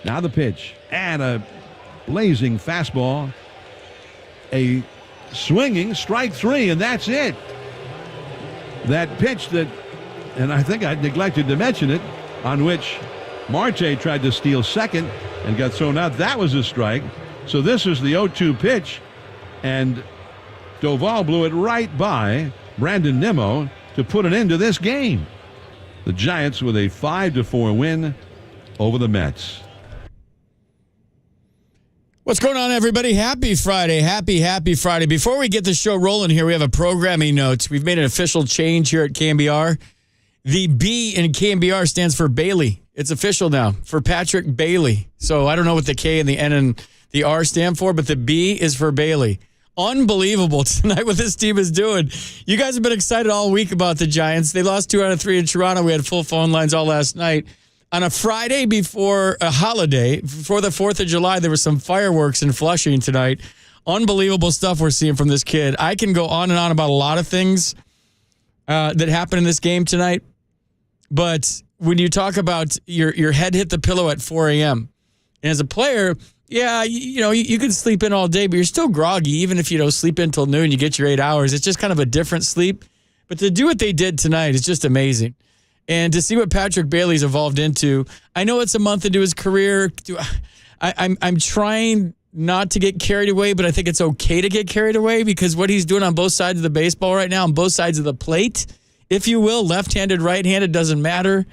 Now the pitch. And a blazing fastball. A swinging strike three, and that's it. That pitch that, and I think I neglected to mention it, on which Marte tried to steal second and got thrown out. That was a strike. So this is the 0-2 pitch, and Doval blew it right by Brandon Nimmo to put an end to this game. The Giants with a 5-4 win over the Mets. What's going on, everybody? Happy Friday. Happy Friday. Before we get the show rolling here, we have a programming note. We've made an official change here at KNBR. The B in KNBR stands for Bailey. It's official now for Patrick Bailey. So I don't know what the K and the N and the R stand for, but the B is for Bailey. Unbelievable tonight what this team is doing. You guys have been excited all week about the Giants. They lost 2 out of 3 in Toronto. We had full phone lines all last night. On a Friday before a holiday, before the 4th of July, there was some fireworks in Flushing tonight. Unbelievable stuff we're seeing from this kid. I can go on and on about a lot of things that happened in this game tonight. But when you talk about your head hit the pillow at 4 a.m., and as a player, yeah, you can sleep in all day, but you're still groggy. Even if you don't sleep in till noon, you get your 8 hours. It's just kind of a different sleep. But to do what they did tonight is just amazing. And to see what Patrick Bailey's evolved into, I know it's a month into his career. I'm trying not to get carried away, but I think it's okay to get carried away because what he's doing on both sides of the baseball right now, on both sides of the plate, if you will, left-handed, right-handed, doesn't matter.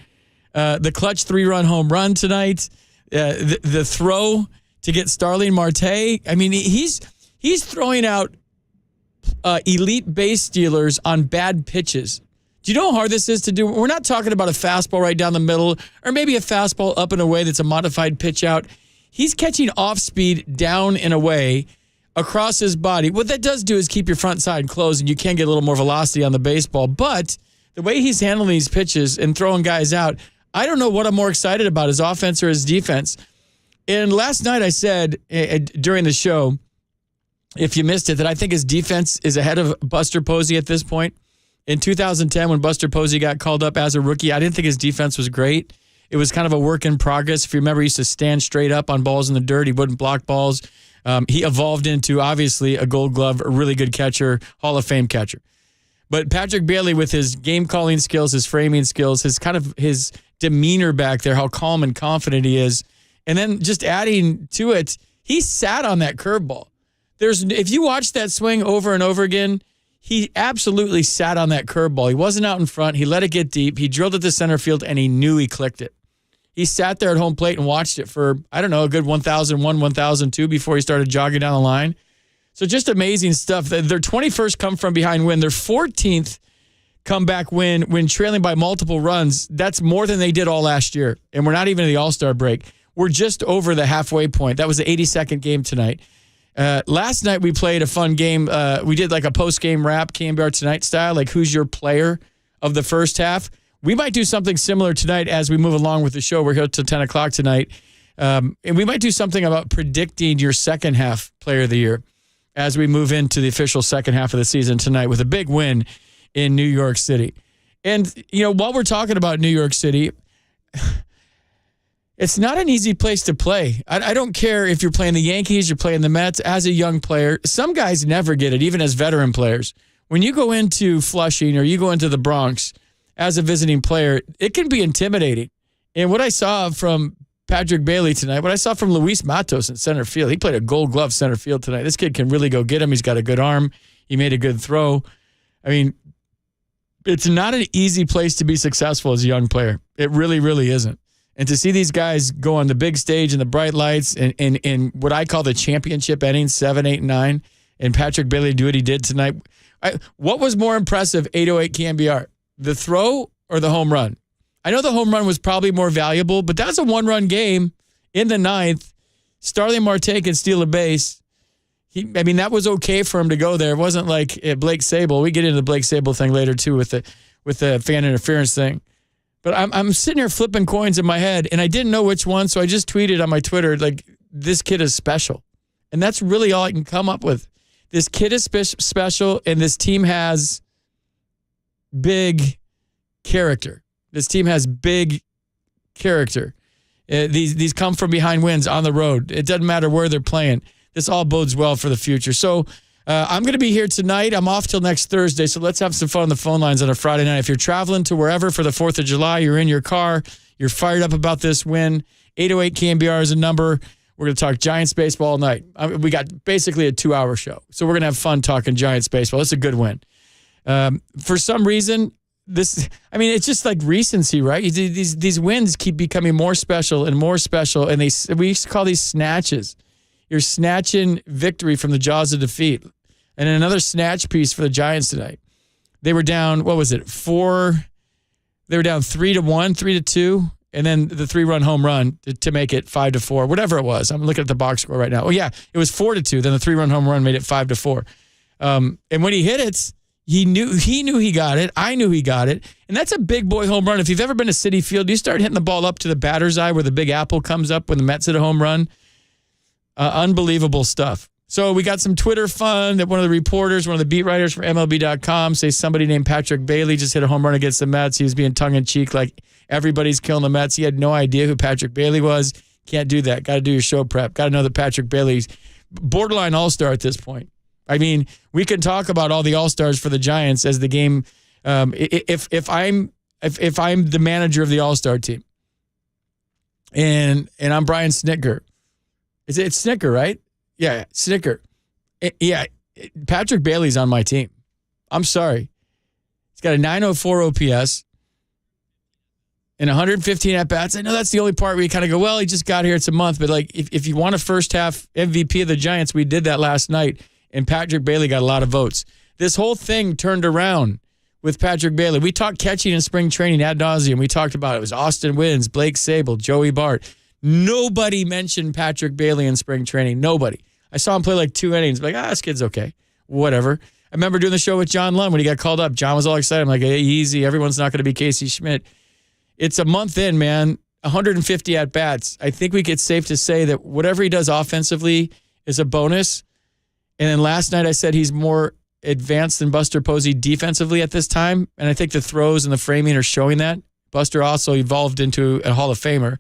The clutch 3-run home run tonight, the throw to get Starling Marte. I mean, he's throwing out elite base stealers on bad pitches. Do you know how hard this is to do? We're not talking about a fastball right down the middle or maybe a fastball up and away that's a modified pitch out. He's catching off speed down and away across his body. What that does do is keep your front side closed and you can get a little more velocity on the baseball. But the way he's handling these pitches and throwing guys out, I don't know what I'm more excited about, his offense or his defense. And last night I said during the show, if you missed it, that I think his defense is ahead of Buster Posey at this point. In 2010, when Buster Posey got called up as a rookie, I didn't think his defense was great. It was kind of a work in progress. If you remember, he used to stand straight up on balls in the dirt. He wouldn't block balls. He evolved into, obviously, a Gold Glove, a really good catcher, Hall of Fame catcher. But Patrick Bailey, with his game-calling skills, his framing skills, his demeanor back there, how calm and confident he is, and then just adding to it, he sat on that curveball. If you watch that swing over and over again, he absolutely sat on that curveball. He wasn't out in front. He let it get deep. He drilled it to center field, and he knew he clicked it. He sat there at home plate and watched it for, I don't know, a good 1,001, 1,002 before he started jogging down the line. So just amazing stuff. Their 21st come from behind win. Their 14th comeback win when trailing by multiple runs. That's more than they did all last year. And we're not even in the All-Star break. We're just over the halfway point. That was the 82nd game tonight. Last night we played a fun game. We did like a post-game wrap, KNBR Tonight style, like who's your player of the first half. We might do something similar tonight as we move along with the show. We're here till 10 o'clock tonight. And we might do something about predicting your second half player of the year as we move into the official second half of the season tonight with a big win in New York City. And, while we're talking about New York City, it's not an easy place to play. I don't care if you're playing the Yankees, you're playing the Mets. As a young player, some guys never get it, even as veteran players. When you go into Flushing or you go into the Bronx as a visiting player, it can be intimidating. And what I saw from Patrick Bailey tonight, what I saw from Luis Matos in center field, he played a Gold Glove center field tonight. This kid can really go get him. He's got a good arm. He made a good throw. I mean, it's not an easy place to be successful as a young player. It really, really isn't. And to see these guys go on the big stage and the bright lights and in what I call the championship innings, 7, 8, and 9, and Patrick Bailey do what he did tonight. What was more impressive, 808 KNBR, the throw or the home run? I know the home run was probably more valuable, but that's a one-run game in the ninth. Starling Marte can steal a base. That was okay for him to go there. It wasn't like Blake Sable. We get into the Blake Sable thing later, too, with the fan interference thing. But I'm sitting here flipping coins in my head, and I didn't know which one, so I just tweeted on my Twitter, like, this kid is special. And that's really all I can come up with. This kid is special, and this team has big character. This team has big character. These come from behind wins on the road. It doesn't matter where they're playing. This all bodes well for the future. So I'm going to be here tonight. I'm off till next Thursday, so let's have some fun on the phone lines on a Friday night. If you're traveling to wherever for the 4th of July, you're in your car, you're fired up about this win, 808 KNBR is a number. We're going to talk Giants baseball all night. We got basically a 2-hour show, so we're going to have fun talking Giants baseball. It's a good win. For some reason, it's just like recency, right? These wins keep becoming more special, and we used to call these snatches. You're snatching victory from the jaws of defeat. And another snatch piece for the Giants tonight. They were down, what was it, 4? They were down 3-1, 3-2, and then the 3-run home run to make it 5-4, whatever it was. I'm looking at the box score right now. Oh, yeah, it was 4-2. Then the 3-run home run made it 5-4. And when he hit it, he knew he got it. I knew he got it. And that's a big boy home run. If you've ever been to Citi Field, you start hitting the ball up to the batter's eye where the big apple comes up when the Mets hit a home run. Unbelievable stuff. So we got some Twitter fun that one of the reporters, one of the beat writers for MLB.com, say somebody named Patrick Bailey just hit a home run against the Mets. He was being tongue-in-cheek like everybody's killing the Mets. He had no idea who Patrick Bailey was. Can't do that. Got to do your show prep. Got to know that Patrick Bailey's borderline all-star at this point. I mean, we can talk about all the all-stars for the Giants as the game. If I'm the manager of the all-star team, and I'm Brian Snitker. It's Snicker, right? Yeah, Snicker. Yeah, Patrick Bailey's on my team. I'm sorry. He's got a 904 OPS and 115 at-bats. I know that's the only part where you kind of go, well, he just got here. It's a month. But like, if you want a first-half MVP of the Giants, we did that last night, and Patrick Bailey got a lot of votes. This whole thing turned around with Patrick Bailey. We talked catching in spring training ad nauseum. We talked about it. It was Austin Wynns, Blake Sable, Joey Bart. Nobody mentioned Patrick Bailey in spring training. Nobody. I saw him play like 2 innings. Like, this kid's okay. Whatever. I remember doing the show with John Lund when he got called up. John was all excited. I'm like, hey, easy. Everyone's not going to be Casey Schmidt. It's a month in, man. 150 at-bats. I think it's safe to say that whatever he does offensively is a bonus. And then last night I said he's more advanced than Buster Posey defensively at this time. And I think the throws and the framing are showing that. Buster also evolved into a Hall of Famer.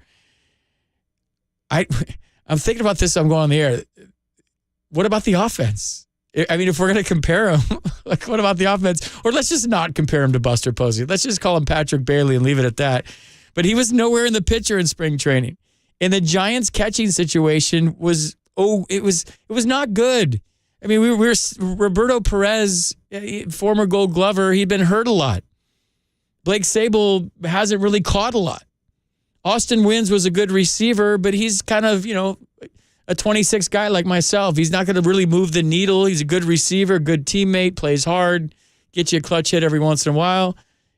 I'm thinking about this. I'm going on the air. What about the offense? I mean, if we're going to compare him, like, what about the offense? Or let's just not compare him to Buster Posey. Let's just call him Patrick Bailey and leave it at that. But he was nowhere in the picture in spring training. And the Giants catching situation was not good. I mean, we were Roberto Perez, former Gold Glover. He'd been hurt a lot. Blake Sable hasn't really caught a lot. Austin Wynns was a good receiver, but he's kind of, a 26 guy like myself. He's not going to really move the needle. He's a good receiver, good teammate, plays hard, gets you a clutch hit every once in a while.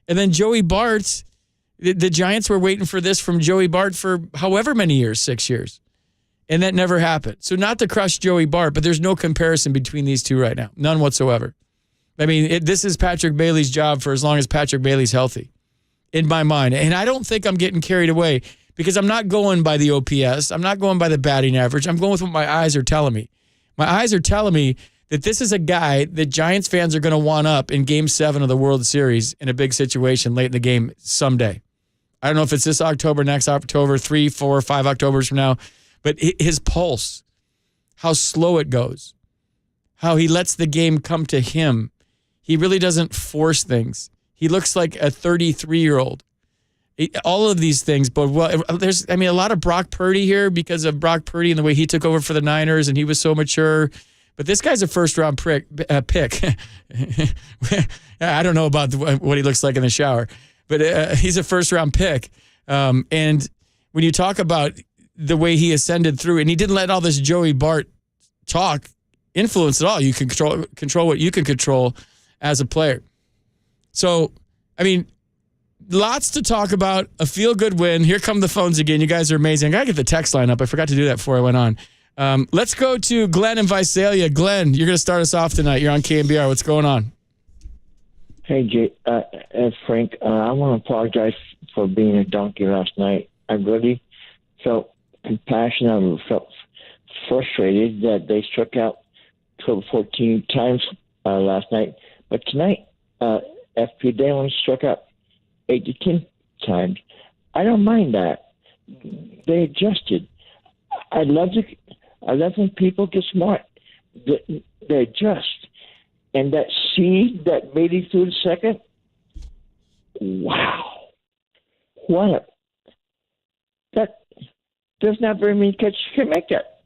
And then Joey Bart, the Giants were waiting for this from Joey Bart for however many years, 6 years. And that never happened. So not to crush Joey Bart, but there's no comparison between these two right now. None whatsoever. I mean, this is Patrick Bailey's job for as long as Patrick Bailey's healthy, in my mind. And I don't think I'm getting carried away because I'm not going by the OPS. I'm not going by the batting average. I'm going with what my eyes are telling me. My eyes are telling me that this is a guy that Giants fans are going to want up in Game 7 of the World Series in a big situation late in the game someday. I don't know if it's this October, next October, 3, 4, 5 Octobers from now. But his pulse, how slow it goes, how he lets the game come to him. He really doesn't force things. He looks like a 33-year-old. All of these things, but there's a lot of Brock Purdy here because of Brock Purdy and the way he took over for the Niners, and he was so mature. But this guy's a first-round pick. I don't know about what he looks like in the shower, but he's a first-round pick. And when you talk about the way he ascended through, and he didn't let all this Joey Bart talk influence at all. You can control what you can control as a player. So, I mean, lots to talk about. A feel-good win. Here come the phones again. You guys are amazing. I got to get the text line up. I forgot to do that before I went on. Let's go to Glenn in Visalia. Glenn, you're going to start us off tonight. You're on KNBR. What's going on? Hey, Frank. I want to apologize for being a donkey last night. I really felt compassion. I felt frustrated that they struck out 14 times last night. But tonight, FP, they only struck out 8 to 10 times. I don't mind that. they adjusted. I love when people get smart. They adjust. And that seed that made it through the second, wow. There's not very many catches can make that.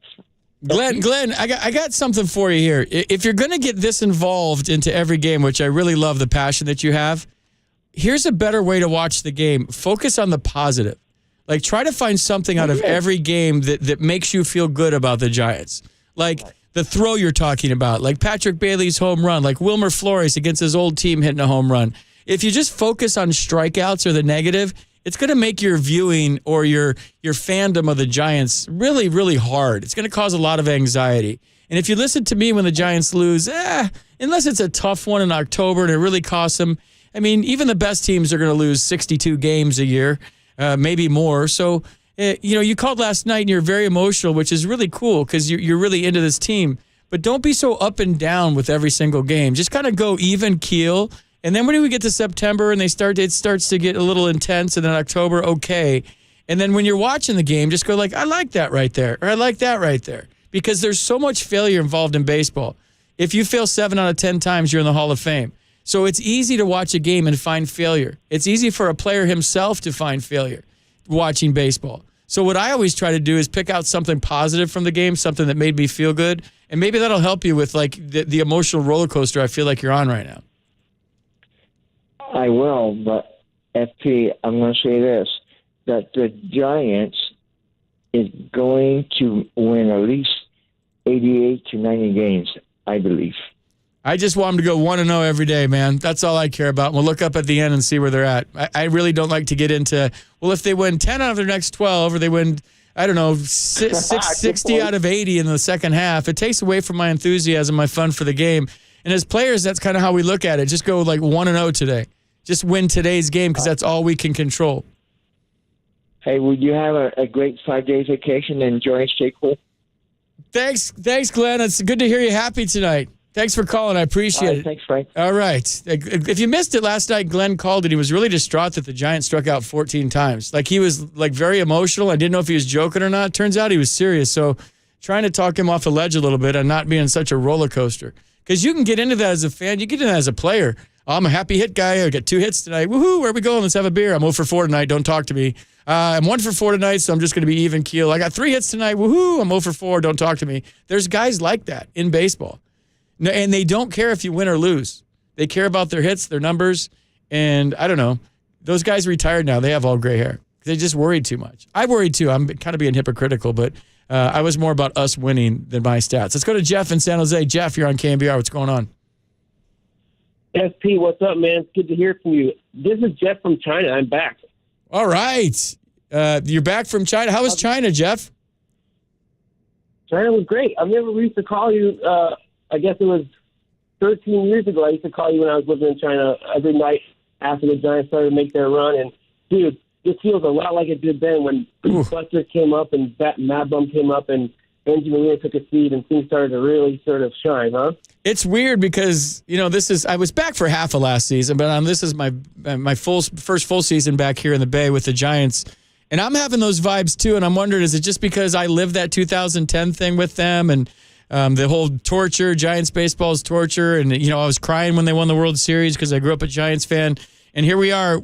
Glenn, I got something for you here. If you're going to get this involved into every game, which I really love the passion that you have, here's a better way to watch the game. Focus on the positive. Like, try to find something out of every game that makes you feel good about the Giants. Like the throw you're talking about, like Patrick Bailey's home run, like Wilmer Flores against his old team hitting a home run. If you just focus on strikeouts or the negative, it's going to make your viewing or your fandom of the Giants really, really hard. It's going to cause a lot of anxiety. And if you listen to me when the Giants lose, unless it's a tough one in October and it really costs them, I mean, even the best teams are going to lose 62 games a year, maybe more. So, you called last night and you're very emotional, which is really cool because you're really into this team. But don't be so up and down with every single game. Just kind of go even keel. And then when we get to September and it starts to get a little intense, and then October, okay. And then when you're watching the game, just go like, I like that right there, or I like that right there. Because there's so much failure involved in baseball. If you fail 7 out of 10 times, you're in the Hall of Fame. So it's easy to watch a game and find failure. It's easy for a player himself to find failure watching baseball. So what I always try to do is pick out something positive from the game, something that made me feel good, and maybe that'll help you with like the emotional roller coaster I feel like you're on right now. I will, but FP, I'm going to say this, that the Giants is going to win at least 88 to 90 games, I believe. I just want them to go 1-0 every day, man. That's all I care about. We'll look up at the end and see where they're at. I really don't like to get into, well, if they win 10 out of their next 12 or they win, I don't know, 60 out of 80 in the second half, it takes away from my enthusiasm, my fun for the game. And as players, that's kind of how we look at it. Just go like 1-0 today. Just win today's game because that's all we can control. Hey, would you have a great 5-day vacation and enjoy and stay cool? Thanks, Glenn. It's good to hear you happy tonight. Thanks for calling. I appreciate it. Thanks, Frank. All right. If you missed it last night, Glenn called and he was really distraught that the Giants struck out 14 times. Like, he was like very emotional. I didn't know if he was joking or not. Turns out he was serious. So trying to talk him off the ledge a little bit and not being such a roller coaster. Because you can get into that as a fan. You get into that as a player. Oh, I'm a happy hit guy. I got 2 hits tonight. Woohoo, where are we going? Let's have a beer. I'm 0 for 4 tonight. Don't talk to me. I'm 1 for 4 tonight, so I'm just going to be even keel. I got 3 hits tonight. Woohoo, I'm 0 for 4. Don't talk to me. There's guys like that in baseball. And they don't care if you win or lose. They care about their hits, their numbers, and I don't know. Those guys retired now. They have all gray hair. They just worried too much. I worried too. I'm kind of being hypocritical, but I was more about us winning than my stats. Let's go to Jeff in San Jose. Jeff, you're on KNBR. What's going on? SP, what's up, man? Good to hear from you. This is Jeff from China. I'm back. All right. You're back from China. How was China, Jeff? China was great. I remember we used to call you, I guess it was 13 years ago. I used to call you when I was living in China every night after the Giants started to make their run. And, dude, this feels a lot like it did then when Buster came up and Mad Bum came up and Benji Marina took a seat and things started to really sort of shine, huh? It's weird because, I was back for half of last season, but this is my first full season back here in the Bay with the Giants. And I'm having those vibes too. And I'm wondering, is it just because I lived that 2010 thing with them and the whole torture, Giants baseball is torture. And, I was crying when they won the World Series because I grew up a Giants fan. And here we are,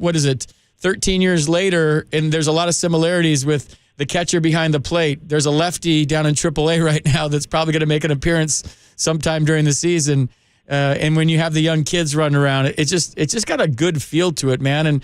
13 years later, and there's a lot of similarities with the catcher behind the plate. There's a lefty down in AAA right now that's probably going to make an appearance sometime during the season. And when you have the young kids running around, it's just got a good feel to it, man.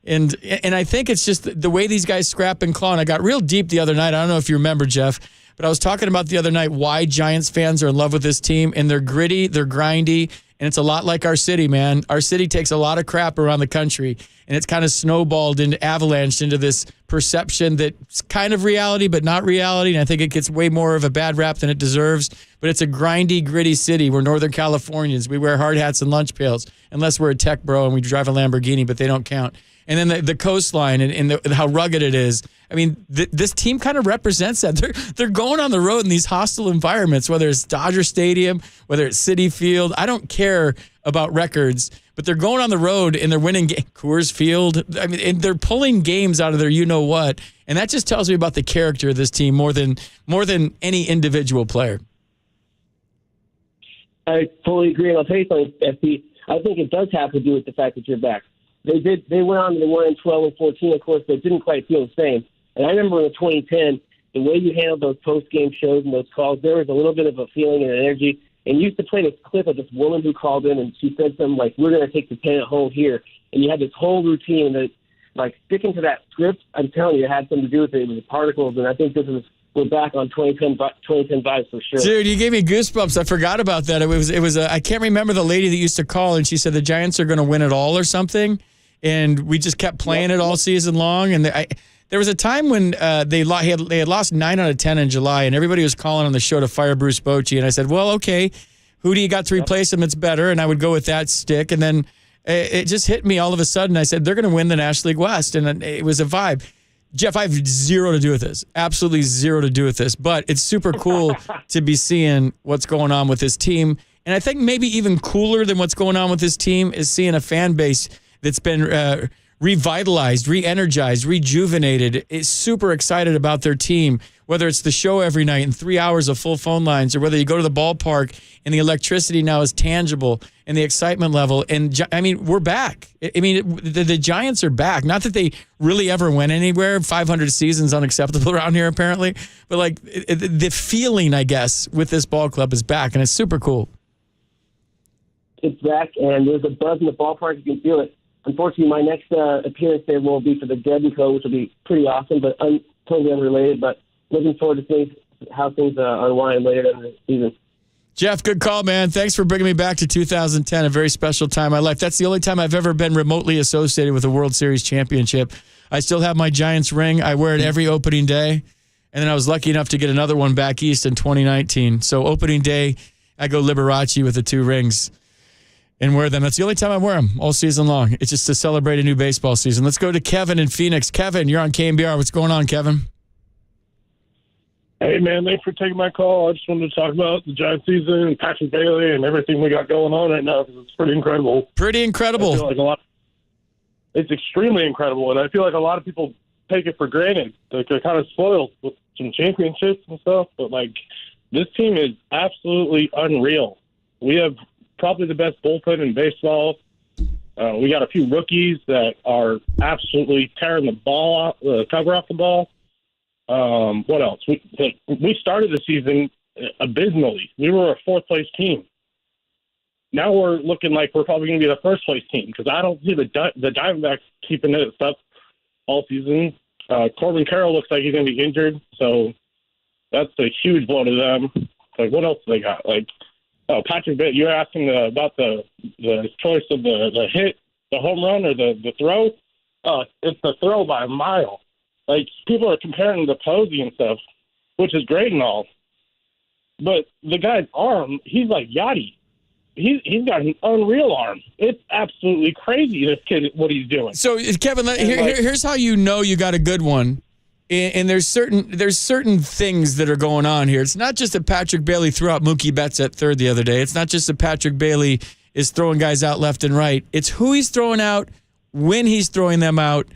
And I think it's just the way these guys scrap and claw. And I got real deep the other night. I don't know if you remember, Jeff, but I was talking about the other night why Giants fans are in love with this team. And they're gritty, they're grindy, and it's a lot like our city, man. Our city takes a lot of crap around the country, and it's kind of snowballed and avalanched into this perception that's kind of reality, but not reality. And I think it gets way more of a bad rap than it deserves. But it's a grindy, gritty city. We're Northern Californians. We wear hard hats and lunch pails, unless we're a tech bro and we drive a Lamborghini, but they don't count. And then the coastline and how rugged it is. I mean, this team kind of represents that. They're going on the road in these hostile environments, whether it's Dodger Stadium, whether it's Citi Field. I don't care about records, but they're going on the road and they're winning Coors Field. I mean, and they're pulling games out of their you-know-what, and that just tells me about the character of this team more than any individual player. I fully agree, and I'll tell you something, FP. I think it does have to do with the fact that you're back. They went on, they won in 12 and 14, of course, but it didn't quite feel the same. And I remember in 2010, the way you handled those post-game shows and those calls, there was a little bit of a feeling and an energy. And you used to play this clip of this woman who called in, and she said something like, "We're going to take the pennant home here." And you had this whole routine that, like, sticking to that script, I'm telling you, it had something to do with it. It was particles, and I think we're back on 2010 vibes for sure. Dude, you gave me goosebumps. I forgot about that. It was I can't remember the lady that used to call, and she said the Giants are going to win it all or something. And we just kept playing it all season long. And there was a time when they had lost 9 out of 10 in July, and everybody was calling on the show to fire Bruce Bochy. And I said, well, okay, who do you got to replace him that's better? And I would go with that stick. And then it just hit me all of a sudden. I said, they're going to win the National League West. And it was a vibe. Jeff, I have zero to do with this. Absolutely zero to do with this. But it's super cool to be seeing what's going on with this team. And I think maybe even cooler than what's going on with this team is seeing a fan base that's been revitalized, re-energized, rejuvenated, is super excited about their team, whether it's the show every night and 3 hours of full phone lines, or whether you go to the ballpark and the electricity now is tangible and the excitement level. And, I mean, we're back. I mean, the Giants are back. Not that they really ever went anywhere. 500 seasons unacceptable around here, apparently. But, like, the feeling, I guess, with this ball club is back, and it's super cool. It's back, and there's a buzz in the ballpark. You can feel it. Unfortunately, my next appearance there will be for the Dead & Co., which will be pretty awesome, but totally unrelated. But looking forward to how things unwind later in the season. Jeff, good call, man. Thanks for bringing me back to 2010, a very special time in my life. That's the only time I've ever been remotely associated with a World Series championship. I still have my Giants ring. I wear it every opening day. And then I was lucky enough to get another one back east in 2019. So opening day, I go Liberace with the 2 rings and wear them. That's the only time I wear them all season long. It's just to celebrate a new baseball season. Let's go to Kevin in Phoenix. Kevin, you're on KNBR. What's going on, Kevin? Hey, man, thanks for taking my call. I just wanted to talk about the Giants season and Patrick Bailey and everything we got going on right now, because it's pretty incredible. Pretty incredible. I feel like it's extremely incredible, and I feel like a lot of people take it for granted. Like, they're kind of spoiled with some championships and stuff, but, like, this team is absolutely unreal. We have probably the best bullpen in baseball. We got a few rookies that are absolutely tearing the ball out, the cover off the ball. What else? We started the season abysmally. We were a 4th-place team. Now we're looking like we're probably going to be the 1st-place team, because I don't see the Diamondbacks keeping it up all season. Corbin Carroll looks like he's going to be injured, so that's a huge blow to them. Like, what else do they got? Like, Patrick, you're asking about the choice of the hit, the home run, or the throw. It's the throw by a mile. Like, people are comparing the Posey and stuff, which is great and all. But the guy's arm, he's like Yachty. He's got an unreal arm. It's absolutely crazy, this kid, what he's doing. So, Kevin, here's how you know you got a good one. And there's certain things that are going on here. It's not just that Patrick Bailey threw out Mookie Betts at third the other day. It's not just that Patrick Bailey is throwing guys out left and right. It's who he's throwing out, when he's throwing them out,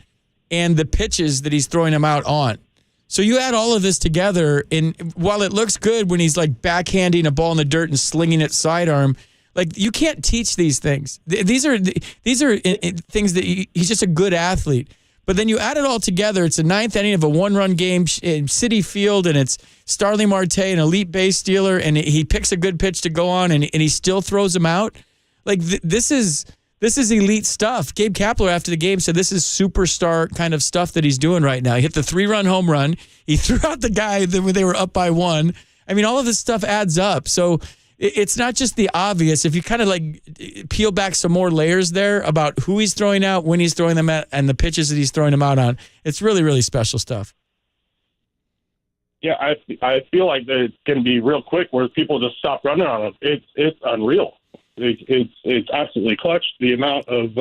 and the pitches that he's throwing them out on. So you add all of this together, and while it looks good when he's like backhanding a ball in the dirt and slinging it sidearm, like, you can't teach these things. These are things that he's just a good athlete. But then you add it all together. It's a 9th inning of a 1-run game in Citi Field, and it's Starling Marte, an elite base stealer, and he picks a good pitch to go on, and he still throws them out. Like, this is elite stuff. Gabe Kapler, after the game, said this is superstar kind of stuff that he's doing right now. He hit the 3-run home run. He threw out the guy when they were up by 1. I mean, all of this stuff adds up. So it's not just the obvious. If you kind of like peel back some more layers there about who he's throwing out, when he's throwing them at, and the pitches that he's throwing them out on, it's really, really special stuff. Yeah, I feel like it's going to be real quick where people just stop running on him. It's unreal. It's absolutely clutch. The amount of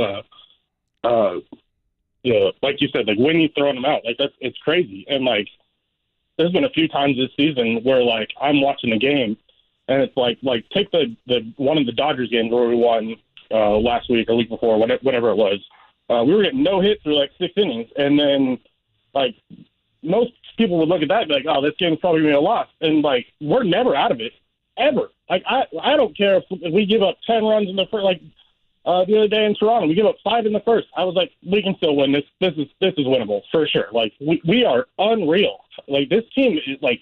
like you said, like when he's throwing them out, like it's crazy. And like, there's been a few times this season where like I'm watching the game, and it's like take the one of the Dodgers games where we won last week or week before, whatever it was. We were getting no hits through like 6 innings, and then like most people would look at that and be like, "Oh, this game's probably gonna be a loss," and like we're never out of it ever. Like I don't care if we give up 10 runs in the first. Like the other day in Toronto, we give up 5 in the first. I was like, we can still win this. This is winnable for sure. Like we are unreal. Like this team is like.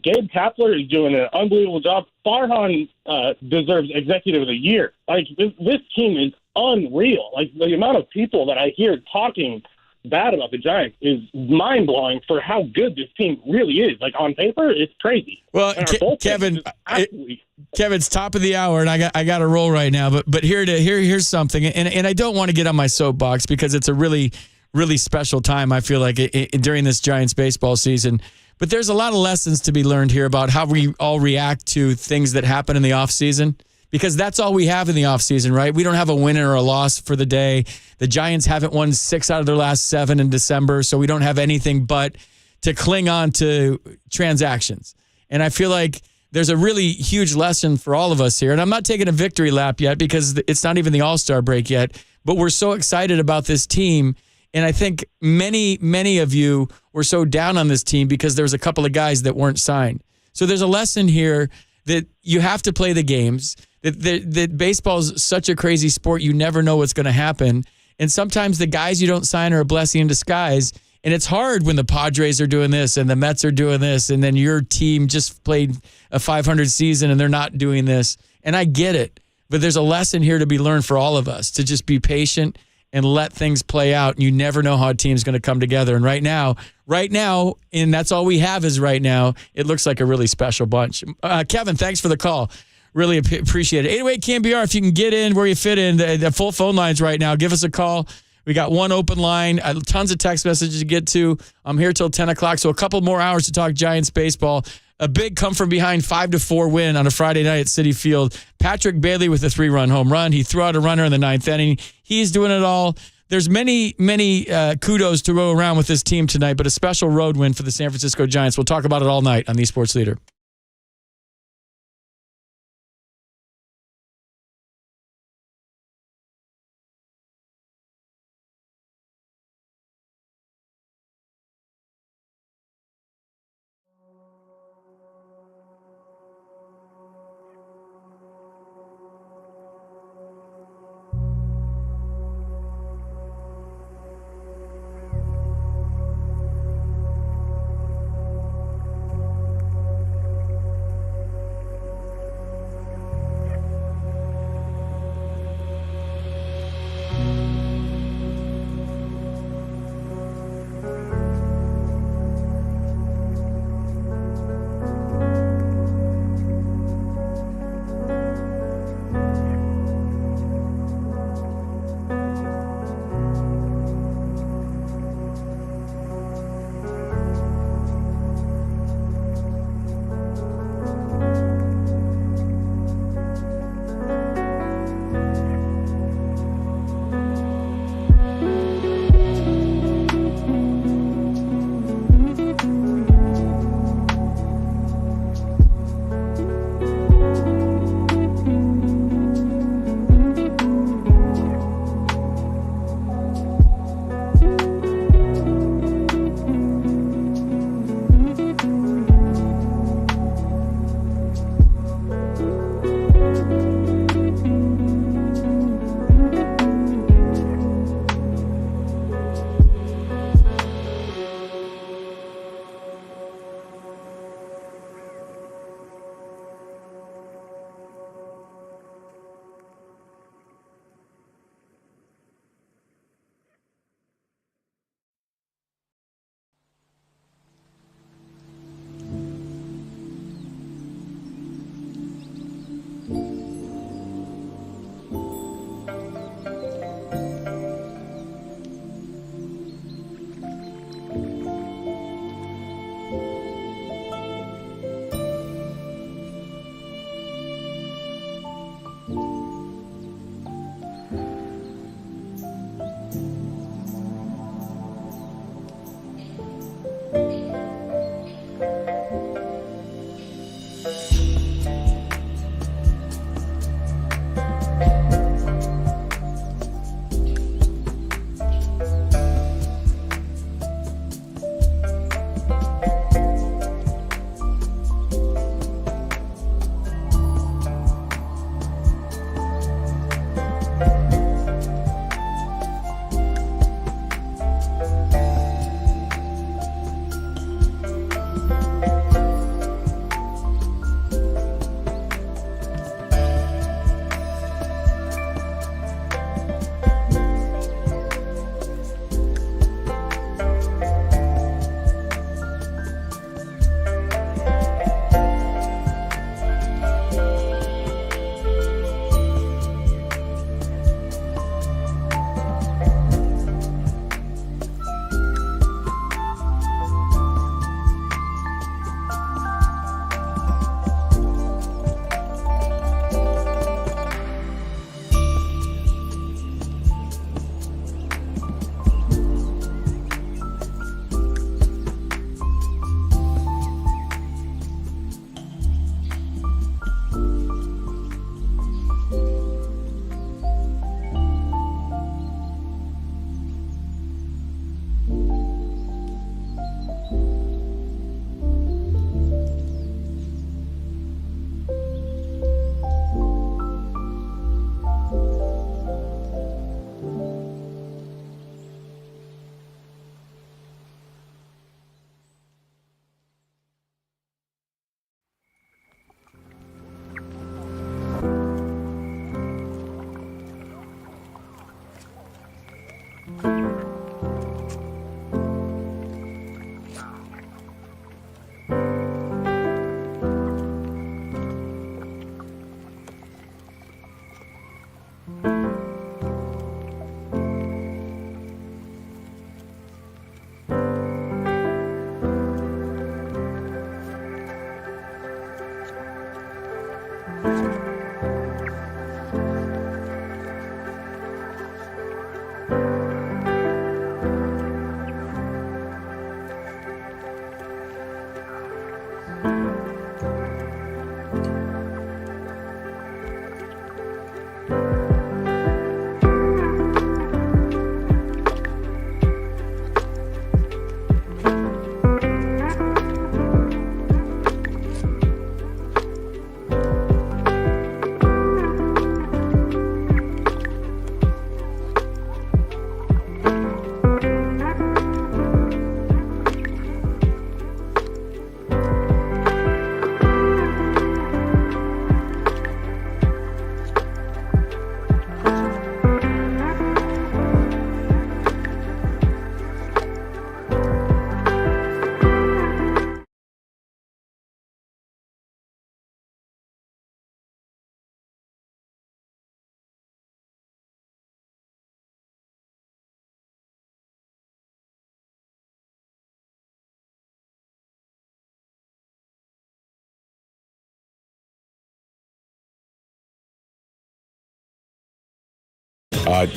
Gabe Kapler is doing an unbelievable job. Farhan deserves Executive of the Year. Like this team is unreal. Like the amount of people that I hear talking bad about the Giants is mind blowing for how good this team really is. Like on paper, it's crazy. Well, Kevin, it's top of the hour, and I got to roll right now. But here's something, and I don't want to get on my soapbox because it's a really special time. I feel like during this Giants baseball season. But there's a lot of lessons to be learned here about how we all react to things that happen in the offseason, because that's all we have in the offseason, right? We don't have a win or a loss for the day. The Giants haven't won 6 out of their last 7 in December, so we don't have anything but to cling on to transactions. And I feel like there's a really huge lesson for all of us here. And I'm not taking a victory lap yet because it's not even the All-Star break yet, but we're so excited about this team. And I think many of you were so down on this team because there was a couple of guys that weren't signed. So there's a lesson here that you have to play the games, that baseball's such a crazy sport, you never know what's going to happen. And sometimes the guys you don't sign are a blessing in disguise. And it's hard when the Padres are doing this and the Mets are doing this, and then your team just played a 500 season and they're not doing this. And I get it. But there's a lesson here to be learned for all of us, to just be patient and let things play out. You never know how a team's going to come together. And right now, and that's all we have is right now, it looks like a really special bunch. Kevin, thanks for the call. Really appreciate it. 808 KNBR, if you can get in where you fit in, the full phone lines right now, give us a call. We got one open line, tons of text messages to get to. I'm here till 10 o'clock, so a couple more hours to talk Giants baseball. A big come from behind 5-4 win on a Friday night at Citi Field. Patrick Bailey with a 3-run home run. He threw out a runner in the 9th inning. He's doing it all. There's many kudos to go around with this team tonight, but a special road win for the San Francisco Giants. We'll talk about it all night on the Sports Leader.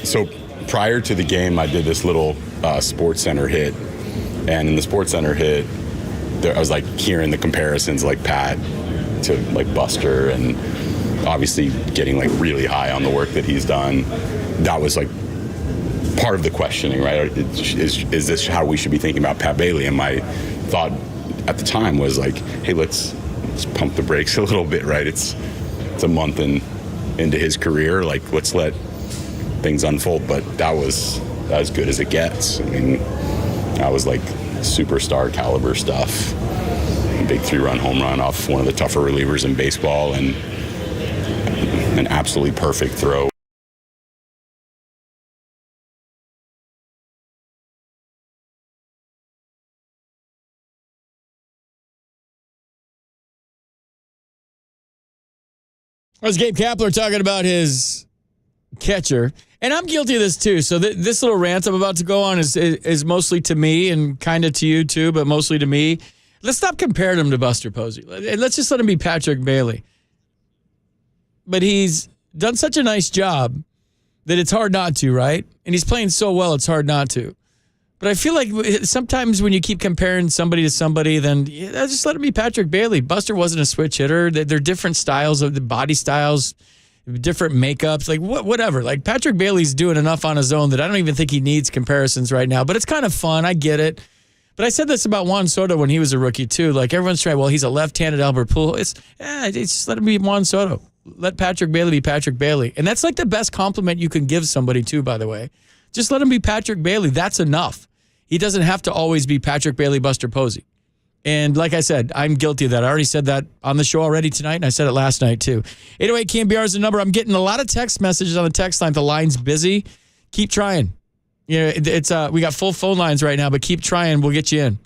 So prior to the game, I did this little Sports Center hit, and in the Sports Center hit, I was like hearing the comparisons like Pat to like Buster, and obviously getting like really high on the work that he's done. That was like part of the questioning, right? Is this how we should be thinking about Pat Bailey? And my thought at the time was like, hey, let's pump the brakes a little bit, right? It's a month into his career. Like, let's let things unfold. But that was as good as it gets. I mean, that was like superstar caliber stuff. A big 3-run home run off one of the tougher relievers in baseball, and an absolutely perfect throw. That was Gabe Kapler talking about his catcher. And I'm guilty of this too. So this little rant I'm about to go on is mostly to me and kind of to you too, but mostly to me. Let's stop comparing him to Buster Posey. Let's just let him be Patrick Bailey. But he's done such a nice job that it's hard not to, right? And he's playing so well, it's hard not to. But I feel like sometimes when you keep comparing somebody to somebody, then just let him be Patrick Bailey. Buster wasn't a switch hitter. They're different styles of the body styles, different makeups, like whatever. Like Patrick Bailey's doing enough on his own that I don't even think he needs comparisons right now. But it's kind of fun. I get it. But I said this about Juan Soto when he was a rookie too. Like everyone's trying, well, he's a left-handed Albert Pujols. It's just let him be Juan Soto. Let Patrick Bailey be Patrick Bailey. And that's like the best compliment you can give somebody too, by the way. Just let him be Patrick Bailey. That's enough. He doesn't have to always be Patrick Bailey, Buster Posey. And like I said, I'm guilty of that. I already said that on the show already tonight, and I said it last night too. 808 KNBR is the number. I'm getting a lot of text messages on the text line. The line's busy. Keep trying. It's we got full phone lines right now, but keep trying. We'll get you in.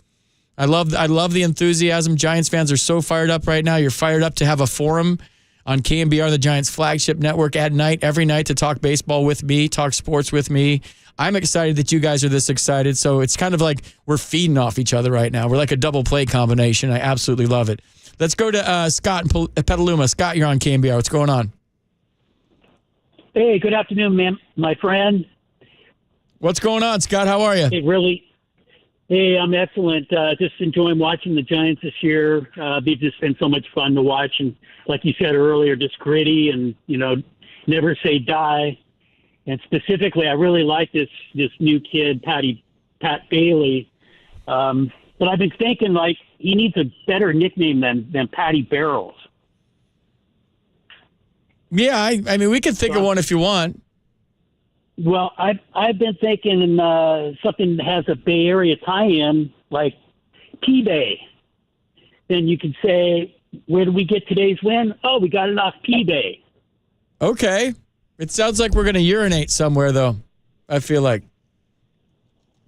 I love the enthusiasm. Giants fans are so fired up right now. You're fired up to have a forum on KNBR, the Giants flagship network, at night, every night, to talk baseball with me, talk sports with me. I'm excited that you guys are this excited. So it's kind of like we're feeding off each other right now. We're like a double play combination. I absolutely love it. Let's go to Scott in Petaluma. Scott, you're on KNBR. What's going on? Hey, good afternoon, man, my friend. What's going on, Scott? How are you? Hey, I'm excellent. Just enjoying watching the Giants this year. It's just been so much fun to watch. And like you said earlier, just gritty and, never say die. And specifically, I really like this new kid, Pat Bailey. But I've been thinking, like, he needs a better nickname than Patty Barrels. Yeah, I mean, we can think of one if you want. Well, I've been thinking something that has a Bay Area tie-in, like P-Bay. Then you could say, where did we get today's win? Oh, we got it off P-Bay. Okay. It sounds like we're going to urinate somewhere, though. I feel like,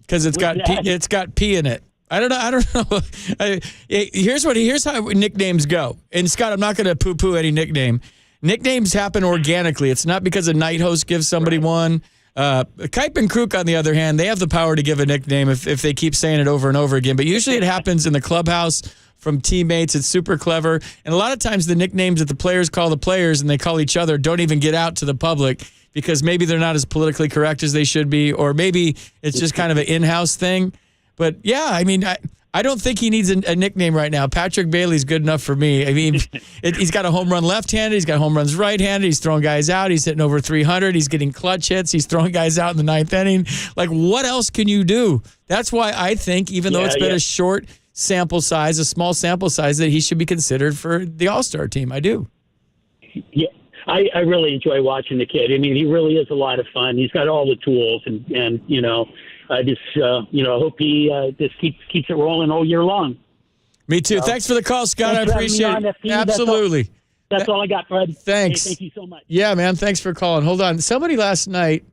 because it's got P in it. I don't know. Here's how nicknames go. And Scott, I'm not going to poo-poo any nickname. Nicknames happen organically. It's not because a night host gives somebody one. Kipe and Kruk, on the other hand, they have the power to give a nickname if they keep saying it over and over again. But usually it happens in the clubhouse from teammates. It's super clever. And a lot of times the nicknames that the players call the players and they call each other don't even get out to the public because maybe they're not as politically correct as they should be, or maybe it's just kind of an in-house thing. But yeah, I mean, I don't think he needs a nickname right now. Patrick Bailey's good enough for me. I mean, he's got a home run left-handed. He's got home runs right-handed. He's throwing guys out. He's hitting over 300. He's getting clutch hits. He's throwing guys out in the ninth inning. Like, what else can you do? That's why I think, even though it's been a short sample size, a small sample size, that he should be considered for the All-Star team. I do. Yeah, I really enjoy watching the kid. I mean, he really is a lot of fun. He's got all the tools, and I just, hope he just keeps it rolling all year long. Me too. Thanks for the call, Scott. I appreciate it. Absolutely. That's all I got, Fred. Thanks. Hey, thank you so much. Yeah, man. Thanks for calling. Hold on. Somebody last night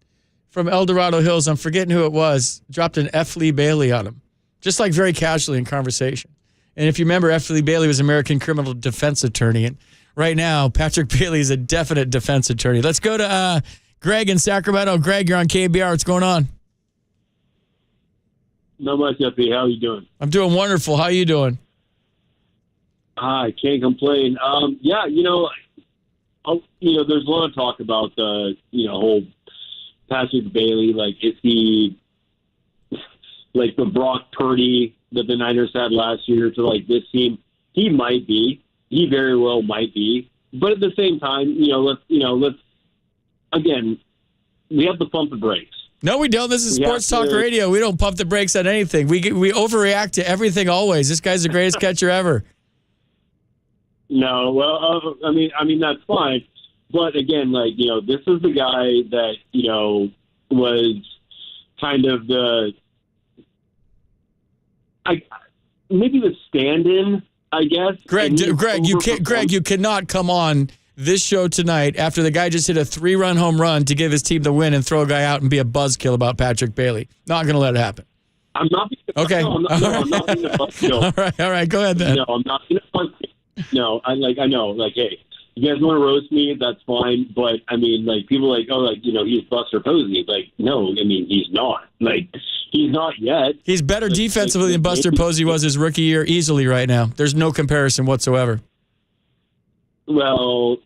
from El Dorado Hills, I'm forgetting who it was, dropped an F. Lee Bailey on him, just like very casually in conversation. And if you remember, F. Lee Bailey was American criminal defense attorney. And right now, Patrick Bailey is a definite defense attorney. Let's go to Greg in Sacramento. Greg, you're on KNBR. What's going on? Not much, FP. How are you doing? I'm doing wonderful. How are you doing? I can't complain. There's a lot of talk about the, whole Patrick Bailey, like, is he like the Brock Purdy that the Niners had last year to like this team? He might be. He very well might be. But at the same time, let's again, we have to pump the brakes. No, we don't. This is Sports Talk Radio. We don't pump the brakes on anything. We overreact to everything always. This guy's the greatest catcher ever. No, well, I mean that's fine. But again, like, this is the guy that, was kind of maybe the stand-in, I guess. Greg, you cannot come on this show tonight after the guy just hit a 3-run home run to give his team the win and throw a guy out and be a buzzkill about Patrick Bailey. Not going to let it happen. I'm not. Okay. No, I'm not being a buzzkill. All right. Go ahead then. No, I'm not being a buzzkill. No, I know, like, hey, you guys want to roast me? That's fine. But I mean, like, people are like, oh, like, he's Buster Posey. Like, no, I mean, he's not. Like, he's not yet. He's better defensively than Buster Posey was his rookie year easily right now. There's no comparison whatsoever. Well,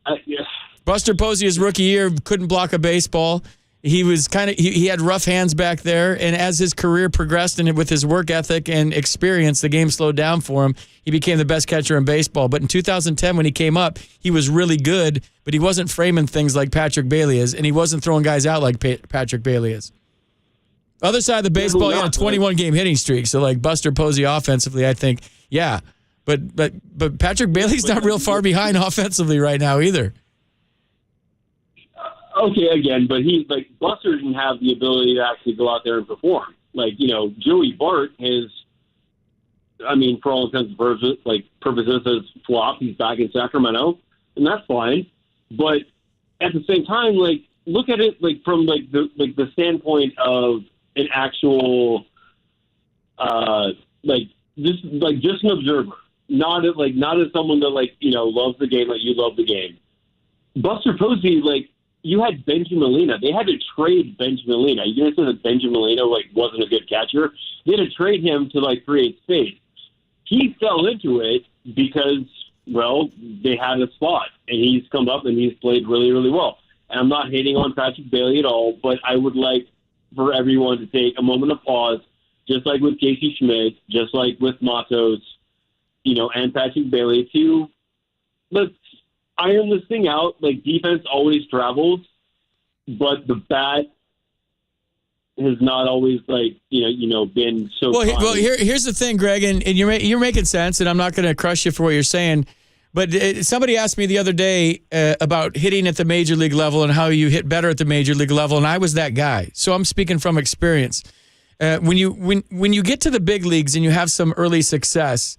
Buster Posey, his rookie year, couldn't block a baseball. He was he had rough hands back there, and as his career progressed and with his work ethic and experience, the game slowed down for him. He became the best catcher in baseball. But in 2010, when he came up, he was really good, but he wasn't framing things like Patrick Bailey is, and he wasn't throwing guys out like Patrick Bailey is. Other side of the baseball, he had a 21-game hitting streak. So, like, Buster Posey offensively, I think, yeah. But Patrick Bailey's not real far behind offensively right now either. Okay, again, but Buster didn't have the ability to actually go out there and perform. Like, Joey Bart for all intents and purposes, has flopped. He's back in Sacramento, and that's fine. But at the same time, like, look at it from the standpoint of an actual just an observer, not as someone that loves the game like you love the game. Buster Posey, you had Benjamin Molina. They had to trade Benjamin Molina. You didn't say that Benjamin Molina wasn't a good catcher. They had to trade him to create space. He fell into it because, well, they had a spot, and he's come up and he's played really, really well. And I'm not hating on Patrick Bailey at all, but I would like for everyone to take a moment of pause, just like with Casey Schmidt, just like with Matos, and Patrick Bailey, to let's iron this thing out. Defense always travels, but the bat has not always been so. Well, here's the thing, Greg, and you're making sense, and I'm not going to crush you for what you're saying. But somebody asked me the other day about hitting at the major league level and how you hit better at the major league level, and I was that guy. So I'm speaking from experience. When you get to the big leagues and you have some early success,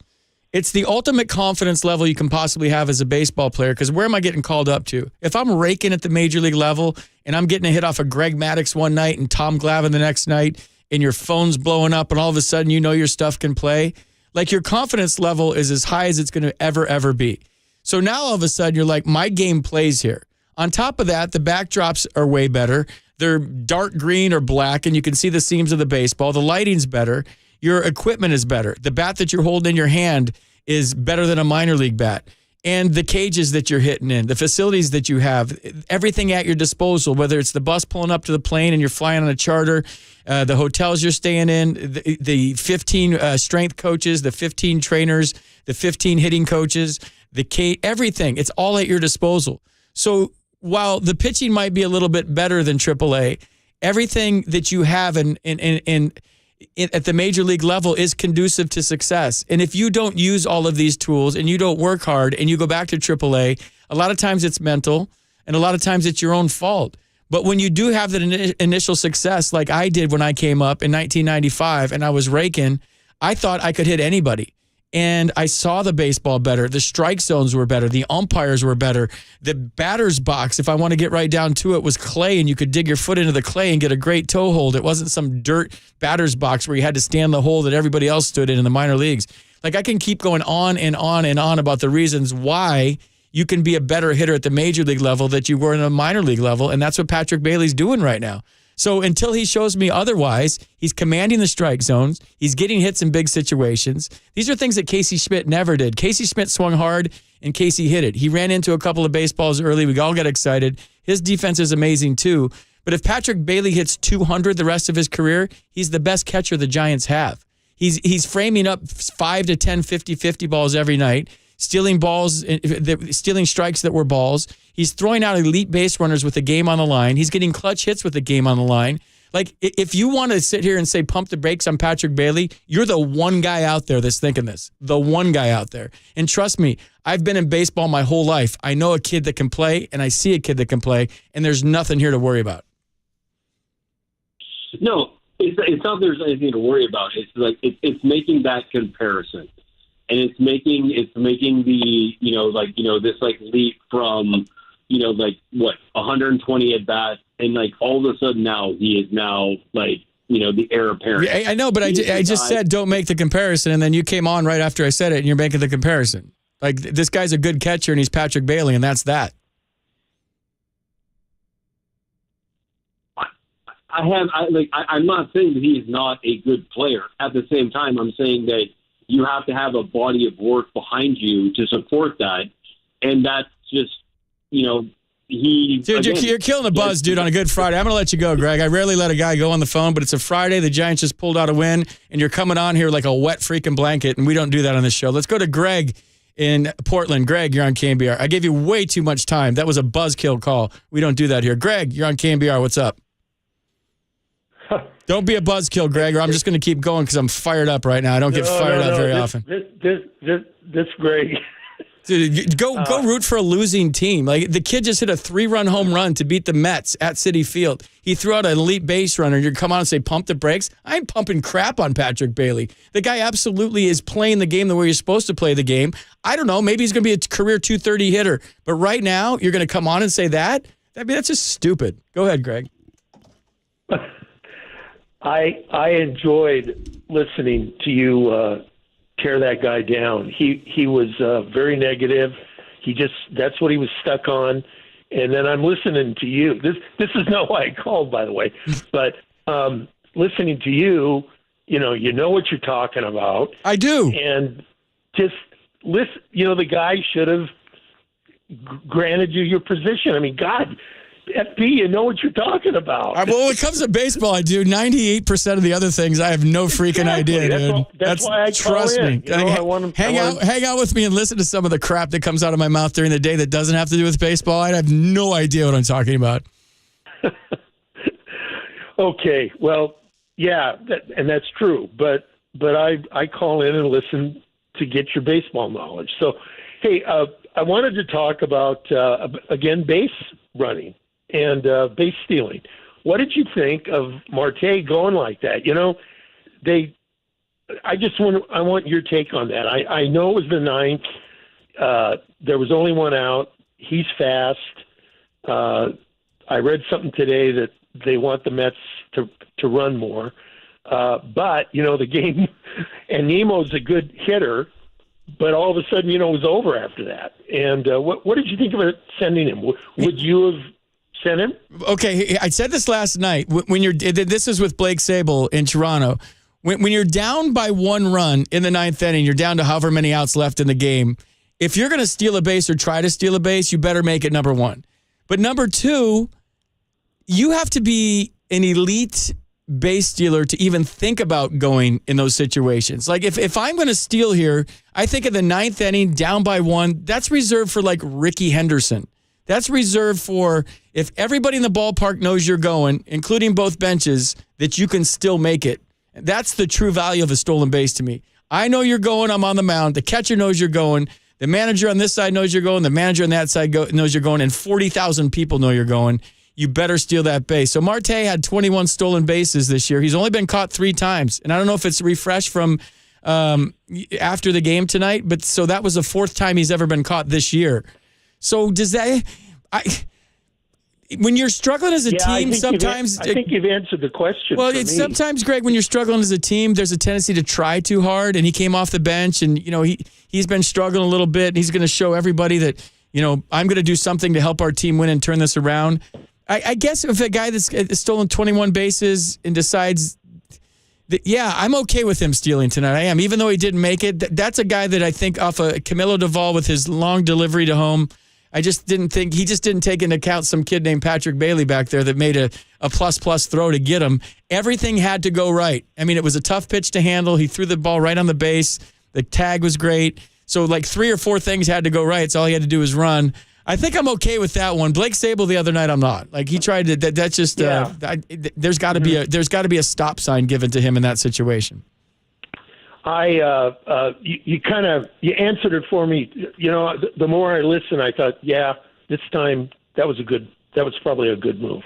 it's the ultimate confidence level you can possibly have as a baseball player, because where am I getting called up to? If I'm raking at the major league level and I'm getting a hit off of Greg Maddux one night and Tom Glavine the next night, and your phone's blowing up and all of a sudden your stuff can play, your confidence level is as high as it's going to ever be. So now all of a sudden you're like, my game plays here. On top of that, the backdrops are way better. They're dark green or black, and you can see the seams of the baseball. The lighting's better. Your equipment is better. The bat that you're holding in your hand is better than a minor league bat. And the cages that you're hitting in, the facilities that you have, everything at your disposal, whether it's the bus pulling up to the plane and you're flying on a charter, the hotels you're staying in, the 15 strength coaches, the 15 trainers, the 15 hitting coaches, everything. It's all at your disposal. So while the pitching might be a little bit better than AAA, everything that you have at the major league level is conducive to success. And if you don't use all of these tools and you don't work hard and you go back to AAA, a lot of times it's mental and a lot of times it's your own fault. But when you do have that initial success, like I did when I came up in 1995 and I was raking, I thought I could hit anybody. And I saw the baseball better. The strike zones were better. The umpires were better. The batter's box, if I want to get right down to it, was clay, and you could dig your foot into the clay and get a great toe hold. It wasn't some dirt batter's box where you had to stand the hole that everybody else stood in the minor leagues. I can keep going on and on and on about the reasons why you can be a better hitter at the major league level that you were in a minor league level, and that's what Patrick Bailey's doing right now. So until he shows me otherwise, he's commanding the strike zones. He's getting hits in big situations. These are things that Casey Schmidt never did. Casey Schmidt swung hard, and Casey hit it. He ran into a couple of baseballs early. We all got excited. His defense is amazing too. But if Patrick Bailey hits 200 the rest of his career, he's the best catcher the Giants have. He's framing up 5 to 10 50-50 balls every night, stealing strikes that were balls. He's throwing out elite base runners with the game on the line. He's getting clutch hits with the game on the line. Like, if you want to sit here and say pump the brakes on Patrick Bailey, you're the one guy out there that's thinking this. The one guy out there. And trust me, I've been in baseball my whole life. I know a kid that can play, and I see a kid that can play, and there's nothing here to worry about. No, it's not there's anything to worry about. It's like it's making that comparison. And it's making the, this like leap from, 120 at bat. And like all of a sudden now he is now like, the heir apparent. Yeah, I know, but I just said don't make the comparison. And then you came on right after I said it and you're making the comparison. Like, this guy's a good catcher and he's Patrick Bailey, and that's that. I'm not saying that he is not a good player. At the same time, I'm saying that you have to have a body of work behind you to support that. And that's just, Dude, you're killing the buzz, dude, on a good Friday. I'm going to let you go, Greg. I rarely let a guy go on the phone, but it's a Friday. The Giants just pulled out a win, and you're coming on here like a wet freaking blanket, and we don't do that on this show. Let's go to Greg in Portland. Greg, you're on KNBR. I gave you way too much time. That was a buzzkill call. We don't do that here. Greg, you're on KNBR. What's up? Don't be a buzzkill, Greg, or I'm just going to keep going because I'm fired up right now. I don't get fired up very often. This Greg. Dude, go root for a losing team. Like, the kid just hit a 3-run home run to beat the Mets at Citi Field. He threw out an elite base runner. You come on and say pump the brakes. I ain't pumping crap on Patrick Bailey. The guy absolutely is playing the game the way you're supposed to play the game. I don't know. Maybe he's going to be a career 230 hitter. But right now, you're going to come on and say that? That's just stupid. Go ahead, Greg. I enjoyed listening to you tear that guy down. He was very negative. That's what he was stuck on. And then I'm listening to you. This is not why I called, by the way. But listening to you, you know what you're talking about. I do. And just listen. The guy should have granted you your position. I mean, God. FP, you know what you're talking about. Well, when it comes to baseball, I do. 98% of the other things, I have no freaking idea, dude. That's why I trust call me. in. Hang out with me and listen to some of the crap that comes out of my mouth during the day that doesn't have to do with baseball. I have no idea what I'm talking about. Okay, well, yeah, and that's true. But I call in and listen to get your baseball knowledge. So, hey, I wanted to talk about again base running and base stealing. What did you think of Marte going like that? I want your take on that. I know it was the ninth. There was only one out. He's fast. I read something today that they want the Mets to run more. But, the game, and Nemo's a good hitter, but all of a sudden, it was over after that. And what did you think of it sending him? Would you have sent him? Okay, I said this last night. This is with Blake Sable in Toronto. When you're down by 1 run in the 9th inning, you're down to however many outs left in the game. If you're going to steal a base or try to steal a base, you better make it number 1. But number 2, you have to be an elite base stealer to even think about going in those situations. Like, if I'm going to steal here, I think of the 9th inning, down by 1, that's reserved for like Ricky Henderson. That's reserved for if everybody in the ballpark knows you're going, including both benches, that you can still make it. That's the true value of a stolen base to me. I know you're going. I'm on the mound. The catcher knows you're going. The manager on this side knows you're going. The manager on that side knows you're going. And 40,000 people know you're going. You better steal that base. So Marte had 21 stolen bases this year. He's only been caught 3 times. And I don't know if it's refreshed from after the game tonight, but so that was the 4th time he's ever been caught this year. So does that... when you're struggling as a team, sometimes... I think you've answered the question. Well, sometimes, Greg, when you're struggling as a team, there's a tendency to try too hard, and he came off the bench, and, he's been struggling a little bit, and he's going to show everybody that, I'm going to do something to help our team win and turn this around. I guess if a guy that's stolen 21 bases and decides... I'm okay with him stealing tonight. I am, even though he didn't make it. That's a guy that I think off of Camilo Duvall with his long delivery to home, I just didn't think he just didn't take into account some kid named Patrick Bailey back there that made a a plus throw to get him. Everything had to go right. I mean, it was a tough pitch to handle. He threw the ball right on the base. The tag was great. So like 3 or 4 things had to go right. So all he had to do was run. I think I'm okay with that one. Blake Sable the other night, I'm not. Like he tried to. That's just. There's got to be a stop sign given to him in that situation. You answered it for me. The more I listen, I thought, yeah, this time that was probably a good move.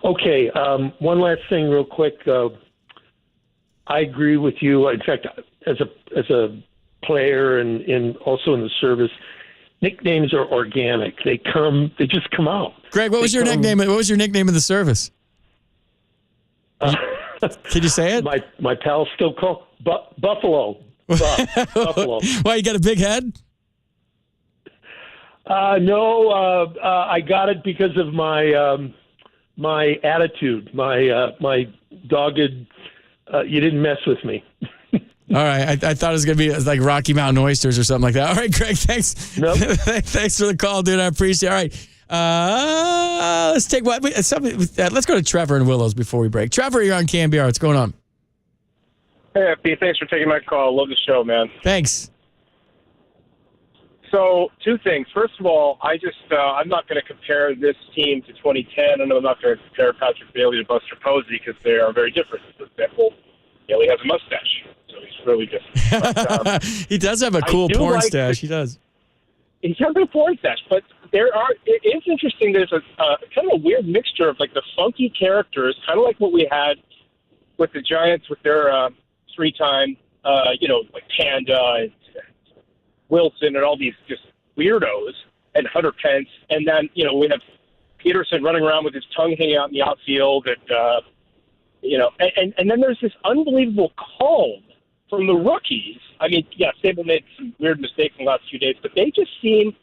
Okay, one last thing, real quick. I agree with you. In fact, as a player and also in the service, nicknames are organic. They just come out. Greg, what was your nickname? What was your nickname in the service? Can you say it? My pals still call Buffalo. Buffalo. Why, you got a big head? No, I got it because of my attitude, my dogged. You didn't mess with me. All right, I thought it was going to be like Rocky Mountain Oysters or something like that. All right, Greg, thanks. Nope. Thanks for the call, dude. I appreciate it. All right, let's take let's go to Trevor and Willows before we break. Trevor, you're on KNBR. What's going on? Hey, FP, thanks for taking my call. Love the show, man. Thanks. So, 2 things. First of all, I'm not going to compare this team to 2010, and I'm not going to compare Patrick Bailey to Buster Posey because they are very different. For example, Bailey has a mustache, so he's really different. But, he does have a cool porn stash. He does. He has a porn stash, but it is interesting. There's a kind of a weird mixture of like the funky characters, kind of like what we had with the Giants with their 3-time, like Panda and Wilson and all these just weirdos, and Hunter Pence, and then we have Peterson running around with his tongue hanging out in the outfield, and then there's this unbelievable calm from the rookies. I mean, yeah, Sable made some weird mistakes in the last few days, but they just seem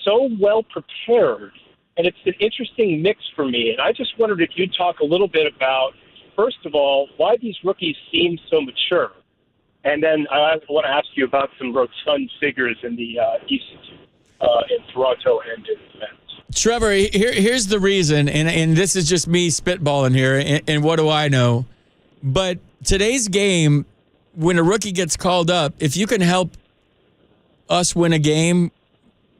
so well prepared, and it's an interesting mix for me. And I just wondered if you'd talk a little bit about, first of all, why these rookies seem so mature. And then I want to ask you about some rotund figures in the East, in Toronto and in the Mets. Trevor, here's the reason, and this is just me spitballing here, and what do I know? But today's game, when a rookie gets called up, if you can help us win a game,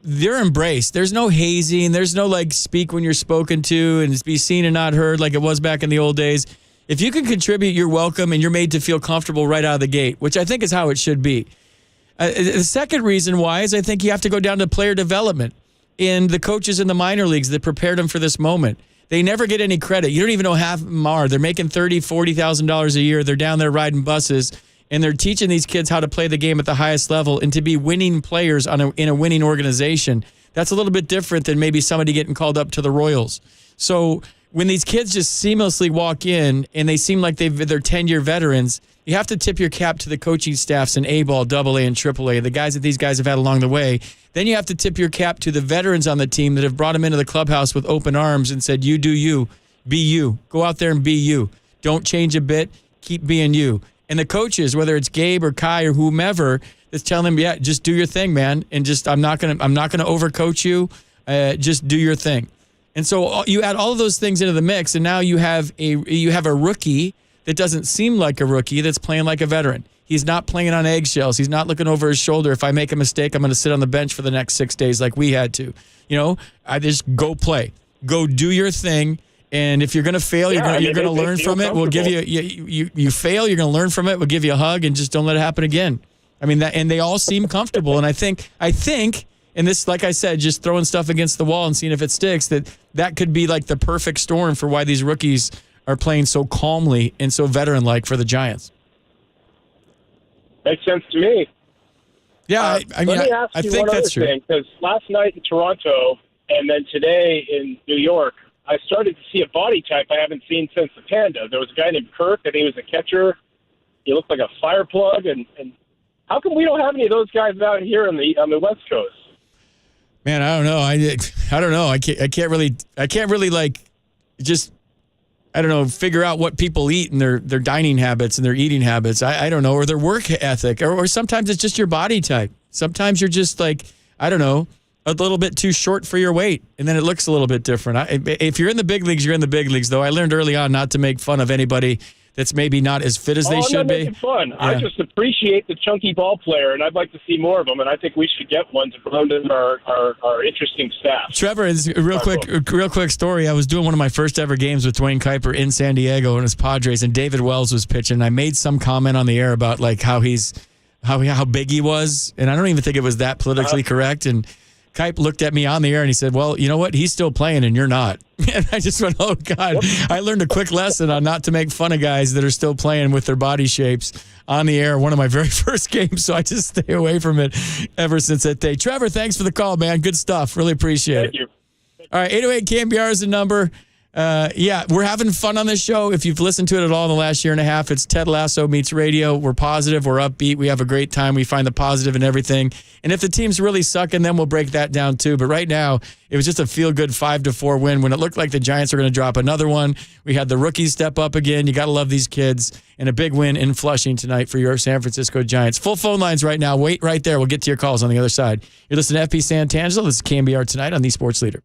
they're embraced. There's no hazing. There's no like speak when you're spoken to and be seen and not heard like it was back in the old days. If you can contribute, you're welcome, and you're made to feel comfortable right out of the gate, which I think is how it should be. The second reason why is I think you have to go down to player development and the coaches in the minor leagues that prepared them for this moment. They never get any credit. You don't even know half of them are. They're making $30,000, $40,000 a year. They're down there riding buses, and they're teaching these kids how to play the game at the highest level and to be winning players in a winning organization. That's a little bit different than maybe somebody getting called up to the Royals. So when these kids just seamlessly walk in and they seem like they're 10-year veterans, you have to tip your cap to the coaching staffs in A-ball, AA, and AAA, the guys that these guys have had along the way. Then you have to tip your cap to the veterans on the team that have brought them into the clubhouse with open arms and said, you do you, be you. Go out there and be you. Don't change a bit. Keep being you. And the coaches, whether it's Gabe or Kai or whomever, that's telling them, yeah, just do your thing, man. And just I'm not gonna overcoach you. Just do your thing. And so you add all of those things into the mix, and now you have a rookie that doesn't seem like a rookie that's playing like a veteran. He's not playing on eggshells. He's not looking over his shoulder. If I make a mistake, I'm going to sit on the bench for the next 6 days like we had to. I just go play. Go do your thing. And if you're going to fail, you're going to learn from it. We'll give you fail, you're going to learn from it. We'll give you a hug, and just don't let it happen again. I mean, and they all seem comfortable. And I think, and this, like I said, just throwing stuff against the wall and seeing if it sticks, that could be like the perfect storm for why these rookies are playing so calmly and so veteran-like for the Giants. Makes sense to me. Yeah, let me ask you think one that's other true. thing, because last night in Toronto and then today in New York, I started to see a body type I haven't seen since the Panda. There was a guy named Kirk, and he was a catcher. He looked like a fire plug, and how come we don't have any of those guys out here on the West Coast? Man, I don't know. I don't know. I can't really like just, I don't know, figure out what people eat and their dining habits and their eating habits. I don't know, or their work ethic, or sometimes it's just your body type. Sometimes you're just like, I don't know, a little bit too short for your weight, and then it looks a little bit different. If you're in the big leagues, you're in the big leagues, though. I learned early on not to make fun of anybody that's maybe not as fit as they should I'm not be. making fun. Yeah. I just appreciate the chunky ball player, and I'd like to see more of them, and I think we should get one to grow into our interesting staff. Trevor, it's a real quick story. I was doing one of my first ever games with Dwayne Kuiper in San Diego and his Padres, and David Wells was pitching. I made some comment on the air about like how big he was, and I don't even think it was that politically correct. And Kuiper looked at me on the air and he said, "Well, you know what? He's still playing, and you're not." And I just went, "Oh God!" I learned a quick lesson on not to make fun of guys that are still playing with their body shapes on the air. One of my very first games, so I just stay away from it ever since that day. Trevor, thanks for the call, man. Good stuff. Really appreciate it. Thank you. All right, 808 KNBR is the number. Yeah, we're having fun on this show. If you've listened to it at all in the last year and a half, it's Ted Lasso meets radio. We're positive. We're upbeat. We have a great time. We find the positive in everything. And if the team's really sucking, then we'll break that down too. But right now, it was just a feel-good 5-4 win when it looked like the Giants were going to drop another one. We had the rookies step up again. You got to love these kids. And a big win in Flushing tonight for your San Francisco Giants. Full phone lines right now. Wait right there. We'll get to your calls on the other side. You're listening to FP Santangelo. This is KNBR Tonight on the Sports Leader.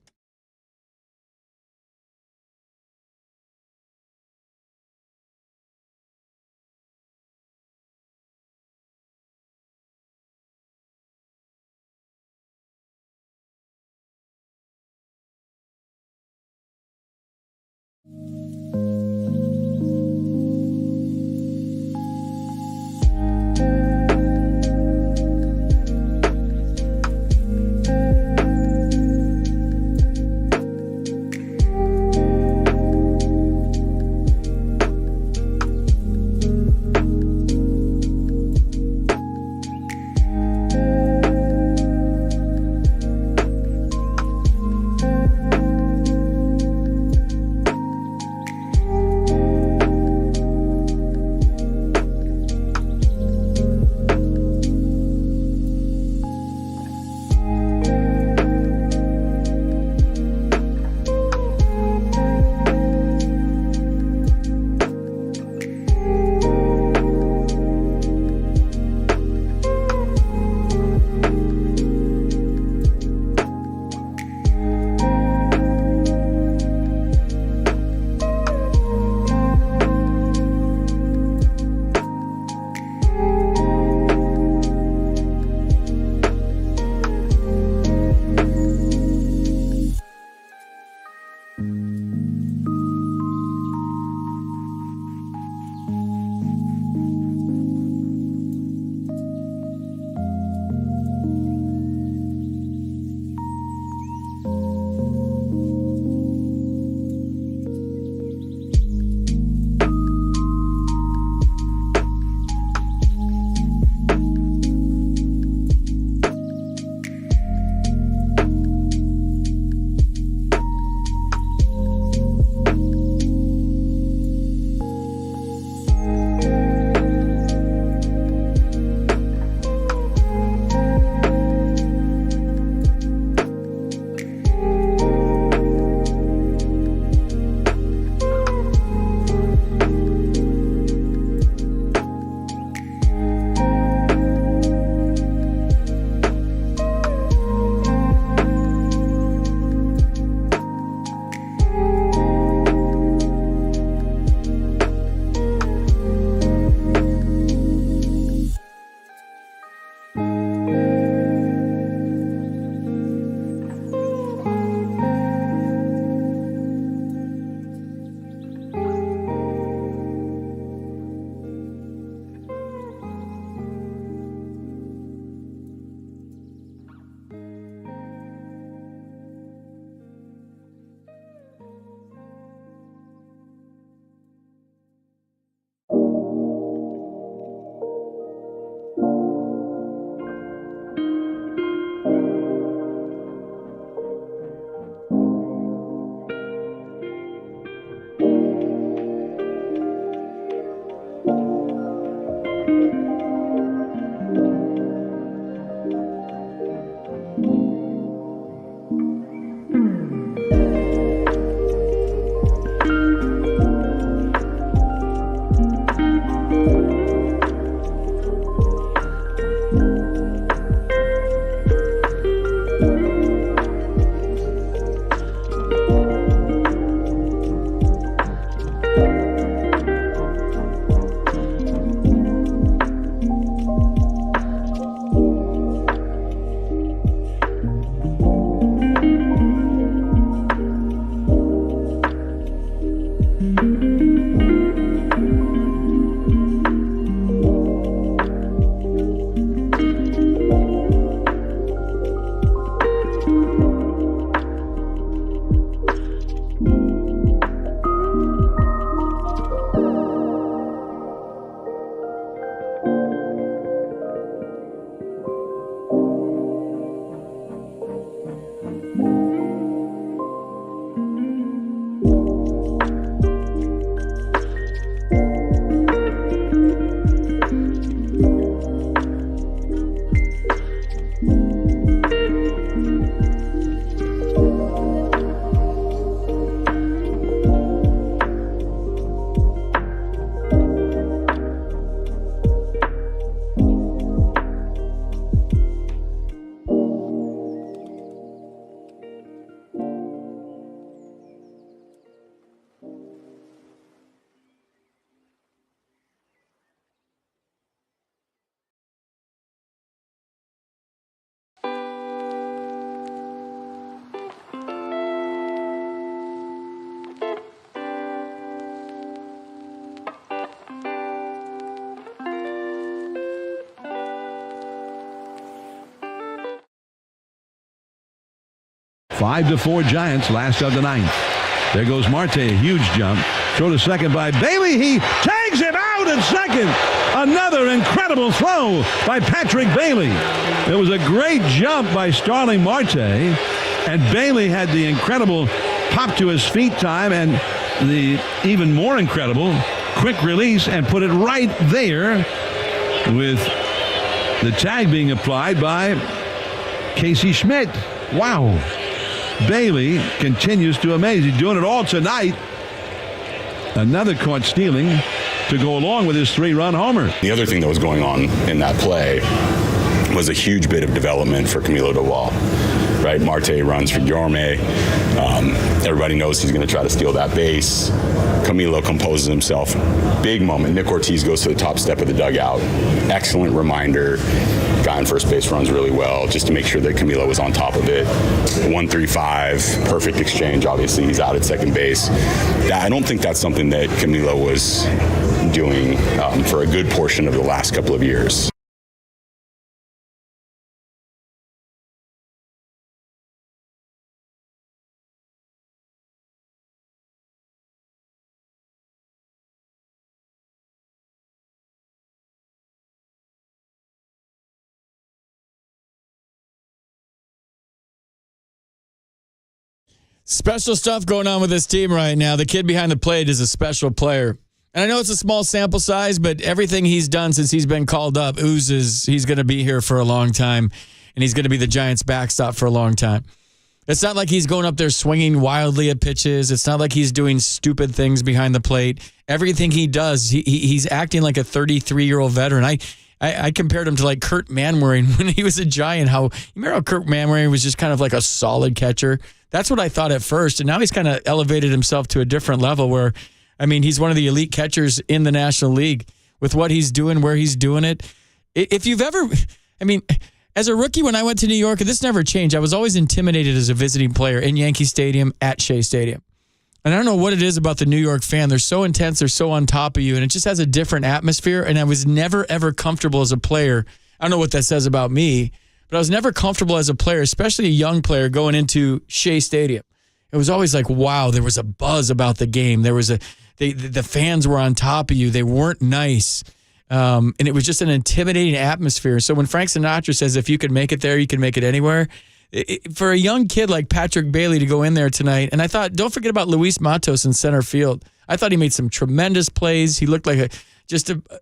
5-4 Giants, last of the ninth. There goes Marte, a huge jump. Throw to second by Bailey. He tags him out at second. Another incredible throw by Patrick Bailey. It was a great jump by Starling Marte, and Bailey had the incredible pop to his feet time and the even more incredible quick release and put it right there with the tag being applied by Casey Schmidt. Wow. Bailey continues to amaze. He's doing it all tonight. Another caught stealing to go along with his 3-run homer. The other thing that was going on in that play was a huge bit of development for Camilo Doval. Right, Marte runs for Guillorme. Everybody knows he's going to try to steal that base. Camilo composes himself. Big moment. Nick Ortiz goes to the top step of the dugout. Excellent reminder. Guy on first base runs really well just to make sure that Camilo was on top of it. 1-3-5, perfect exchange. Obviously, he's out at second base. I don't think that's something that Camilo was doing for a good portion of the last couple of years. Special stuff going on with this team right now. The kid behind the plate is a special player. And I know it's a small sample size, but everything he's done since he's been called up oozes he's going to be here for a long time, and he's going to be the Giants' backstop for a long time. It's not like he's going up there swinging wildly at pitches. It's not like he's doing stupid things behind the plate. Everything he does, he's acting like a 33-year-old veteran. I compared him to like Kurt Manwaring when he was a Giant. You remember how Kurt Manwaring was just kind of like a solid catcher? That's what I thought at first. And now he's kind of elevated himself to a different level where, I mean, he's one of the elite catchers in the National League with what he's doing, where he's doing it. If you've ever, I mean, as a rookie when I went to New York, and this never changed, I was always intimidated as a visiting player in Yankee Stadium at Shea Stadium. And I don't know what it is about the New York fan. They're so intense. They're so on top of you. And it just has a different atmosphere. And I was never, ever comfortable as a player. I don't know what that says about me, but I was never comfortable as a player, especially a young player going into Shea Stadium. It was always like, wow, there was a buzz about the game. There was the fans were on top of you. They weren't nice. And it was just an intimidating atmosphere. So when Frank Sinatra says, if you could make it there, you can make it anywhere. For a young kid like Patrick Bailey to go in there tonight, and I thought, don't forget about Luis Matos in center field. I thought he made some tremendous plays. He looked like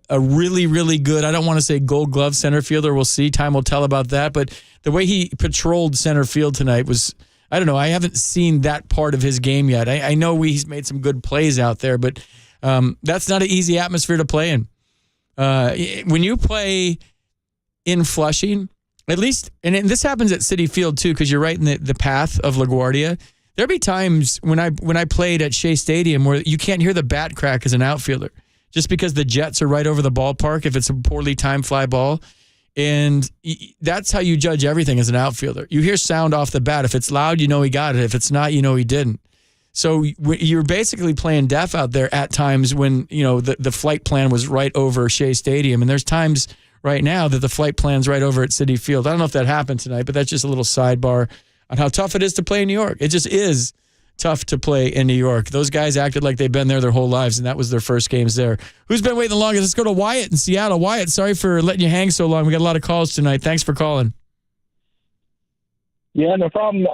a really, really good, I don't want to say gold glove center fielder. We'll see. Time will tell about that. But the way he patrolled center field tonight was, I don't know, I haven't seen that part of his game yet. I know he's made some good plays out there, but that's not an easy atmosphere to play in. When you play in Flushing, at least, and this happens at Citi Field too, because you're right in the path of LaGuardia. There'll be times when I played at Shea Stadium where you can't hear the bat crack as an outfielder, just because the jets are right over the ballpark if it's a poorly timed fly ball. And that's how you judge everything as an outfielder. You hear sound off the bat. If it's loud, you know he got it. If it's not, you know he didn't. So you're basically playing deaf out there at times when, you know, the flight plan was right over Shea Stadium. And there's times right now that the flight plan's right over at Citi Field. I don't know if that happened tonight, but that's just a little sidebar on how tough it is to play in New York. It just is tough to play in New York. Those guys acted like they've been there their whole lives, and that was their first games there. Who's been waiting the longest? Let's go to Wyatt in Seattle. Wyatt, sorry for letting you hang so long. We got a lot of calls tonight. Thanks for calling. Yeah, no problem.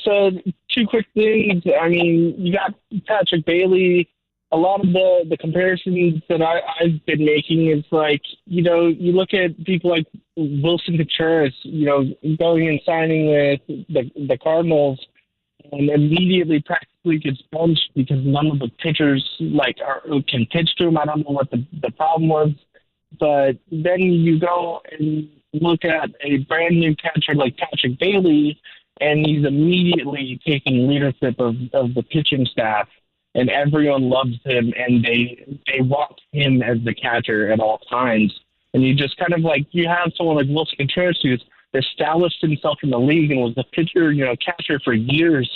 So two quick things. I mean, you got Patrick Bailey. A lot of the comparisons that I've been making is like, you know, you look at people like Wilson Contreras, you know, going and signing with the Cardinals and immediately practically gets benched because none of the pitchers can pitch to him. I don't know what the problem was. But then you go and look at a brand new catcher like Patrick Bailey, and he's immediately taking leadership of the pitching staff. And everyone loves him, and they want him as the catcher at all times. And you just kind of like, you have someone like Wilson Contreras who's established himself in the league and was the pitcher, you know, catcher for years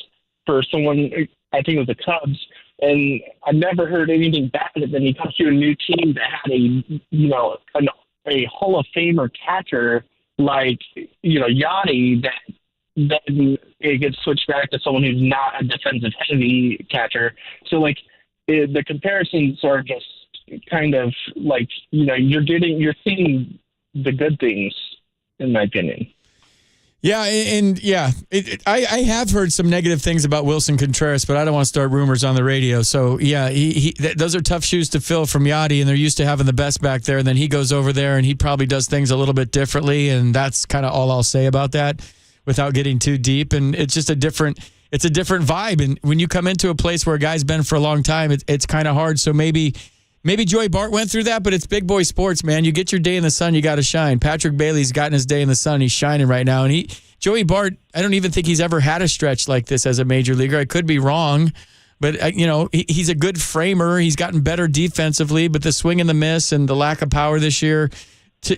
for someone, I think it was the Cubs. And I never heard anything bad. And then he comes to a new team that had a Hall of Famer catcher like, you know, Yachty that then it gets switched back to someone who's not a defensive heavy catcher. So like the comparisons are just kind of like, you're seeing the good things, in my opinion. Yeah, I have heard some negative things about Wilson Contreras, but I don't want to start rumors on the radio. So, yeah, those are tough shoes to fill from Yachty, and they're used to having the best back there, and then he goes over there, and he probably does things a little bit differently, and that's kind of all I'll say about that without getting too deep. And it's just a different vibe, and when you come into a place where a guy's been for a long time, it's kind of hard. So maybe Joey Bart went through that, but it's big boy sports, man. You get your day in the sun, you got to shine. Patrick Bailey's gotten his day in the sun. He's shining right now. And Joey Bart, I don't even think he's ever had a stretch like this as a major leaguer. I could be wrong, but he's a good framer. He's gotten better defensively, but the swing and the miss and the lack of power this year,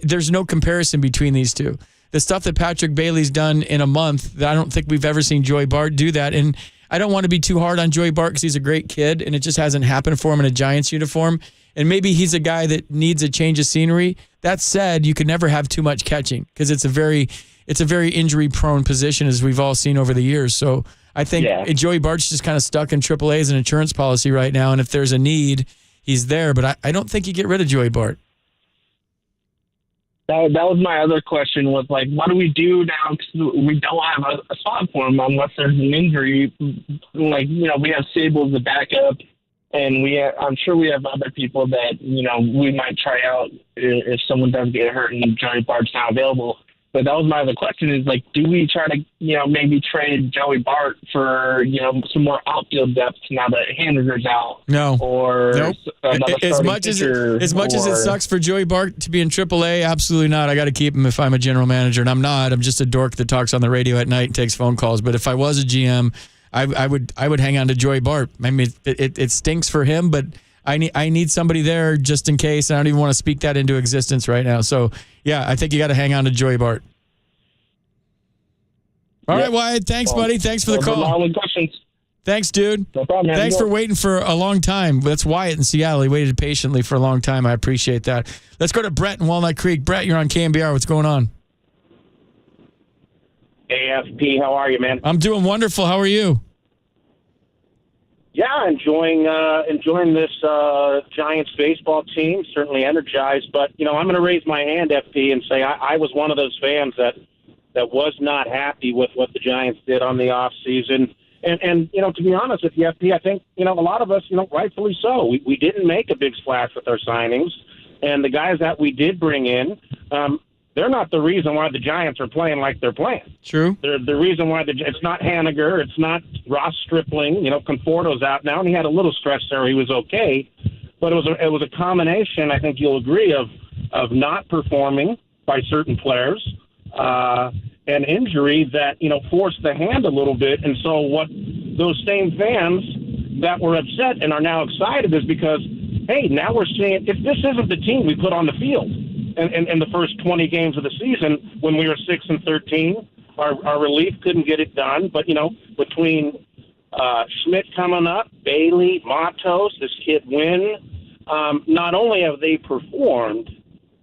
there's no comparison between these two. The stuff that Patrick Bailey's done in a month, I don't think we've ever seen Joey Bart do that. And I don't want to be too hard on Joey Bart because he's a great kid, and it just hasn't happened for him in a Giants uniform. And maybe he's a guy that needs a change of scenery. That said, you can never have too much catching because it's a very injury-prone position, as we've all seen over the years. So I think Joey Bart's just kind of stuck in AAA as an insurance policy right now, and if there's a need, he's there. But I don't think you get rid of Joey Bart. That was my other question was, like, what do we do now? Because we don't have a spot for him unless there's an injury. Like, we have Sable as the backup. And I'm sure we have other people that, we might try out if someone does get hurt and Joey Bart's not available. But that was my other question is, like, do we try to, maybe trade Joey Bart for, some more outfield depth now that Haniger's out? No. Or nope. As much as it sucks for Joey Bart to be in AAA, absolutely not. I got to keep him if I'm a general manager, and I'm not. I'm just a dork that talks on the radio at night and takes phone calls. But if I was a GM, I would hang on to Joey Bart. I mean, it stinks for him, but I need somebody there just in case. And I don't even want to speak that into existence right now. So, yeah, I think you got to hang on to Joey Bart. All right, Wyatt. Thanks, buddy. Thanks for the call. Thanks, dude. No problem, man. Thanks for waiting for a long time. That's Wyatt in Seattle. He waited patiently for a long time. I appreciate that. Let's go to Brett in Walnut Creek. Brett, you're on KNBR. What's going on? AFP, how are you, man? I'm doing wonderful. How are you? Yeah, enjoying this Giants baseball team. Certainly energized, but I'm going to raise my hand, FP, and say I was one of those fans that was not happy with what the Giants did on the off season. And to be honest with you, FP, I think a lot of us, rightfully so. We didn't make a big splash with our signings, and the guys that we did bring in. They're not the reason why the Giants are playing like they're playing. True. They're the reason why it's not Haniger, it's not Ross Stripling. Conforto's out now, and he had a little stretch there. He was okay, but it was a combination. I think you'll agree of not performing by certain players and injury that forced the hand a little bit. And so what those same fans that were upset and are now excited is because hey, now we're seeing if this isn't the team we put on the field. In the first 20 games of the season, when we were 6-13, our relief couldn't get it done. But between Schmidt coming up, Bailey, Matos, this kid Wynn, not only have they performed,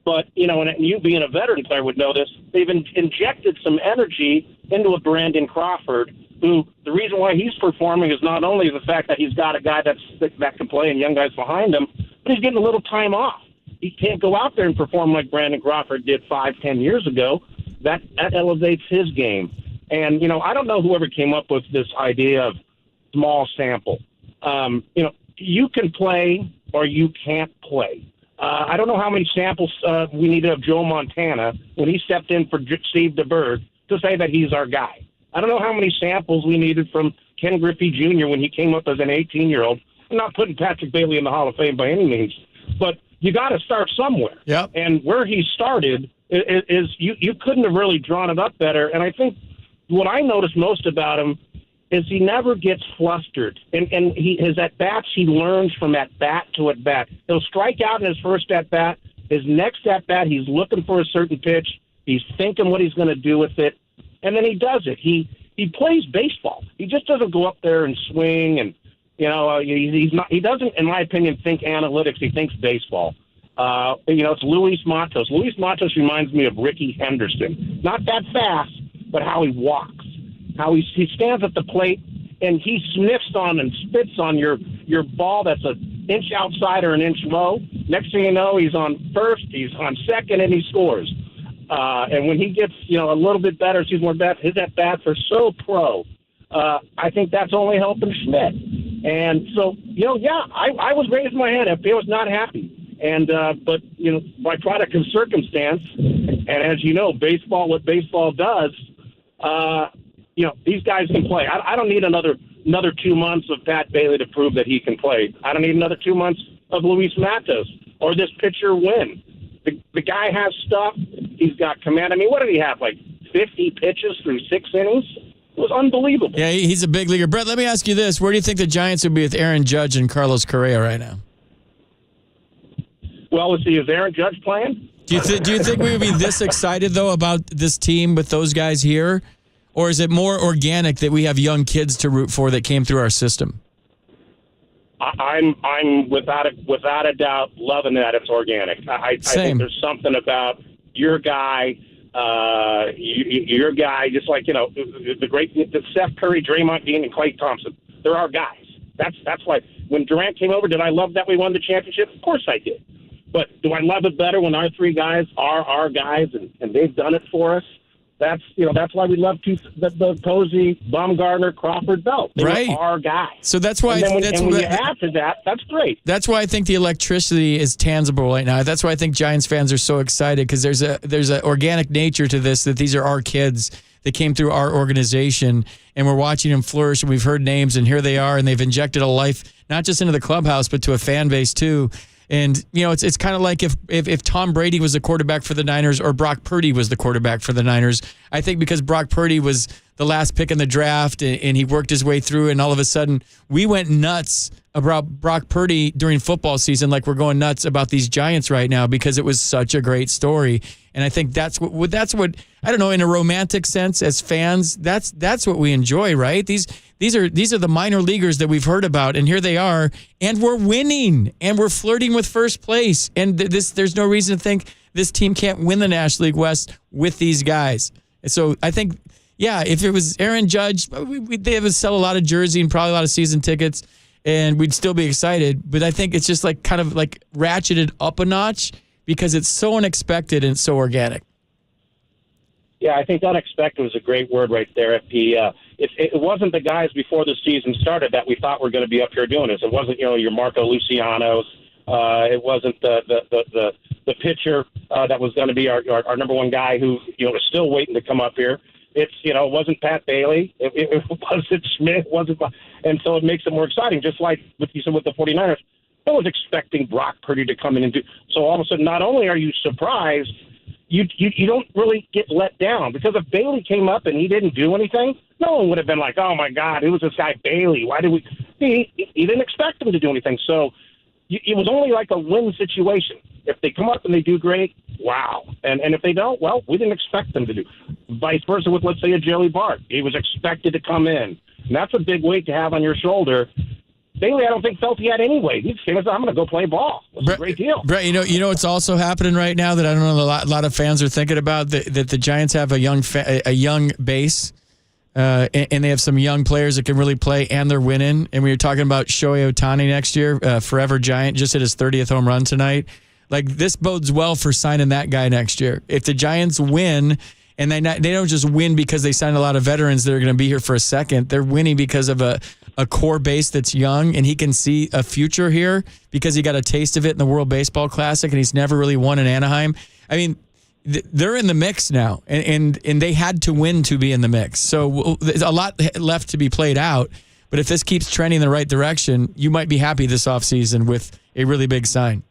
but and you being a veteran player would know this, they've injected some energy into a Brandon Crawford, who the reason why he's performing is not only the fact that he's got a guy that can play and young guys behind him, but he's getting a little time off. He can't go out there and perform like Brandon Crawford did 5-10 years ago. That elevates his game. And, I don't know whoever came up with this idea of small sample. You can play or you can't play. I don't know how many samples we needed of Joe Montana when he stepped in for Steve DeBerg to say that he's our guy. I don't know how many samples we needed from Ken Griffey Jr. when he came up as an 18-year-old. I'm not putting Patrick Bailey in the Hall of Fame by any means, but you got to start somewhere. Yep. And where he started is you couldn't have really drawn it up better. And I think what I noticed most about him is he never gets flustered. And his at-bats, he learns from at-bat to at-bat. He'll strike out in his first at-bat. His next at-bat, he's looking for a certain pitch. He's thinking what he's going to do with it. And then he does it. He plays baseball. He just doesn't go up there and swing and he's not. He doesn't, in my opinion, think analytics. He thinks baseball. It's Luis Matos. Luis Matos reminds me of Ricky Henderson. Not that fast, but how he walks. how he stands at the plate and he sniffs on and spits on your ball that's an inch outside or an inch low. Next thing you know, he's on first, he's on second, and he scores. And when he gets, a little bit better, sees more bats, his at-bats are so pro. I think that's only helping Schmidt. And so, I was raising my hand. FPA was not happy. And, but, by product of circumstance, and as you know, what baseball does, these guys can play. I don't need another 2 months of Pat Bailey to prove that he can play. I don't need another 2 months of Luis Matos or this pitcher Wynn. The guy has stuff. He's got command. I mean, what did he have, like 50 pitches through 6 innings? It was unbelievable. Yeah, he's a big leaguer. Brett, let me ask you this. Where do you think the Giants would be with Aaron Judge and Carlos Correa right now? Well, let's see. Is Aaron Judge playing? Do you think we would be this excited, though, about this team with those guys here? Or is it more organic that we have young kids to root for that came through our system? I'm without a doubt loving that it's organic. I think there's something about your guy, just like the Steph Curry, Draymond Green, and Klay Thompson. They're our guys. That's why when Durant came over, did I love that we won the championship? Of course I did. But do I love it better when our 3 guys are our guys and they've done it for us? That's why we love the Posey, Baumgartner, Crawford, Belt. They are our guys. So that's why. When you add to that, that's great. That's why I think the electricity is tangible right now. That's why I think Giants fans are so excited because there's an organic nature to this, that these are our kids that came through our organization and we're watching them flourish, and we've heard names, and here they are, and they've injected a life not just into the clubhouse but to a fan base too. And, it's kind of like if Tom Brady was the quarterback for the Niners or Brock Purdy was the quarterback for the Niners. I think because Brock Purdy was the last pick in the draft and he worked his way through, and all of a sudden we went nuts about Brock Purdy during football season like we're going nuts about these Giants right now because it was such a great story. And I think that's what I don't know, in a romantic sense as fans, that's what we enjoy, right? These are the minor leaguers that we've heard about, and here they are, and we're winning, and we're flirting with first place. And there's no reason to think this team can't win the National League West with these guys. And so I think, if it was Aaron Judge, they would sell a lot of jersey and probably a lot of season tickets, and we'd still be excited. But I think it's just kind of ratcheted up a notch because it's so unexpected and so organic. Yeah, I think unexpected was a great word right there, FP. It wasn't the guys before the season started that we thought were going to be up here doing this. It wasn't, your Marco Lucianos. It wasn't the pitcher that was going to be our number one guy who, is still waiting to come up here. It wasn't Pat Bailey. It wasn't Schmidt. And so it makes it more exciting, just like what you said with the 49ers. No one's expecting Brock Purdy to come in and do. So all of a sudden, not only are you surprised, you don't really get let down, because if Bailey came up and he didn't do anything, no one would have been like, oh my God, who was this guy Bailey? Why did we? He didn't expect him to do anything. So it was only like a win situation. If they come up and they do great, wow. And if they don't, well, we didn't expect them to do. Vice versa with, let's say, a Joey Bart. He was expected to come in. And that's a big weight to have on your shoulder. Bailey, I don't think felt he had any weight. He's saying, I'm going to go play ball. It's a great deal. Brett, you know what's also happening right now that I don't know a lot of fans are thinking about, that the Giants have a young base, and they have some young players that can really play, and they're winning. And we were talking about Shohei Ohtani next year, forever Giant, just hit his 30th home run tonight. Like, this bodes well for signing that guy next year. If the Giants win, and they don't just win because they signed a lot of veterans that are going to be here for a second, they're winning because of a core base that's young, and he can see a future here because he got a taste of it in the World Baseball Classic, and he's never really won in Anaheim. I mean, they're in the mix now, and they had to win to be in the mix. So there's a lot left to be played out, but if this keeps trending in the right direction, you might be happy this offseason with a really big sign.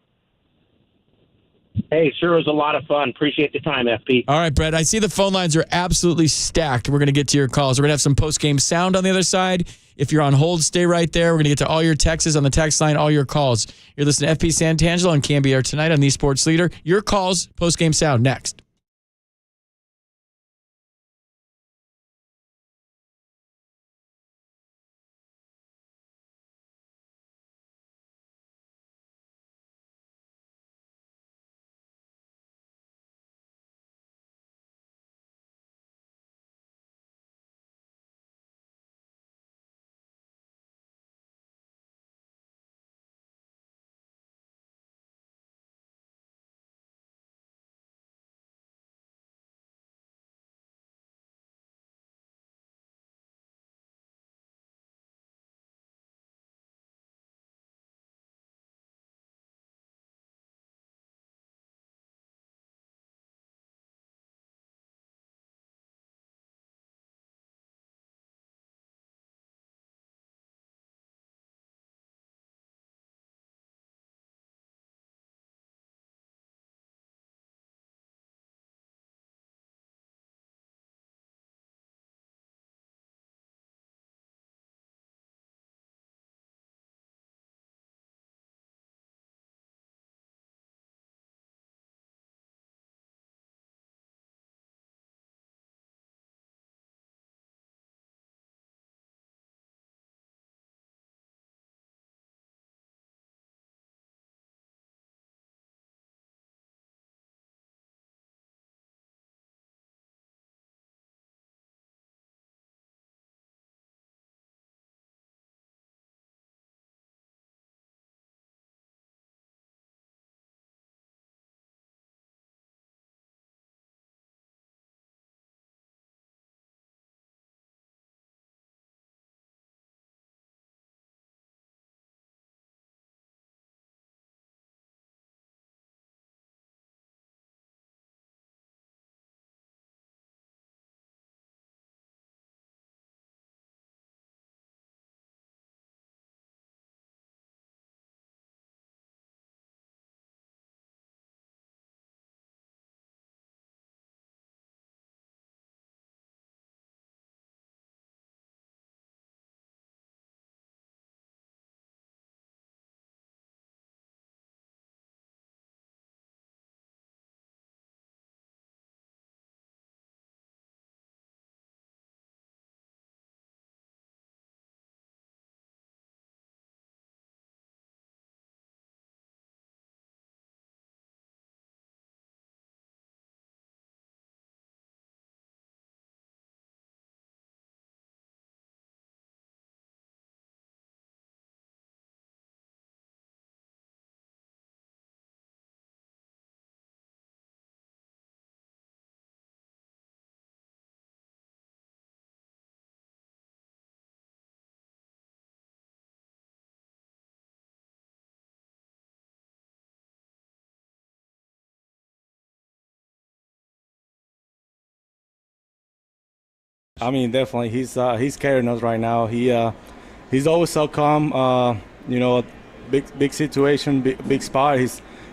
Hey, sure was a lot of fun. Appreciate the time, FP. All right, Brett, I see the phone lines are absolutely stacked. We're going to get to your calls. We're going to have some post-game sound on the other side. If you're on hold, stay right there. We're going to get to all your texts on the text line, all your calls. You're listening to FP Santangelo on KNBR tonight on the Sports Leader. Your calls, post-game sound, next. I mean, definitely, he's carrying us right now. He's always so calm. Big situation, big spot.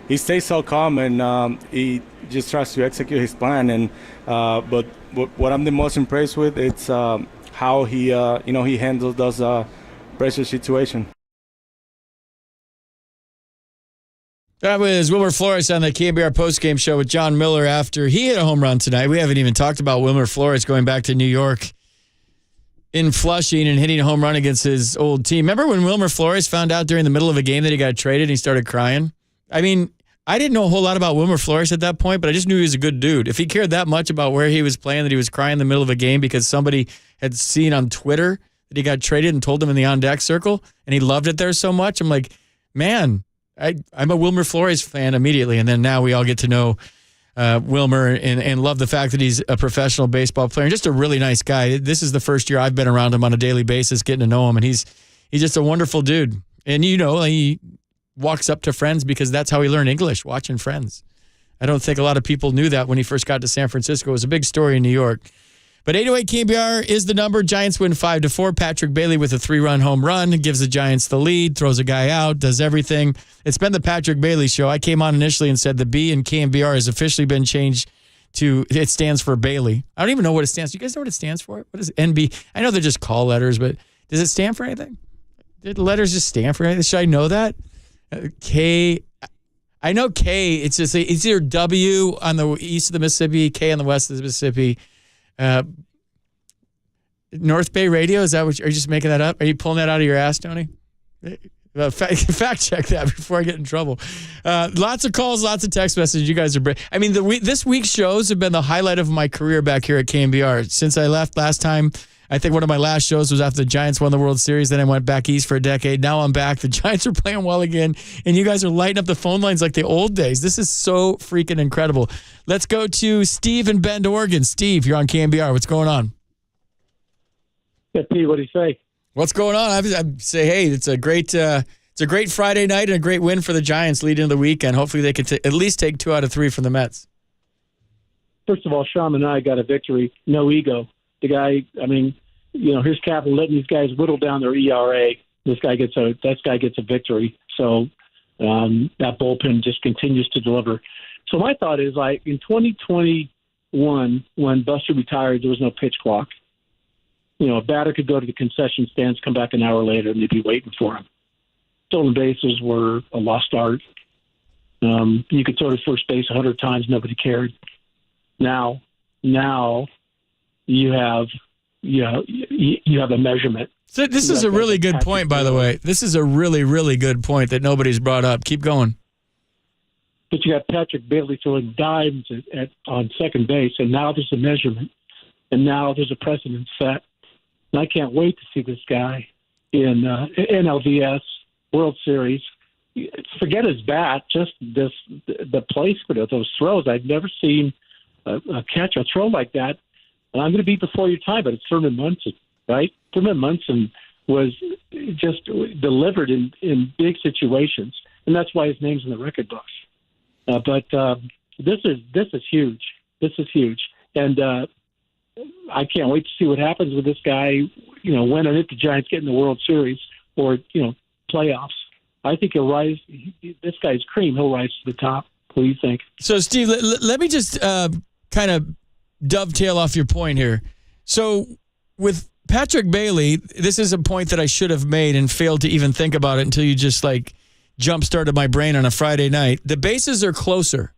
He stays so calm, and he just tries to execute his plan. And but what I'm the most impressed with, it's how he handles those pressure situations. That was Wilmer Flores on the KNBR postgame show with John Miller after he hit a home run tonight. We haven't even talked about Wilmer Flores going back to New York in Flushing and hitting a home run against his old team. Remember when Wilmer Flores found out during the middle of a game that he got traded and he started crying? I mean, I didn't know a whole lot about Wilmer Flores at that point, but I just knew he was a good dude. If he cared that much about where he was playing that he was crying in the middle of a game because somebody had seen on Twitter that he got traded and told him in the on-deck circle and he loved it there so much, I'm like, man, I'm a Wilmer Flores fan immediately, and then now we all get to know Wilmer and love the fact that he's a professional baseball player and just a really nice guy. This is the first year I've been around him on a daily basis, getting to know him, and he's just a wonderful dude. And he walks up to friends because that's how he learned English, watching Friends. I don't think a lot of people knew that when he first got to San Francisco. It was a big story in New York. But 808 KNBR is the number. Giants win 5-4. Patrick Bailey with a 3-run home run gives the Giants the lead, throws a guy out, does everything. It's been the Patrick Bailey show. I came on initially and said the B in KNBR has officially been changed to, it stands for Bailey. I don't even know what it stands for. You guys know what it stands for? What is it? NB? I know they're just call letters, but does it stand for anything? Did the letters just stand for anything? Should I know that? K. I know K. It's just it's either W on the east of the Mississippi, K on the west of the Mississippi. North Bay Radio, is that what are you just making that up? Are you pulling that out of your ass, Tony? Fact check that before I get in trouble. Lots of calls, lots of text messages. You guys are I mean, this week's shows have been the highlight of my career back here at KNBR. Since I left last time, I think one of my last shows was after the Giants won the World Series. Then I went back east for a decade. Now I'm back. The Giants are playing well again, and you guys are lighting up the phone lines like the old days. This is so freaking incredible. Let's go to Steve in Bend, Oregon. Steve, you're on KNBR. What's going on? Yeah, Pete, what do you say? What's going on? I say, hey, it's a great Friday night and a great win for the Giants leading into the weekend. Hopefully they can at least take 2 out of 3 from the Mets. First of all, Sham and I got a victory. No ego. The guy, I mean, here's Kapler letting these guys whittle down their ERA. This guy gets a victory. So that bullpen just continues to deliver. So my thought is, like, in 2021, when Buster retired, there was no pitch clock. A batter could go to the concession stands, come back an hour later, and they'd be waiting for him. Stolen bases were a lost art. You could throw to first base 100 times, nobody cared. Now you have a measurement. So this is a really good point, by the way. This is a really, really good point that nobody's brought up. Keep going. But you got Patrick Bailey throwing dimes on second base, and now there's a measurement, and now there's a precedent set. And I can't wait to see this guy in NLDS World Series. Forget his bat, just the placement of those throws. I've never seen a catch or throw like that. And I'm going to be before your time, but it's Thurman Munson, right? Thurman Munson was just delivered in big situations, and that's why his name's in the record books. But this is huge. This is huge, and I can't wait to see what happens with this guy. When and if the Giants get in the World Series or playoffs, I think he'll rise. This guy's cream. He'll rise to the top. What do you think? So, Steve, let me just kind of dovetail off your point here. So, with Patrick Bailey, this is a point that I should have made and failed to even think about it until you just jump-started my brain on a Friday night. The bases are closer.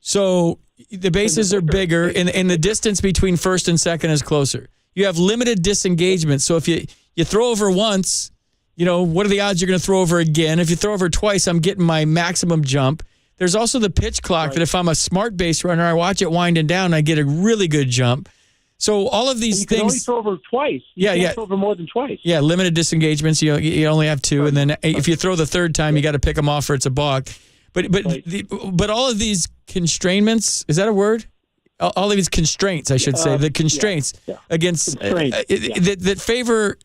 So the bases are bigger, and the distance between first and second is closer. You have limited disengagement. So if you throw over once, what are the odds you're going to throw over again? If you throw over twice, I'm getting my maximum jump. There's also the pitch clock that if I'm a smart base runner, I watch it winding down, I get a really good jump. So all of these things. You can only throw over twice. You can't throw over more than twice. Yeah, limited disengagements. You only have 2, and then if you throw the third time, you got to pick them off or it's a balk. But all of these constraints, is that a word? All of these constraints, I should say, the constraints against that favor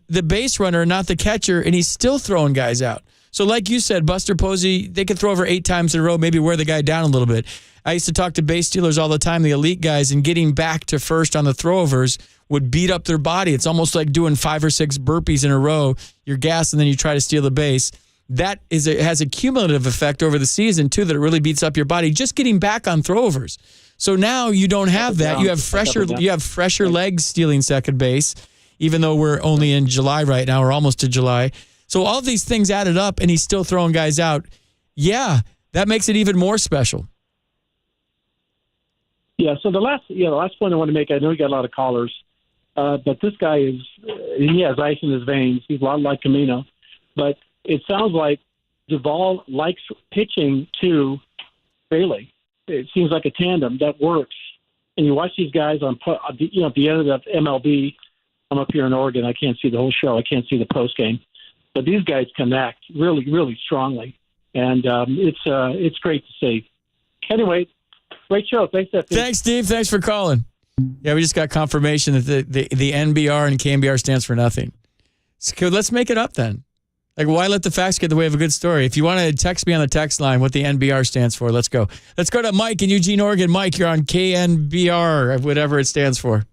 the base runner, not the catcher, and he's still throwing guys out. So like you said, Buster Posey, they could throw over 8 times in a row, maybe wear the guy down a little bit. I used to talk to base stealers all the time, the elite guys, and getting back to first on the throwovers would beat up their body. It's almost like doing 5 or 6 burpees in a row. You're gassed, and then you try to steal the base. That has a cumulative effect over the season, too, that it really beats up your body, just getting back on throwovers. So now you don't have that. You have fresher legs stealing second base, even though we're only in July right now, or almost to July. So all these things added up, and he's still throwing guys out. Yeah, that makes it even more special. Yeah, so the last point I want to make, I know you got a lot of callers, but this guy he has ice in his veins. He's a lot like Camino. But it sounds like Duvall likes pitching to Bailey. It seems like a tandem that works. And you watch these guys at the end of the MLB. I'm up here in Oregon. I can't see the whole show. I can't see the post game. But these guys connect really, really strongly. And it's great to see. Anyway, great show. Thanks, Steve. Thanks, Steve. Thanks for calling. Yeah, we just got confirmation that the NBR and KNBR stands for nothing. So let's make it up then. Like, why let the facts get in the way of a good story? If you want to text me on the text line what the NBR stands for, let's go. Let's go to Mike in Eugene, Oregon. Mike, you're on KNBR, whatever it stands for.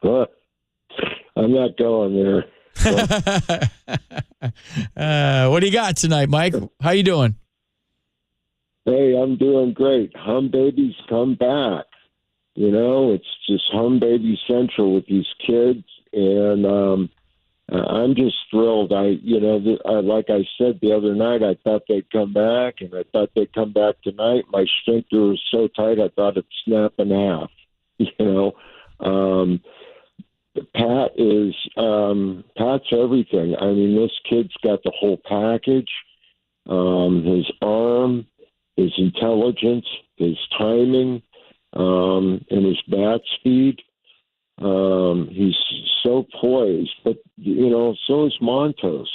What? I'm not going there. What do you got tonight, Mike? How you doing? Hey, I'm doing great. Hum Babies come back. You know, it's just Hum Baby Central with these kids, and I'm just thrilled. Like I said the other night, I thought they'd come back, and I thought they'd come back tonight. My sphincter was so tight, I thought it'd snap in half. Pat's everything. I mean, this kid's got the whole package. His arm, his intelligence, his timing, and his bat speed. He's so poised, but so is Montos.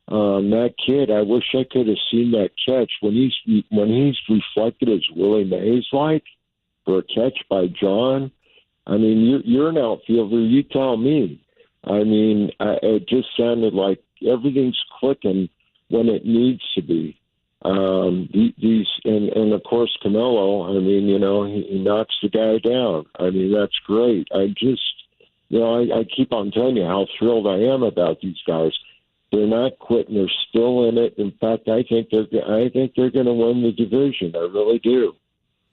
That kid, I wish I could have seen that catch when he's reflected as Willie Mays like for a catch by John. I mean, you're an outfielder. You tell me. I mean, it just sounded like everything's clicking when it needs to be. And of course Canelo. I mean, he knocks the guy down. I mean, that's great. I just, I keep on telling you how thrilled I am about these guys. They're not quitting. They're still in it. In fact, I think they're going to win the division. I really do.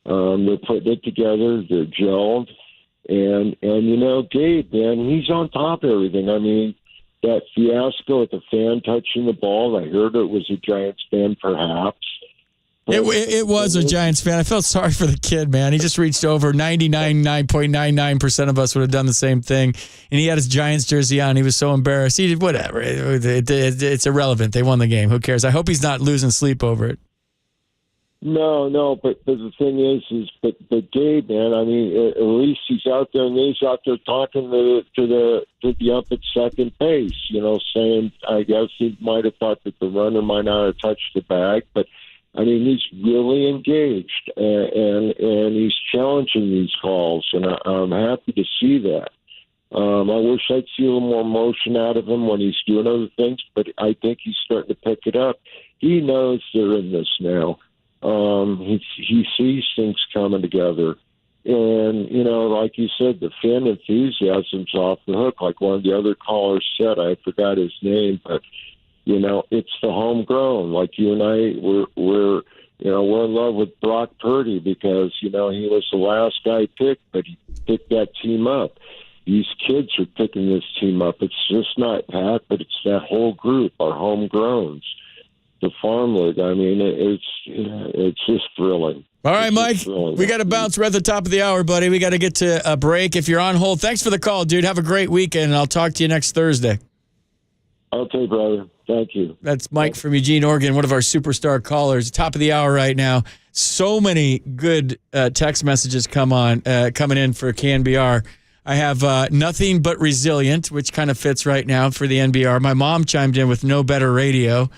They're putting it together. They're gelled. And Gabe, man, he's on top of everything. I mean, that fiasco with the fan touching the ball, I heard it was a Giants fan, perhaps. It was a Giants fan. I felt sorry for the kid, man. He just reached over. 99.99% of us would have done the same thing. And he had his Giants jersey on. He was so embarrassed. He did whatever. It's irrelevant. They won the game. Who cares? I hope he's not losing sleep over it. No, but the thing is but Gabe, man, I mean, at least he's out there and he's out there talking to the up at second base, saying, I guess he might have thought that the runner might not have touched the bag, but I mean, he's really engaged and he's challenging these calls, and I'm happy to see that. I wish I'd see a little more motion out of him when he's doing other things, but I think he's starting to pick it up. He knows they're in this now. He sees things coming together. And, like you said, the fan enthusiasm's off the hook. Like one of the other callers said, I forgot his name, but, it's the homegrown. Like you and I, we're in love with Brock Purdy because, he was the last guy picked, but he picked that team up. These kids are picking this team up. It's just not Pat, but it's that whole group, our homegrowns. The farm league. I mean, it's just thrilling. All right, Mike, we got to bounce. We're at the top of the hour, buddy. We got to get to a break. If you're on hold, thanks for the call, dude. Have a great weekend, and I'll talk to you next Thursday. Okay, brother. Thank you. That's Mike from Eugene, Oregon, one of our superstar callers. Top of the hour right now. So many good text messages coming in for KNBR. I have Nothing But Resilient, which kind of fits right now for the NBR. My mom chimed in with No Better Radio.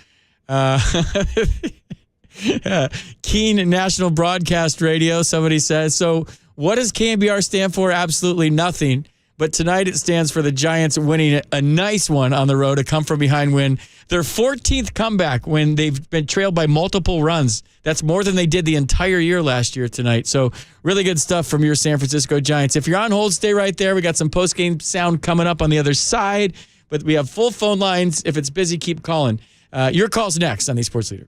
Keene National Broadcast Radio, somebody says. So what does KNBR stand for? Absolutely nothing. But tonight it stands for the Giants winning a nice one on the road, a come-from-behind win. Their 14th comeback when they've been trailed by multiple runs. That's more than they did the entire year last year tonight. So really good stuff from your San Francisco Giants. If you're on hold, stay right there. We got some post-game sound coming up on the other side. But we have full phone lines. If it's busy, keep calling. Your call's next on the Sports Leader.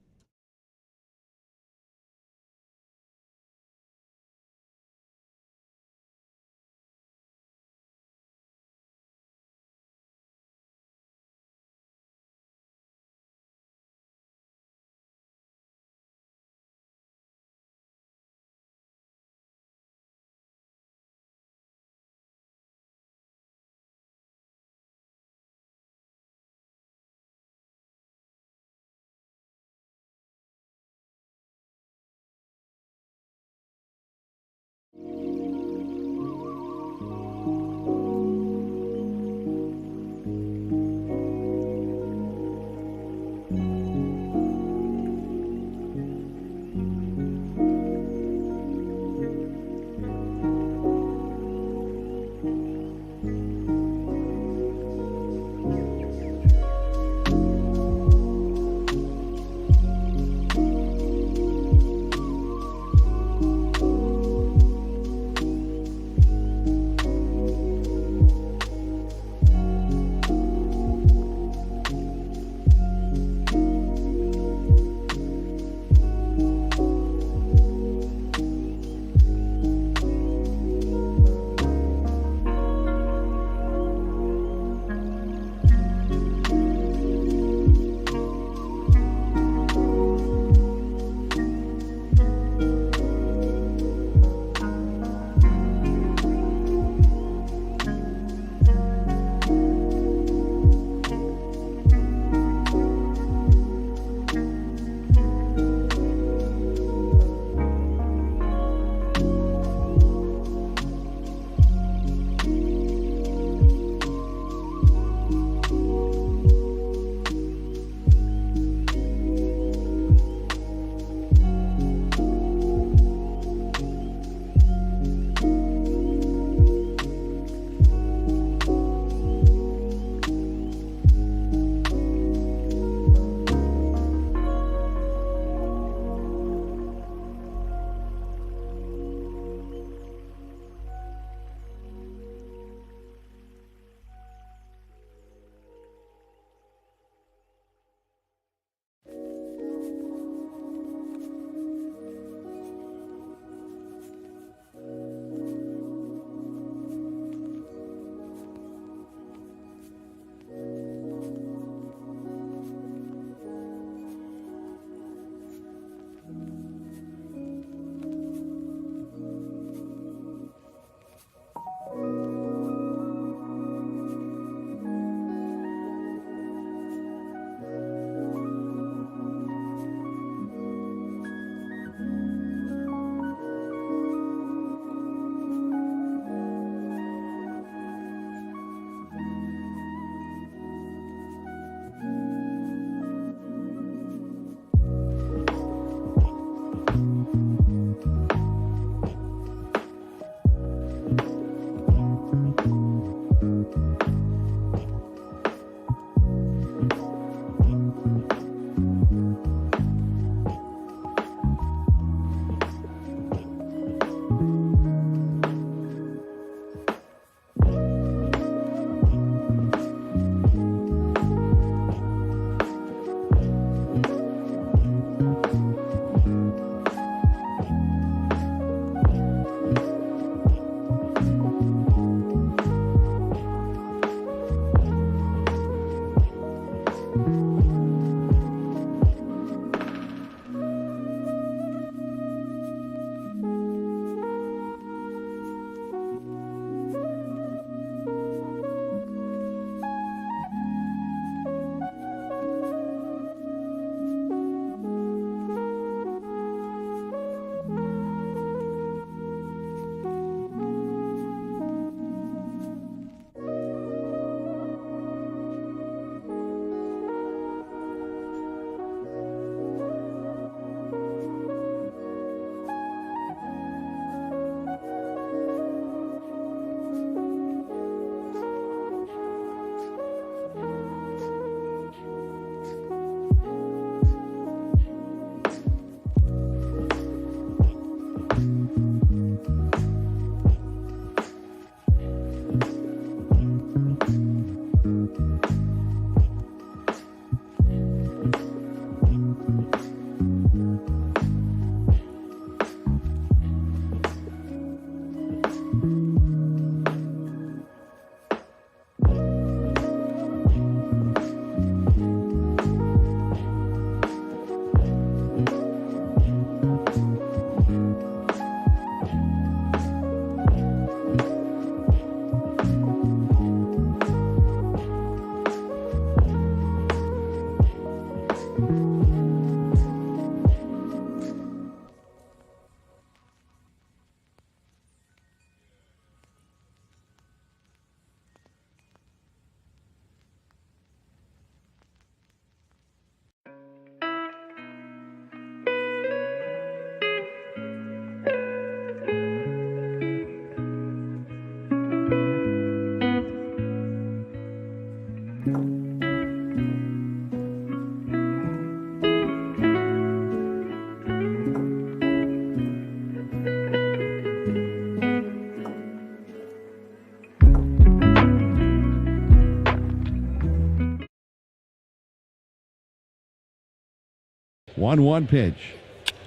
1-1 pitch.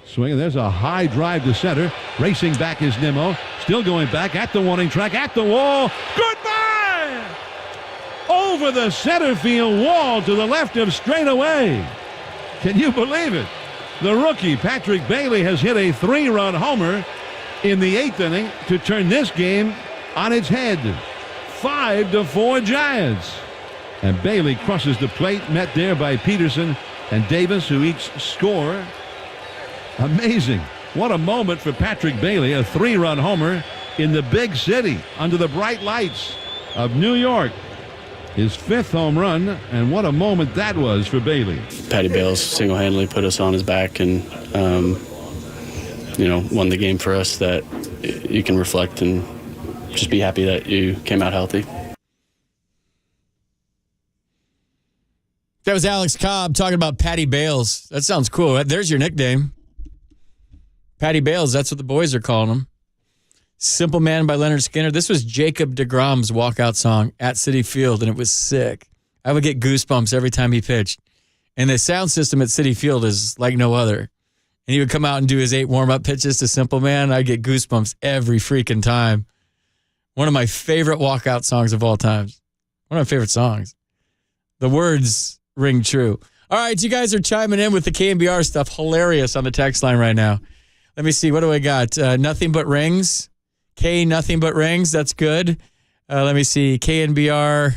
Swinging. There's a high drive to center. Racing back is Nimmo. Still going back at the warning track, at the wall. Goodbye! Over the center field wall to the left of straightaway. Can you believe it? The rookie, Patrick Bailey, has hit a 3-run homer in the 8th inning to turn this game on its head. 5-4 Giants. And Bailey crosses the plate, met there by Peterson and Davis, who each score. Amazing. What a moment for Patrick Bailey, a 3-run homer in the big city under the bright lights of New York. His 5th home run, and what a moment that was for Bailey. Patty Bales single-handedly put us on his back and, won the game for us. That you can reflect and just be happy that you came out healthy. That was Alex Cobb talking about Patty Bales. That sounds cool. There's your nickname. Patty Bales, that's what the boys are calling him. Simple Man by Leonard Skinner. This was Jacob deGrom's walkout song at Citi Field, and it was sick. I would get goosebumps every time he pitched. And the sound system at Citi Field is like no other. And he would come out and do his 8 warm-up pitches to Simple Man. I'd get goosebumps every freaking time. One of my favorite walkout songs of all time. One of my favorite songs. The words ring true. All right, you guys are chiming in with the KNBR stuff. Hilarious on the text line right now. Let me see. What do I got? Nothing but rings. Nothing but rings. That's good. Let me see. KNBR.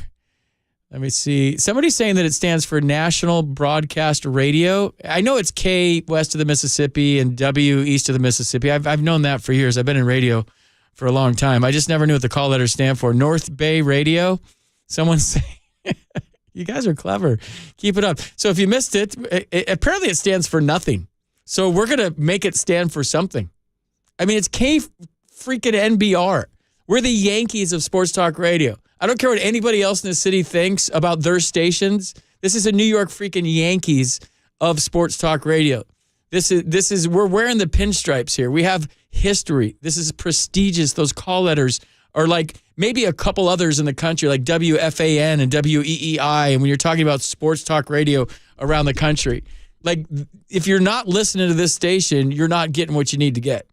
Let me see. Somebody's saying that it stands for National Broadcast Radio. I know it's K west of the Mississippi and W east of the Mississippi. I've known that for years. I've been in radio for a long time. I just never knew what the call letters stand for. North Bay Radio. Someone's saying, you guys are clever. Keep it up. So if you missed it, apparently it stands for nothing. So we're going to make it stand for something. I mean, it's K freaking NBR. We're the Yankees of sports talk radio. I don't care what anybody else in the city thinks about their stations. This is a New York freaking Yankees of sports talk radio. We're wearing the pinstripes here. We have history. This is prestigious. Those call letters are like maybe a couple others in the country, like WFAN and WEEI. And when you're talking about sports talk radio around the country, like if you're not listening to this station, you're not getting what you need to get.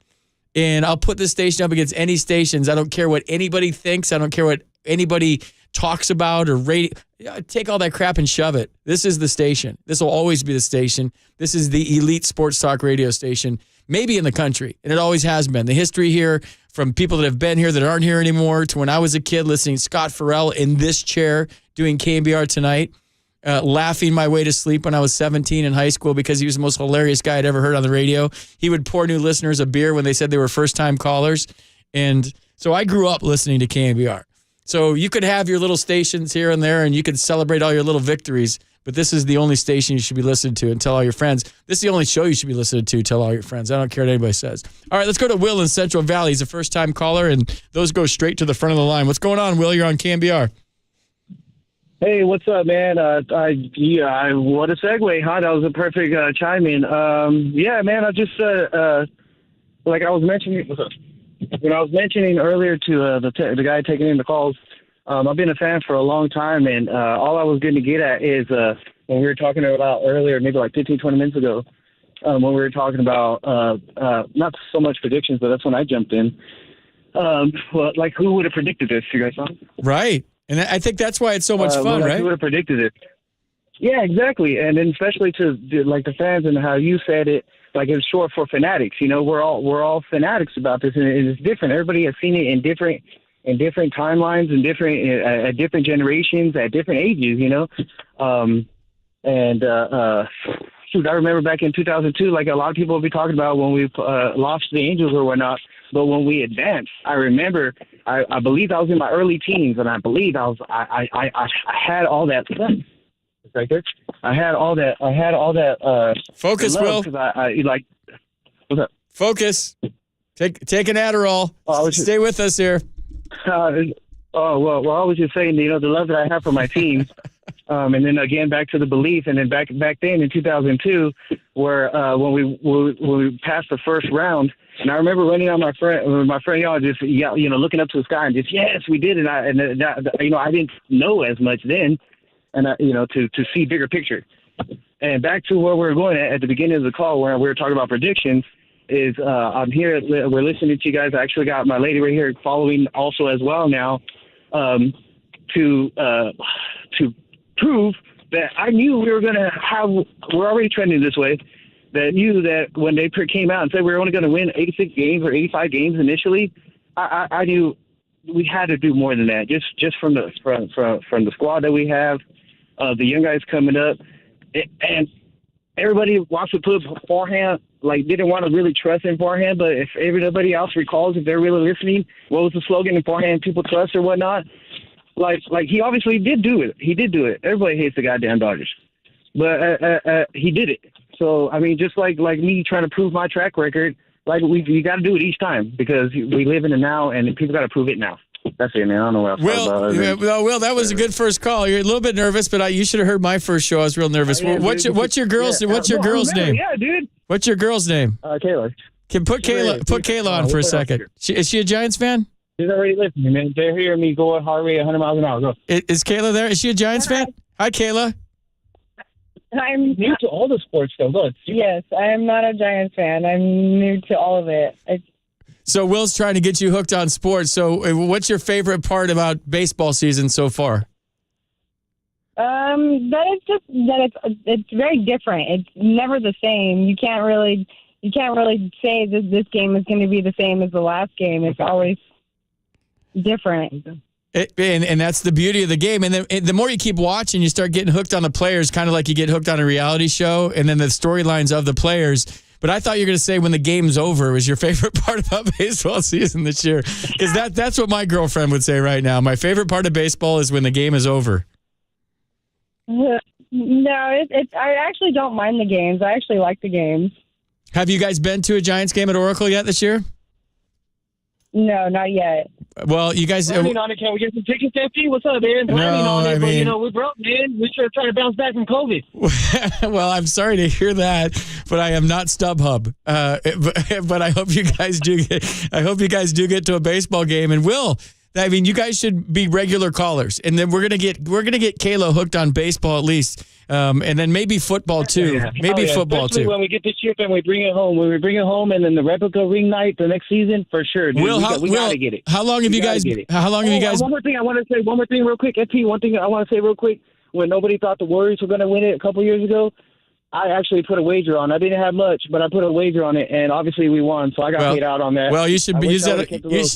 And I'll put this station up against any stations. I don't care what anybody thinks. I don't care what anybody talks about or radio. Take all that crap and shove it. This is the station. This will always be the station. This is the elite sports talk radio station, maybe in the country. And it always has been. The history here from people that have been here that aren't here anymore to when I was a kid listening to Scott Farrell in this chair doing KNBR Tonight. Laughing my way to sleep when I was 17 in high school because he was the most hilarious guy I'd ever heard on the radio. He would pour new listeners a beer when they said they were first-time callers. And so I grew up listening to KNBR. So you could have your little stations here and there, and you could celebrate all your little victories, but this is the only station you should be listening to and tell all your friends. This is the only show you should be listening to, tell all your friends. I don't care what anybody says. All right, let's go to Will in Central Valley. He's a first-time caller, and those go straight to the front of the line. What's going on, Will? You're on KNBR. Hey, what's up, man? What a segue, huh? That was a perfect chime in. Yeah, man, I just like I was mentioning when I was mentioning earlier to the guy taking in the calls. I've been a fan for a long time, and all I was going to get at is when we were talking about earlier, maybe like 15, 20 minutes ago, when we were talking about not so much predictions, but that's when I jumped in. Well, like who would have predicted this? You guys saw? Right. And I think that's why it's so much fun, right? Who would have predicted it? Yeah, exactly. And then especially to like the fans and how you said it, like it's short for fanatics. You know, we're all fanatics about this, and it's different. Everybody has seen it in different timelines and at different generations at different ages. You know, shoot, I remember back in 2002, like a lot of people will be talking about when we lost to the Angels or whatnot. But when we advanced, I remember, I believe I was in my early teens, and I believe I had all that stuff. Right there. I had all that. Focus, Will. I like. What's up? Focus. Take an Adderall. Stay with us here. Well, I was just saying, you know, the love that I have for my team. And then again, back to the belief, and then back then in 2002, where when we passed the first round, and I remember running on my friend y'all just looking up to the sky and just yes, we did, and I didn't know as much then, and to see bigger picture. And back to where we were going at the beginning of the call, where we were talking about predictions. Is I'm here. We're listening to you guys. I actually got my lady right here following also as well now, to prove that I knew we were going to have. We're already trending this way. That knew that when they came out and said we were only going to win 86 games or 85 games initially, I knew we had to do more than that. Just from the squad that we have, the young guys coming up, and everybody wants to put forehand. Like, didn't want to really trust in forehand, but if everybody else recalls, if they're really listening, what was the slogan in forehand? People trust or whatnot. Like he obviously did do it. He did do it. Everybody hates the goddamn Dodgers, but he did it. So I mean, just like me trying to prove my track record, like you got to do it each time because we live in the now, and people got to prove it now. That's it, man. I don't know what else to talk about. Will, that was a good first call. You're a little bit nervous, but you should have heard my first show. I was real nervous. What's your girl's name? Yeah, dude. What's your girl's name? Kayla. Put Kayla on for a second. Is she a Giants fan? She's already listening, man. They're hearing me go at heart rate 100 miles an hour. Go. Is Kayla there? Is she a Giants fan? Hi, Kayla. I'm new to all the sports, though. Go. Yes, I am not a Giants fan. I'm new to all of it. So Will's trying to get you hooked on sports. So what's your favorite part about baseball season so far? It's very different. It's never the same. You can't really say that this game is going to be the same as the last game. It's always different. And that's the beauty of the game. And the more you keep watching, you start getting hooked on the players, kind of like you get hooked on a reality show, and then the storylines of the players. But I thought you were going to say when the game's over was your favorite part about baseball season this year. Because that's what my girlfriend would say right now. My favorite part of baseball is when the game is over. No, I actually don't mind the games. I actually like the games. Have you guys been to a Giants game at Oracle yet this year? No, not yet. Well, you guys... Planning on it. Can we get some tickets, FP? What's up, man? Planning on it, but, we're broke, man. We're trying to bounce back from COVID. Well, I'm sorry to hear that, but I am not StubHub. But I hope you guys do get to a baseball game. And Will, I mean, you guys should be regular callers, and then we're gonna get Kayla hooked on baseball at least, and then maybe football too. Yeah. Maybe football Especially too. when we get the chip and we bring it home. When we bring it home, and then the replica ring night the next season for sure. Dude. Will, we gotta get it. How long have you guys? How long have you guys? One more thing I want to say. One more thing real quick. FP. One thing I want to say real quick. When nobody thought the Warriors were going to win it a couple years ago, I actually put a wager on. I didn't have much, but I put a wager on it, and obviously we won, so I got paid out on that. Well, you should use that.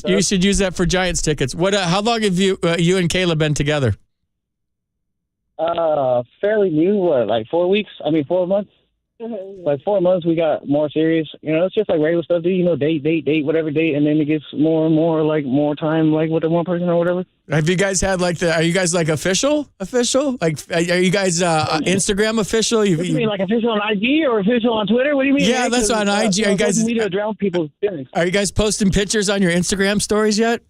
You should use that for Giants tickets. What? How long have you and Kayla been together? Fairly new. What, like 4 weeks? 4 months. Like 4 months, we got more serious. It's just like regular stuff. Date, whatever date, and then it gets more and more like more time, like with the one person or whatever. Have you guys had are you guys like official? Like, are you guys Instagram official? What do you mean, like official on IG or official on Twitter? What do you mean? Yeah, that's on IG. Are you guys? Media drown people's feelings. Are you guys posting pictures on your Instagram stories yet?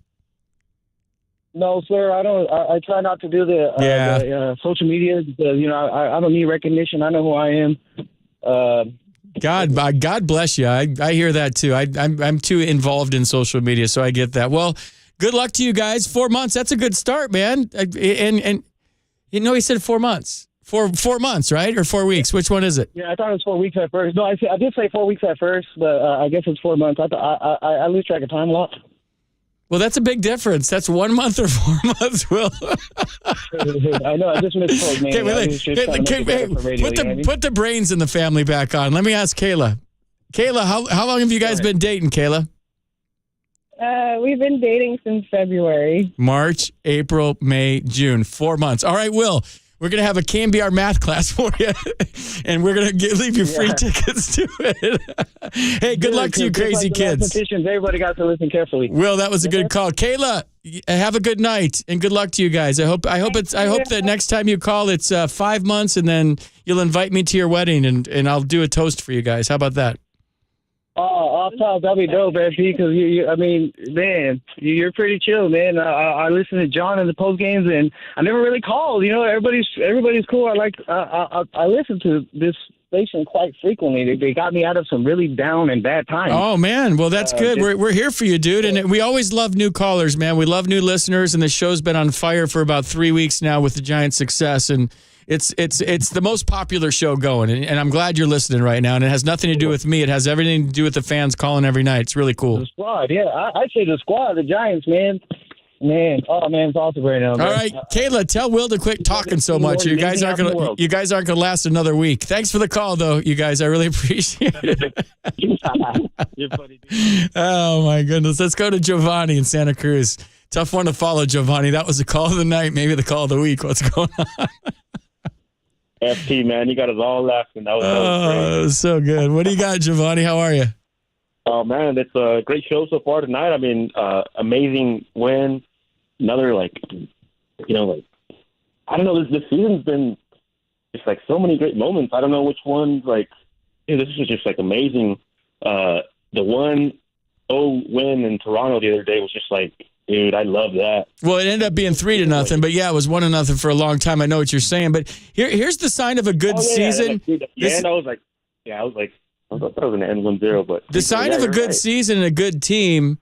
No, sir. I don't. I try not to do the social media because I don't need recognition. I know who I am. God bless you. I hear that too. I'm too involved in social media, so I get that. Well, good luck to you guys. 4 months. That's a good start, man. And he said 4 months. 4 months, right? Or 4 weeks? Which one is it? Yeah, I thought it was 4 weeks at first. No, I did say 4 weeks at first, but I guess it's 4 months. I lose track of time a lot. Well, that's a big difference. That's 1 month or 4 months, Will. I know. I just misspoke, man. Put the brains in the family back on. Let me ask Kayla. Kayla, how long have you guys been dating, Kayla? We've been dating since February. March, April, May, June. 4 months. All right, Will. We're going to have a KNBR math class for you, and we're going to leave you free tickets to it. Hey, good luck to you, crazy kids. Everybody got to listen carefully. Will, that was a good call. Kayla, have a good night, and good luck to you guys. I hope that next time you call, it's 5 months, and then you'll invite me to your wedding, and I'll do a toast for you guys. How about that? Oh, off top, that'd be dope, FP, because you're pretty chill, man. I listen to John in the post games, and I never really called. Everybody's cool. I listen to this station quite frequently. They got me out of some really down and bad times. Oh man, well that's good. We're here for you, dude, and we always love new callers, man. We love new listeners, and the show's been on fire for about 3 weeks now with the Giants' success, and It's the most popular show going, and I'm glad you're listening right now. And it has nothing to do with me. It has everything to do with the fans calling every night. It's really cool. The squad, yeah. I say the squad, the Giants, man. Man, it's awesome right now. Man. All right, Kayla, tell Will to quit talking so much. You guys aren't gonna last another week. Thanks for the call, though, you guys. I really appreciate it. You're funny, Oh my goodness. Let's go to Giovanni in Santa Cruz. Tough one to follow, Giovanni. That was the call of the night, maybe the call of the week. What's going on? FT, man, you got us all laughing. That was so good. What do you got, Giovanni? How are you? Oh, man, it's a great show so far tonight. I mean, amazing win. Another, I don't know, this season's been just, so many great moments. I don't know which ones, this is just, amazing. The 1-0 win in Toronto the other day was just, dude, I love that. Well, it ended up being 3-0, but yeah, it was 1-0 for a long time. I know what you're saying, but here's the sign of a good season. And I was like, I thought that was going to end 1-0, but the sign of a good season and a good team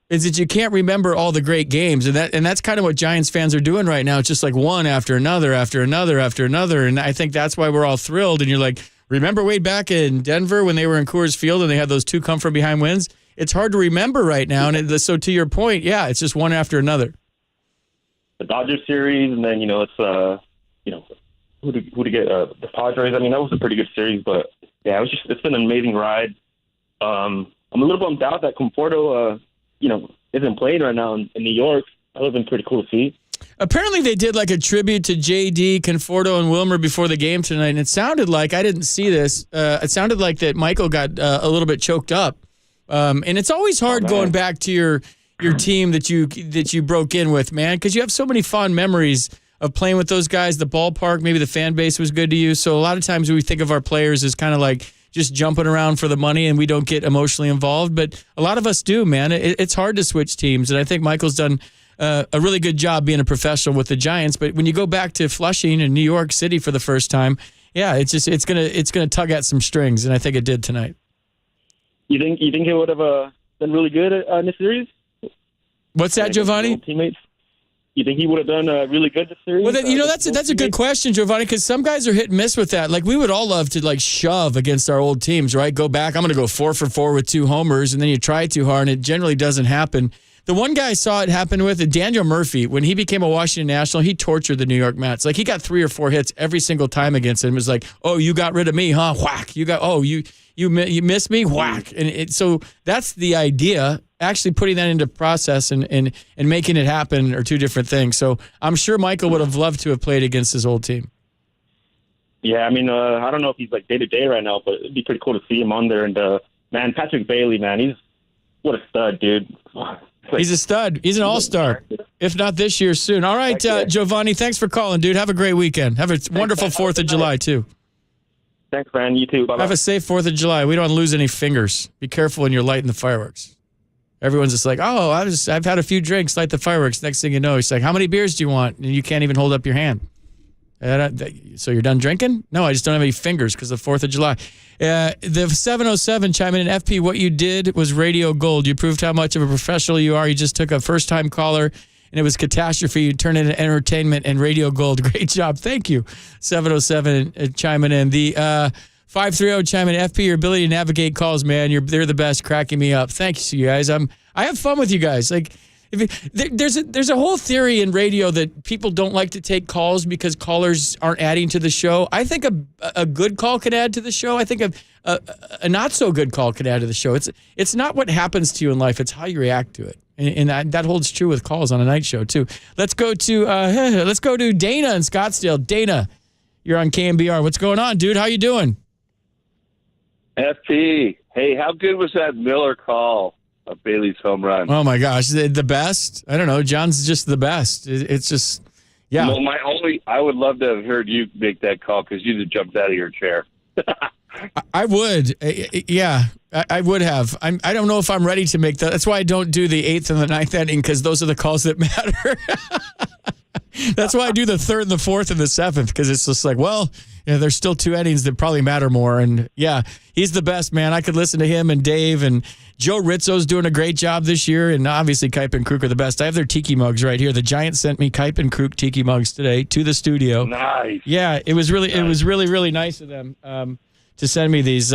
is that you can't remember all the great games, and that's kind of what Giants fans are doing right now. It's just one after another, after another, after another, and I think that's why we're all thrilled. And you're like, remember way back in Denver when they were in Coors Field and they had those 2 come from behind wins? It's hard to remember right now, and so to your point, yeah, it's just one after another. The Dodgers series, and then who to get the Padres. I mean, that was a pretty good series, but yeah, it's been an amazing ride. I'm a little bummed out that Conforto, isn't playing right now in New York. That would have been pretty cool to see. Apparently they did a tribute to JD, Conforto, and Wilmer before the game tonight, and it sounded like, I didn't see this, it sounded like that Michael got a little bit choked up. And it's always hard going back to your team that you broke in with, man, because you have so many fond memories of playing with those guys, the ballpark, maybe the fan base was good to you. So a lot of times we think of our players as kind of just jumping around for the money and we don't get emotionally involved. But a lot of us do, man. It's hard to switch teams. And I think Michael's done a really good job being a professional with the Giants. But when you go back to Flushing in New York City for the first time, yeah, it's gonna tug at some strings. And I think it did tonight. You think it would have been really good in this series? What's that, Giovanni? Teammates. You think he would have done really good this series? Well, that's a good question, Giovanni, because some guys are hit and miss with that. We would all love to shove against our old teams, right? Go back. I'm going to go 4 for 4 with 2 homers, and then you try too hard, and it generally doesn't happen. The one guy I saw it happen with, Daniel Murphy, when he became a Washington National, he tortured the New York Mets. He got 3 or 4 hits every single time against him. It was oh, you got rid of me, huh? Whack. You missed me, whack. And so that's the idea. Actually putting that into process and making it happen are 2 different things. So I'm sure Michael would have loved to have played against his old team. Yeah, I mean, I don't know if he's day-to-day right now, but it'd be pretty cool to see him on there. And, man, Patrick Bailey, man, what a stud, dude. He's a stud. He's an all-star. If not this year, soon. All right, Giovanni, thanks for calling, dude. Have a great weekend. Have a wonderful 4th of July, too. Thanks, man. You too. Bye-bye. Have a safe 4th of July. We don't lose any fingers. Be careful when you're lighting the fireworks. Everyone's just I've had a few drinks, light the fireworks. Next thing you know, he's like, how many beers do you want? And you can't even hold up your hand. So you're done drinking? No, I just don't have any fingers because of the 4th of July. The 707 chiming in, FP, what you did was radio gold. You proved how much of a professional you are. You just took a first-time caller, and it was catastrophe. You turned it into entertainment and radio gold. Great job. Thank you. 707 chiming in. The 530 chiming in, FP, your ability to navigate calls, man. They're the best, cracking me up. Thanks, you guys. I have fun with you guys. There's a whole theory in radio that people don't like to take calls because callers aren't adding to the show. I think a good call could add to the show. I think a not so good call could add to the show. It's not what happens to you in life. It's how you react to it. And that holds true with calls on a night show too. Let's go to Dana in Scottsdale. Dana, you're on KNBR. What's going on, dude? How you doing? FP, hey, how good was that Miller call of Bailey's home run? Oh my gosh, the best. I don't know. John's just the best. It's just, yeah. Well, I would love to have heard you make that call because you'd have jumped out of your chair. I would. Yeah, I would have. I don't know if I'm ready to make that. That's why I don't do the 8th and the 9th inning because those are the calls that matter. That's why I do the 3rd and the 4th and the 7th because it's just there's still 2 innings that probably matter more. And yeah, he's the best, man. I could listen to him and Dave and Joe Rizzo's doing a great job this year, and obviously Kipe and Kruk are the best. I have their tiki mugs right here. The Giants sent me Kipe and Kruk tiki mugs today to the studio. Nice. Yeah, it was really nice of them to send me these.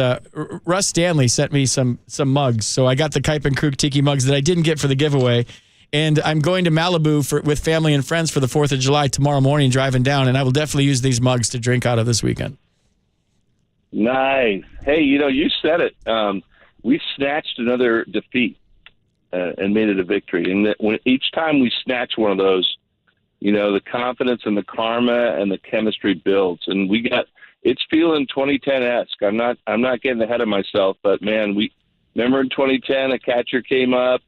Russ Stanley sent me some mugs, so I got the Kipe and Kruk tiki mugs that I didn't get for the giveaway. And I'm going to Malibu with family and friends for the 4th of July tomorrow morning, driving down, and I will definitely use these mugs to drink out of this weekend. Nice. Hey, you said it. We snatched another defeat and made it a victory. And each time we snatch one of those, the confidence and the karma and the chemistry builds. And it's feeling 2010-esque. I'm not getting ahead of myself, but man, we remember in 2010 a catcher came up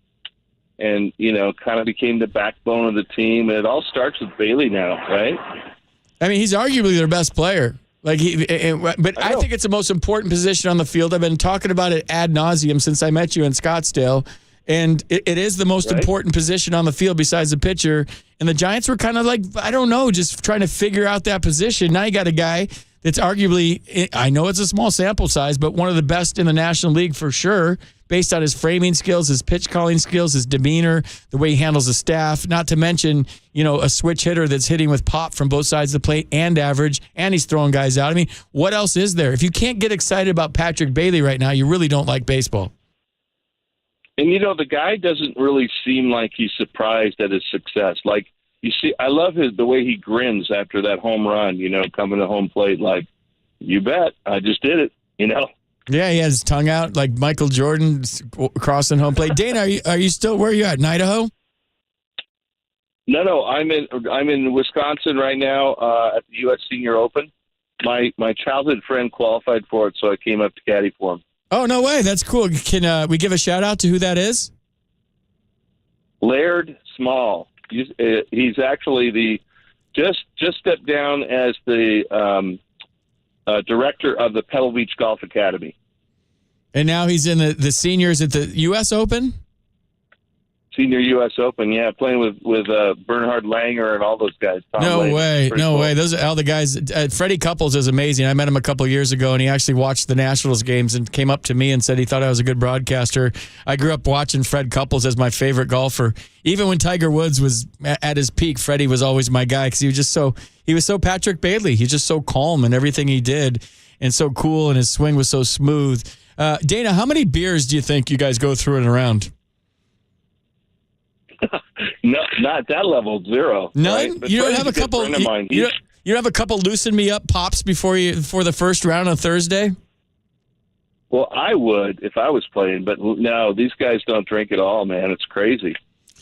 and kind of became the backbone of the team. And it all starts with Bailey now, right? I mean, he's arguably their best player. But I think it's the most important position on the field. I've been talking about it ad nauseum since I met you in Scottsdale, and it is the most important position on the field besides the pitcher. And the Giants were kind of like, I don't know, just trying to figure out that position. Now you got a guy that's arguably, I know it's a small sample size, but one of the best in the National League for sure, based on his framing skills, his pitch calling skills, his demeanor, the way he handles the staff, not to mention, a switch hitter that's hitting with pop from both sides of the plate and average, and he's throwing guys out. I mean, what else is there? If you can't get excited about Patrick Bailey right now, you really don't like baseball. And, the guy doesn't really seem like he's surprised at his success. Like, you see, I love the way he grins after that home run, coming to home plate like, you bet, I just did it, Yeah, he has his tongue out like Michael Jordan crossing home plate. Dana, are you still, where are you at, in Idaho? No, I'm in Wisconsin right now at the U.S. Senior Open. My childhood friend qualified for it, so I came up to caddy for him. Oh, no way. That's cool. Can we give a shout-out to who that is? Laird Small. He's actually just stepped down as the director of the Pebble Beach Golf Academy. And now he's in the seniors at the U.S. Open? Senior U.S. Open, yeah, playing with Bernhard Langer and all those guys. No way. Those are all the guys. Freddie Couples is amazing. I met him a couple years ago, and he actually watched the Nationals games and came up to me and said he thought I was a good broadcaster. I grew up watching Fred Couples as my favorite golfer. Even when Tiger Woods was at his peak, Freddie was always my guy because he was so Patrick Bailey. He's just so calm in everything he did and so cool, and his swing was so smooth. Dana, how many beers do you think you guys go through in a round? No, not that level, 0. None? Right? You don't have a couple. You don't have a couple loosen me up pops before the first round on Thursday? Well, I would if I was playing, but no, these guys don't drink at all, man. It's crazy.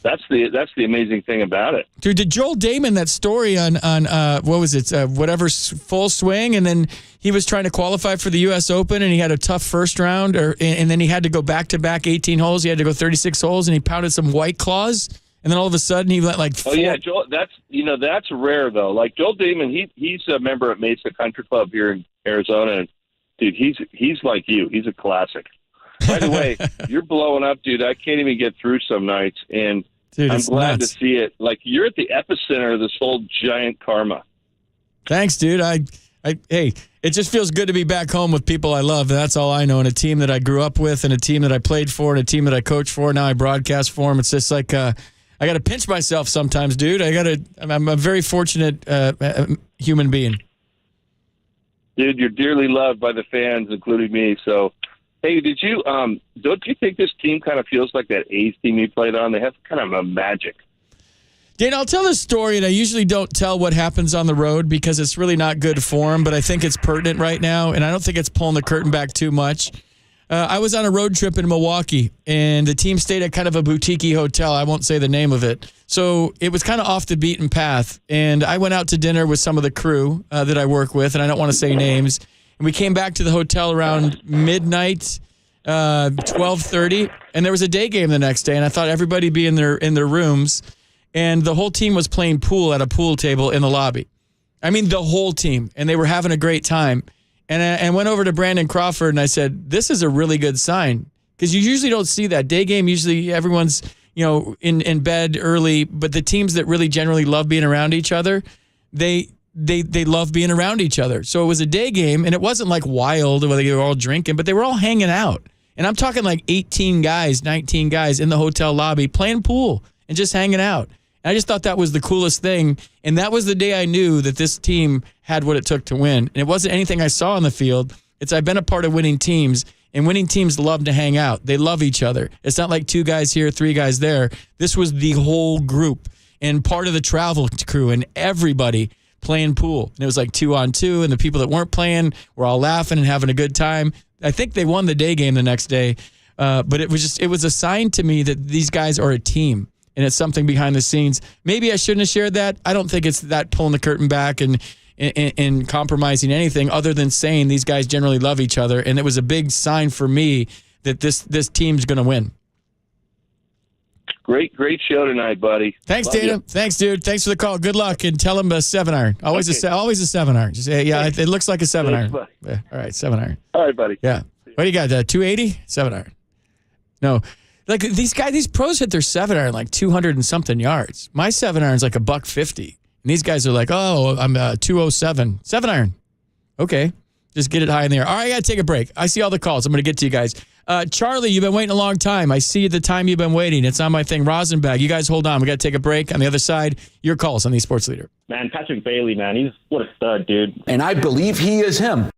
That's the amazing thing about it. Dude, did Joel Damon that story on what was it? Whatever Full Swing, and then he was trying to qualify for the U.S. Open, and he had a tough first round, and then he had to go back-to-back 18 holes. He had to go 36 holes, and he pounded some White Claws, and then all of a sudden he went like 4. Oh yeah, Joel. That's rare though. Like Joel Damon, he's a member at Mesa Country Club here in Arizona, and dude, he's like you. He's a classic. By the way, you're blowing up, dude. I can't even get through some nights, and dude, I'm glad nuts to see it. Like, you're at the epicenter of this whole giant karma. Thanks, dude. Hey, it just feels good to be back home with people I love. That's all I know. And a team that I grew up with, and a team that I played for, and a team that I coach for. Now I broadcast for them. It's just like I got to pinch myself sometimes, dude. I'm a very fortunate human being. Dude, you're dearly loved by the fans, including me. So, hey, don't you think this team kind of feels like that A's team you played on? They have kind of a magic. Dana, I'll tell this story, and I usually don't tell what happens on the road because it's really not good form, but I think it's pertinent right now, and I don't think it's pulling the curtain back too much. I was on a road trip in Milwaukee, and the team stayed at kind of a boutique hotel. I won't say the name of it. So it was kind of off the beaten path, and I went out to dinner with some of the crew that I work with, and I don't want to say names. And we came back to the hotel around midnight, 12:30, and there was a day game the next day, and I thought everybody'd be in their rooms, and the whole team was playing pool at a pool table in the lobby. I mean, the whole team, and they were having a great time. And I went over to Brandon Crawford, and I said, this is a really good sign, because you usually don't see that. Day game, usually everyone's in bed early, but the teams that really generally love being around each other, they love being around each other. So it was a day game, and it wasn't like wild where they were all drinking, but they were all hanging out. And I'm talking like 18 guys, 19 guys in the hotel lobby playing pool and just hanging out. And I just thought that was the coolest thing. And that was the day I knew that this team had what it took to win. And it wasn't anything I saw on the field. It's I've been a part of winning teams, and winning teams love to hang out. They love each other. It's not like 2 guys here, 3 guys there. This was the whole group and part of the travel crew and everybody playing pool. And it was like 2-on-2, and the people that weren't playing were all laughing and having a good time. I think they won the day game the next day. But it was a sign to me that these guys are a team. And it's something behind the scenes. Maybe I shouldn't have shared that. I don't think it's that pulling the curtain back and compromising anything other than saying these guys generally love each other. And it was a big sign for me that this team's going to win. Great show tonight, buddy. Thanks, Love Tatum. you. Thanks, dude. Thanks for the call. Good luck, and tell him a 7-iron. Always a 7-iron. Just say, yeah, it looks like a 7-iron. Thanks, Yeah. All right, 7-iron. All right, buddy. Yeah. What do you got? 280? 7-iron. No. Like these pros hit their 7-iron like 200 and something yards. My 7-iron's like $150. And these guys are like, oh, I'm 207. 7-iron. Okay. Just get it high in the air. All right, I got to take a break. I see all the calls. I'm going to get to you guys. Charlie, you've been waiting a long time. I see the time you've been waiting. It's on my thing. Rosenbag, you guys hold on. We got to take a break. On the other side, your calls on the Sports Leader. Man, Patrick Bailey, man, he's what a stud, dude. And I believe he is him.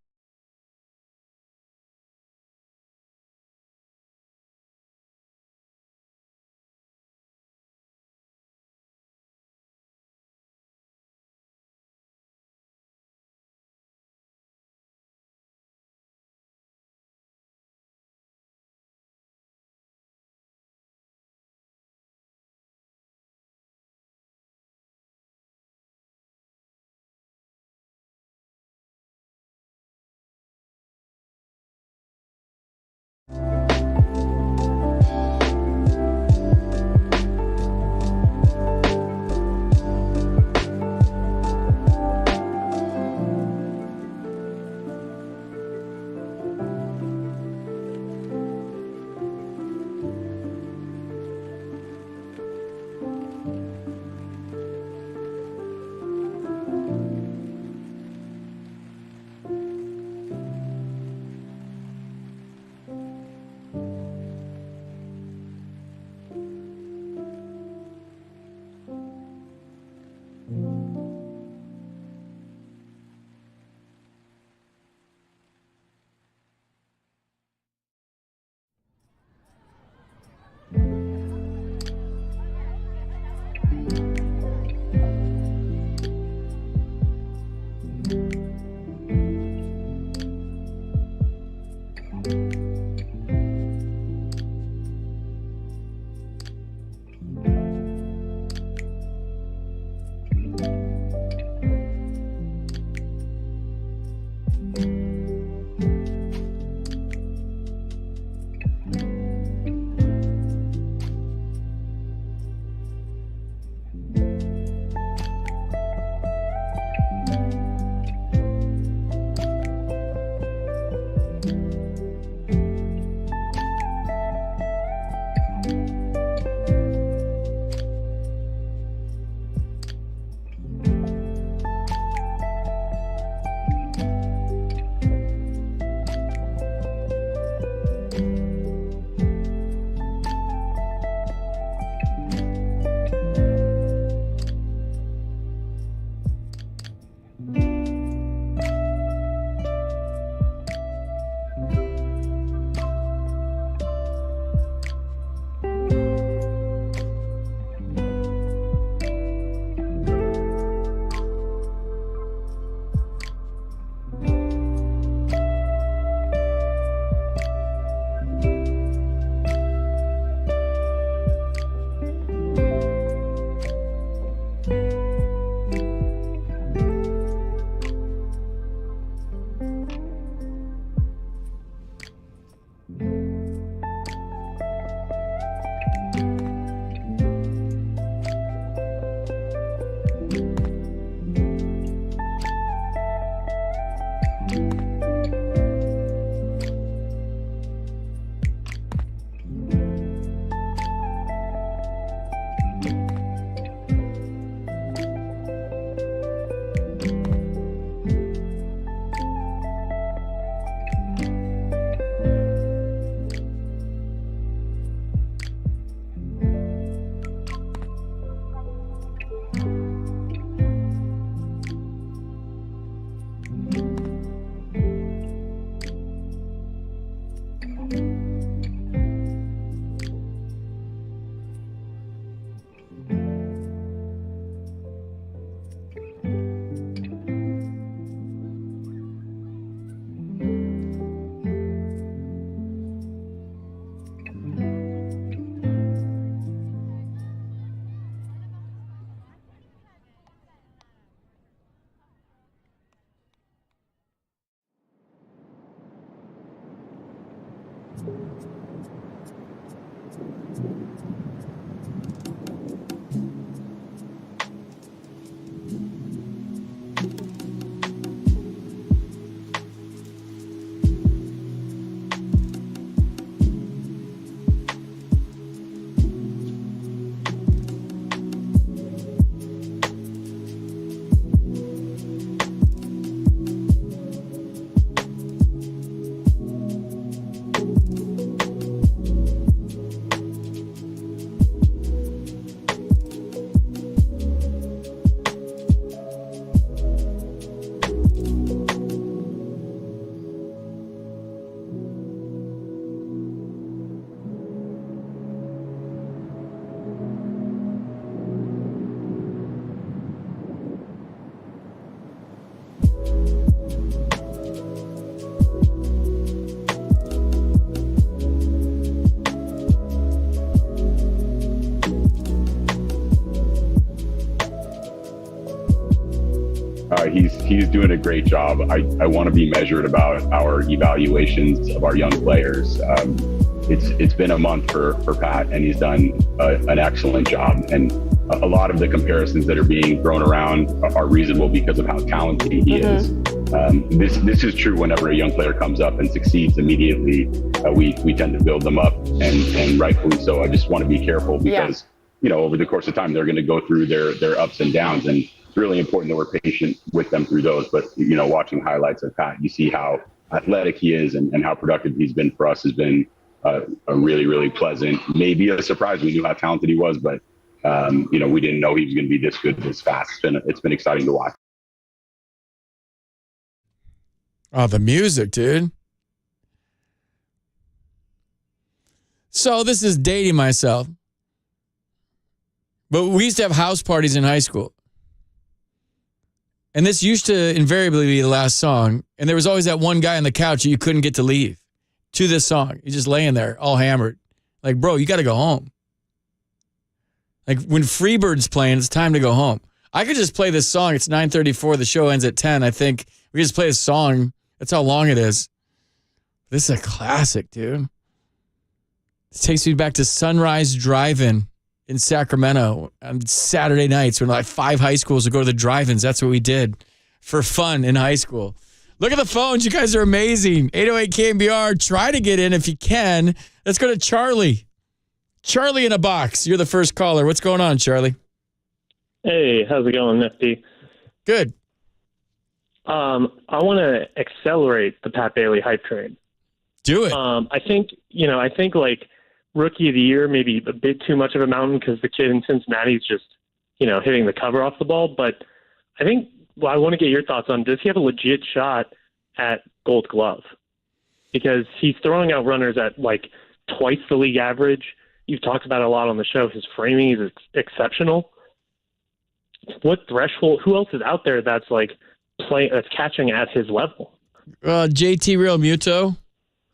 He's doing a great job. I want to be measured about our evaluations of our young players. It's been a month for Pat, and he's done an excellent job. And a lot of the comparisons that are being thrown around are reasonable because of how talented he is. This is true whenever a young player comes up and succeeds immediately. We tend to build them up, and rightfully so. I just want to be careful because over the course of time they're going to go through their ups and downs, and it's really important that we're patient with them through those. But watching highlights of Pat, you see how athletic he is and how productive he's been for us has been a really, really pleasant, maybe a surprise. We knew how talented he was, but we didn't know he was going to be this good, this fast. It's been exciting to watch. Oh, the music, dude. So this is dating myself, but we used to have house parties in high school. And this used to invariably be the last song. And there was always that one guy on the couch that you couldn't get to leave to this song. He's just laying there all hammered. Like, bro, you got to go home. Like when Freebird's playing, it's time to go home. I could just play this song. It's 9:34. The show ends at 10. I think we just play a song. That's how long it is. This is a classic, dude. This takes me back to Sunrise Drive-In in Sacramento on Saturday nights when like 5 high schools would go to the drive-ins. That's what we did for fun in high school. Look at the phones. You guys are amazing. 808 KNBR. Try to get in if you can. Let's go to Charlie. Charlie in a box. You're the first caller. What's going on, Charlie? Hey, how's it going, Nifty? Good. I want to accelerate the Pat Bailey hype train. Do it. I think like rookie of the year, maybe a bit too much of a mountain because the kid in Cincinnati is just, hitting the cover off the ball. But I think, I want to get your thoughts on, does he have a legit shot at Gold Glove? Because he's throwing out runners at like twice the league average. You've talked about it a lot on the show. His framing is exceptional. What threshold? Who else is out there that's like that's catching at his level? JT Real Muto,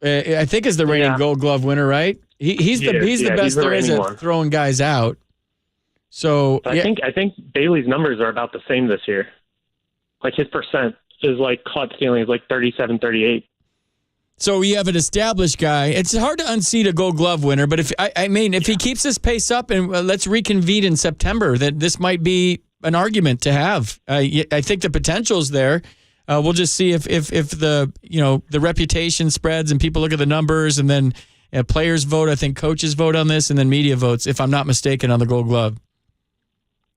I think is the reigning Gold Glove winner, right? He's the best there is at throwing guys out. So I think Bailey's numbers are about the same this year. Like his percent is like caught stealing is like 37, 38. So you have an established guy. It's hard to unseat a Gold Glove winner, but if he keeps this pace up and let's reconvene in September, that this might be an argument to have. I think the potential's there. We'll just see if the the reputation spreads and people look at the numbers and then players vote. I think coaches vote on this and then media votes, if I'm not mistaken, on the Gold Glove.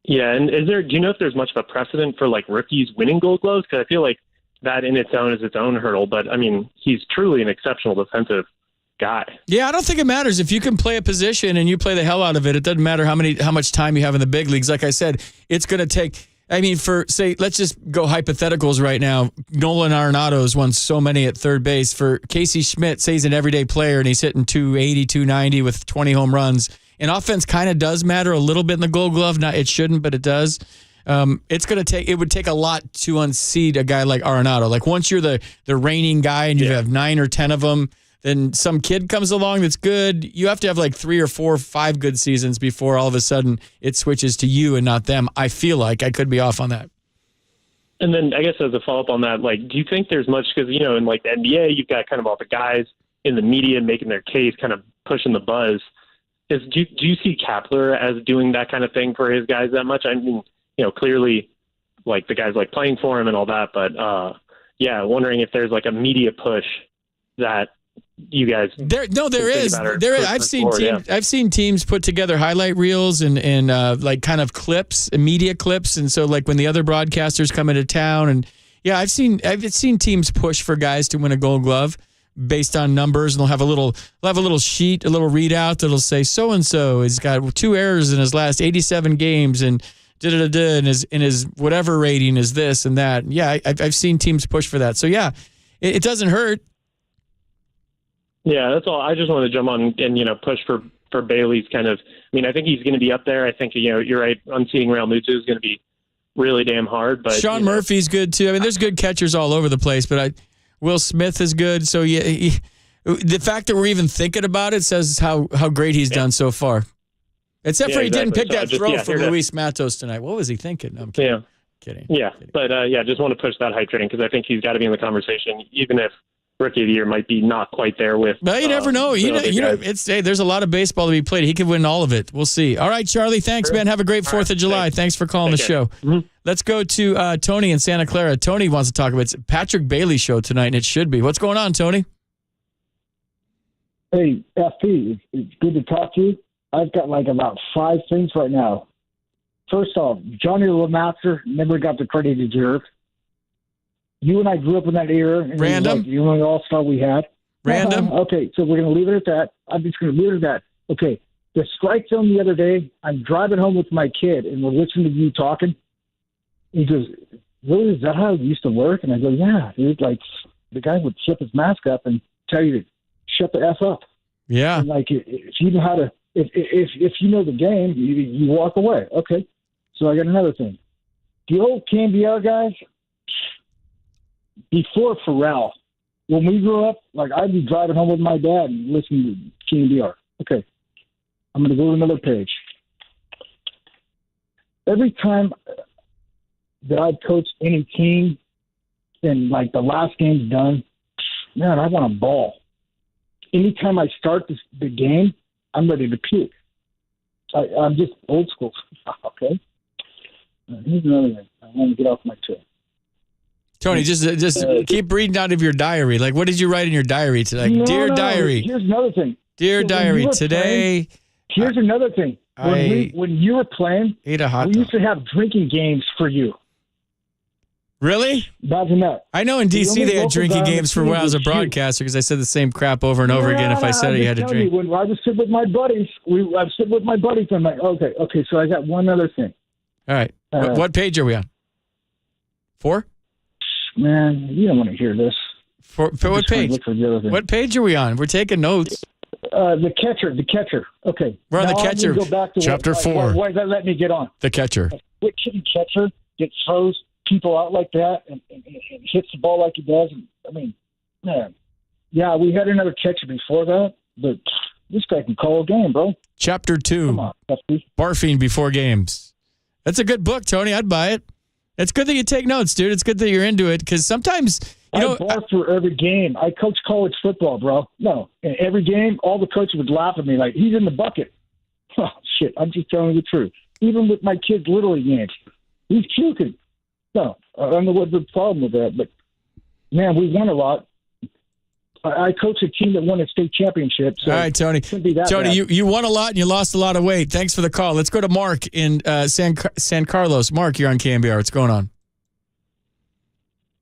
Yeah, and do you know if there's much of a precedent for like rookies winning Gold Gloves? Because I feel like that in its own is its own hurdle. But I mean, he's truly an exceptional defensive guy. Yeah, I don't think it matters if you can play a position and you play the hell out of it. It doesn't matter how much time you have in the big leagues. Like I said, it's going to take. I mean, let's just go hypotheticals right now. Nolan Arenado's won so many at third base. For Casey Schmidt, say he's an everyday player and he's hitting 280, 290 with 20 home runs. And offense kind of does matter a little bit in the Gold Glove. Not, it shouldn't, but it does. It would take a lot to unseat a guy like Arenado. Like once you're the reigning guy and you have 9 or 10 of them, then some kid comes along that's good. You have to have like 3 or 4 or 5 good seasons before all of a sudden it switches to you and not them. I feel like I could be off on that. And then I guess as a follow-up on that, like, do you think there's much, because, in like the NBA, you've got kind of all the guys in the media making their case, kind of pushing the buzz. Do you see Kapler as doing that kind of thing for his guys that much? I mean, clearly like the guys like playing for him and all that, but wondering if there's like a media push that you guys there is. I've seen teams put together highlight reels and like kind of clips, media clips, and so like when the other broadcasters come into town, and I've seen teams push for guys to win a Gold Glove based on numbers, and they'll have a little sheet, a little readout that'll say so and so has got 2 errors in his last 87 games and and his whatever rating is this and that. Yeah, I've seen teams push for that. So it doesn't hurt. Yeah, that's all. I just want to jump on and push for Bailey's kind of. I mean, I think he's going to be up there. I think you're right. Unseating Real Muto is going to be really damn hard. But Sean Murphy's good too. I mean, there's good catchers all over the place. But Will Smith is good. So the fact that we're even thinking about it says how great he's done so far. Except for he didn't pick that throw from Luis Matos tonight. What was he thinking? I'm kidding. Kidding. Yeah, but just want to push that hype train because I think he's got to be in the conversation, even if Rookie of the Year might be not quite there with. Well, you never know. the other guys. There's a lot of baseball to be played. He could win all of it. We'll see. All right, Charlie. Thanks, man. Have a great 4th of July. Thanks for calling the show. Mm-hmm. Let's go to Tony in Santa Clara. Tony wants to talk about it's Patrick Bailey's show tonight, and it should be. What's going on, Tony? Hey, FP, it's good to talk to you. I've got like about 5 things right now. First off, Johnny LeMaster never got the credit he deserved. You and I grew up in that era. And Random. You only all-star we had. Random. Okay, so we're going to leave it at that. I'm just going to leave it at that. Okay, the strike zone the other day, I'm driving home with my kid, and we're listening to you talking. He goes, really, is that how it used to work? And I go, yeah, dude. Like, the guy would flip his mask up and tell you to shut the F up. Yeah. And like, if you know how to, if you know the game, you walk away. Okay. So I got another thing. The old KNBR guys, before Pharrell, when we grew up, like I'd be driving home with my dad and listening to KNBR. Okay. I'm going to go to another page. Every time that I've coached any team and like the last game's done, man, I want to ball. Anytime I start the game, I'm ready to puke. I'm just old school. Okay. Here's another thing. I want to get off my chair. Tony, just keep reading out of your diary. Like, what did you write in your diary today? Like, Dear Diary. Here's another thing. Dear Diary, today. Here's another thing. When you were playing, ate a hot we dog. used to have drinking games for you. Really? Imagine that. I know in D.C. they had drinking games for when I was a broadcaster because I said the same crap over and over again. If I said it, you had to drink. When I was sitting with my buddies, I'm like, okay, so I got one other thing. All right. What page are we on? 4? Man, you don't want to hear this. For what page? What page are we on? We're taking notes. The catcher. Okay. We're on the catcher. Go back to Chapter 4. Why does that let me get on? The catcher. What catcher that throws people out like that and hits the ball like he does? I mean, man. Yeah, we had another catcher before that, but this guy can call a game, bro. Chapter 2. Come on, Barfing before games. That's a good book, Tony. I'd buy it. It's good that you take notes, dude. It's good that you're into it because sometimes, I barf for every game. I coach college football, bro. No, in every game, all the coaches would laugh at me like, he's in the bucket. Oh, shit, I'm just telling you the truth. Even with my kids' Little League games, he's puking. No, I don't know what the problem with that, but, man, we won a lot. I coached a team that won a state championship. So all right, Tony. Tony, you won a lot and you lost a lot of weight. Thanks for the call. Let's go to Mark in San Carlos. Mark, you're on KNBR. What's going on?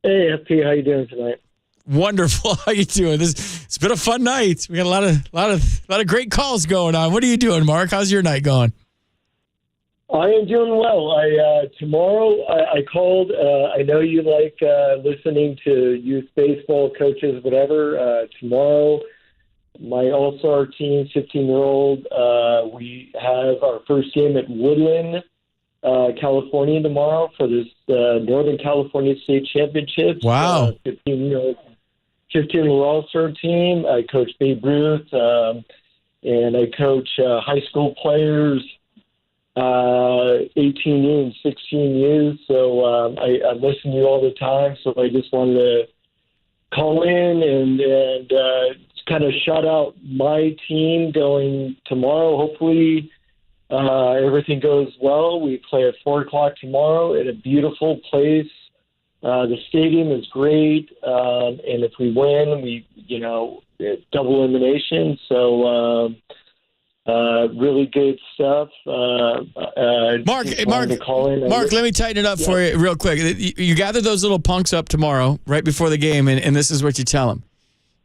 Hey, FP, how you doing tonight? Wonderful. How you doing? It's been a fun night. We got a lot of great calls going on. What are you doing, Mark? How's your night going? I am doing well. Tomorrow I called. I know you like listening to youth baseball coaches, whatever. Tomorrow, my all-star team, 15-year-old, we have our first game at Woodland, California tomorrow for this Northern California State Championships. Wow. 15-year-old all-star team. I coach Babe Ruth, and I coach high school players. 18U and 16U, so I listen to you all the time, so I just wanted to call in and kind of shout out my team going tomorrow. Hopefully everything goes well. We play at 4 o'clock tomorrow at a beautiful place. The stadium is great, and if we win, it's double elimination, so really good stuff. Mark, let me tighten it up for you real quick. You gather those little punks up tomorrow, right before the game, and this is what you tell them.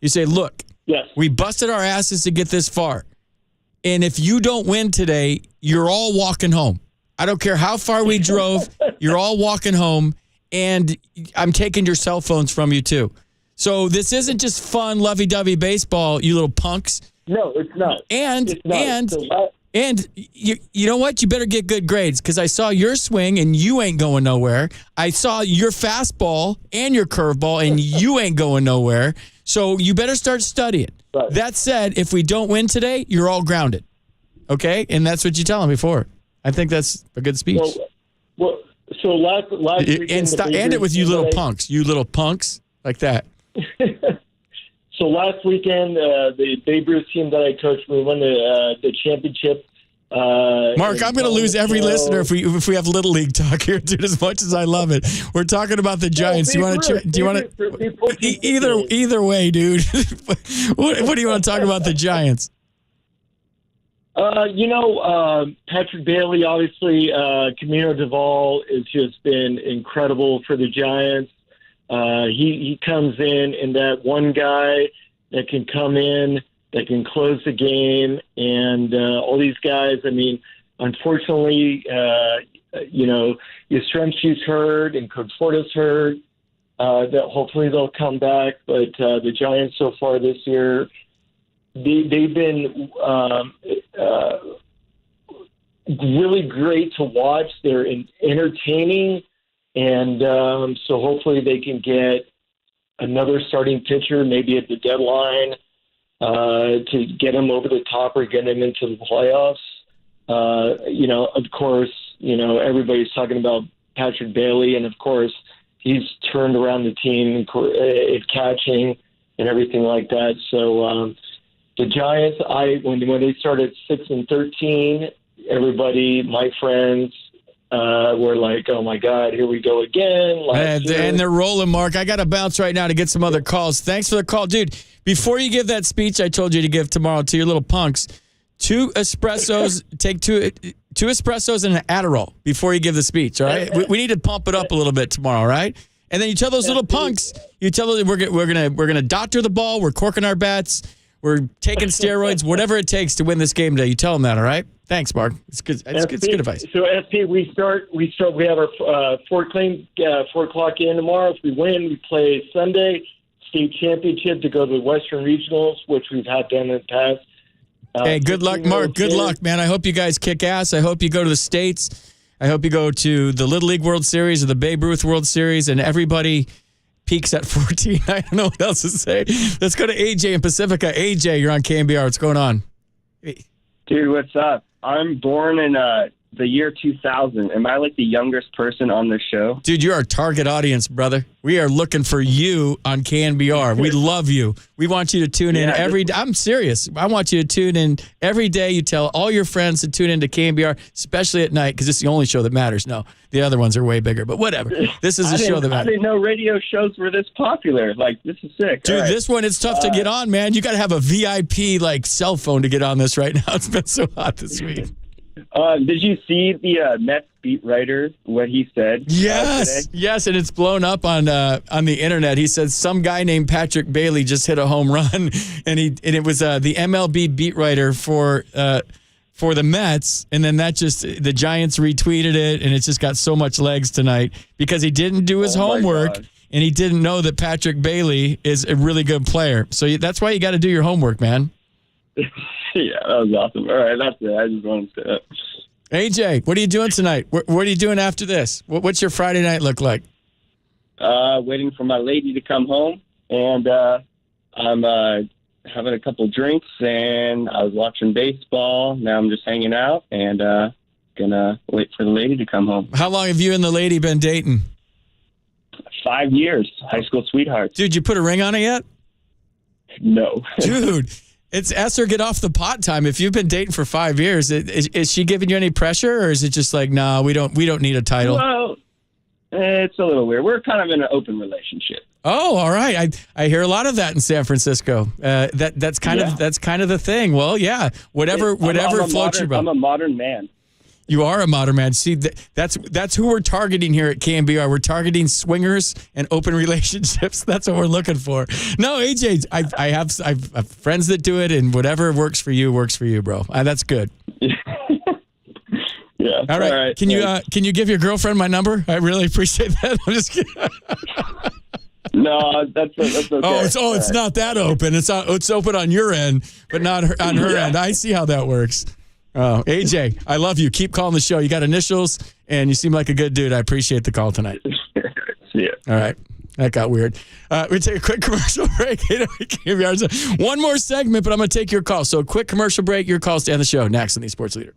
You say, look, we busted our asses to get this far, and if you don't win today, you're all walking home. I don't care how far we drove, you're all walking home, and I'm taking your cell phones from you too. So this isn't just fun, lovey-dovey baseball, you little punks. No, it's not. And you know what? You better get good grades because I saw your swing and you ain't going nowhere. I saw your fastball and your curveball and you ain't going nowhere. So you better start studying. Right. That said, if we don't win today, you're all grounded. Okay? And that's what you tell them before. I think that's a good speech. Well, So last weekend, End it with you little punks. You little punks. Like that. So last weekend, the Babe Ruth team that I coached, we won the championship. Mark, I'm going to lose every listener if we have Little League talk here, dude. As much as I love it, we're talking about the Giants. Do you want to? Either way, dude. What do you want to talk about the Giants? Patrick Bailey, obviously, Camino Duvall has just been incredible for the Giants. He comes in, and that one guy that can come in, that can close the game, and all these guys. I mean, unfortunately, Yastrzemski's hurt and Conforto's hurt. That hopefully they'll come back, but the Giants so far this year, they've been really great to watch. They're entertaining, and so hopefully they can get another starting pitcher, maybe at the deadline, to get them over the top or get them into the playoffs. Of course, everybody's talking about Patrick Bailey, and of course, he's turned around the team at catching and everything like that. So the Giants, when they started 6-13, everybody, my friends, were like, "Oh my God, here we go again!" And they're rolling, Mark. I got to bounce right now to get some other calls. Thanks for the call, dude. Before you give that speech I told you to give tomorrow to your little punks, 2 espressos. Take two espressos and an Adderall before you give the speech. All right, we need to pump it up a little bit tomorrow. All right, and then you tell those little punks, you tell them we're gonna doctor the ball. We're corking our bats. We're taking steroids, whatever it takes to win this game today. You tell them that, all right? Thanks, Mark. It's good. It's good advice. So, SP, we have our 4 o'clock game tomorrow. If we win, we play Sunday state championship to go to the Western Regionals, which we've had done in the past. Hey, good luck, Mark. Good luck, man. I hope you guys kick ass. I hope you go to the States. I hope you go to the Little League World Series or the Babe Ruth World Series, and everybody peaks at 14. I don't know what else to say. Let's go to AJ in Pacifica. AJ, you're on KNBR. What's going on? Hey. Dude, what's up? I'm born in the year 2000. Am I like the youngest person on this show? Dude, you're our target audience, brother. We are looking for you on KNBR. We love you. We want you to tune in every day. I'm serious. I want you to tune in every day. You tell all your friends to tune in to KNBR, especially at night, because it's the only show that matters. No, the other ones are way bigger, but whatever. This is the show that matters. I didn't know radio shows were this popular. Like, this is sick. Dude, this one, it's tough to get on, man. You got to have a VIP, cell phone to get on this right now. It's been so hot this week. Did you see the Mets beat writer, what he said? Yes, yes, and it's blown up on the internet. He said some guy named Patrick Bailey just hit a home run, and it was the MLB beat writer for the Mets, and then the Giants retweeted it, and it's just got so much legs tonight because he didn't do his homework, and he didn't know that Patrick Bailey is a really good player. So that's why you got to do your homework, man. Yeah, that was awesome. All right, that's it. I just wanted to say that. AJ, what are you doing tonight? What are you doing after this? What's your Friday night look like? Waiting for my lady to come home, and I'm having a couple drinks, and I was watching baseball. Now I'm just hanging out and gonna wait for the lady to come home. How long have you and the lady been dating? 5 years. High school sweethearts. Dude, you put a ring on it yet? No. Dude. It's Esther get off the pot time. If you've been dating for 5 years, is she giving you any pressure, or is it just like, nah, we don't need a title? Well, it's a little weird. We're kind of in an open relationship. Oh, all right. I hear a lot of that in San Francisco. That's kind of the thing. Well, yeah. Whatever floats your boat. I'm a modern man. You are a modern man. See, that's who we're targeting here at KNBR. We're targeting swingers and open relationships. That's what we're looking for. No, AJ, I have friends that do it, and whatever works for you, bro. That's good. Yeah. All right. Can you give your girlfriend my number? I really appreciate that. I'm just kidding. No, that's okay. It's not that open. It's open on your end, but not on her end. I see how that works. Oh, AJ, I love you. Keep calling the show. You got initials, and you seem like a good dude. I appreciate the call tonight. See ya. All right. That got weird. We take a quick commercial break. One more segment, but I'm going to take your call. So a quick commercial break, your calls to end the show. Next on the Sports Leader.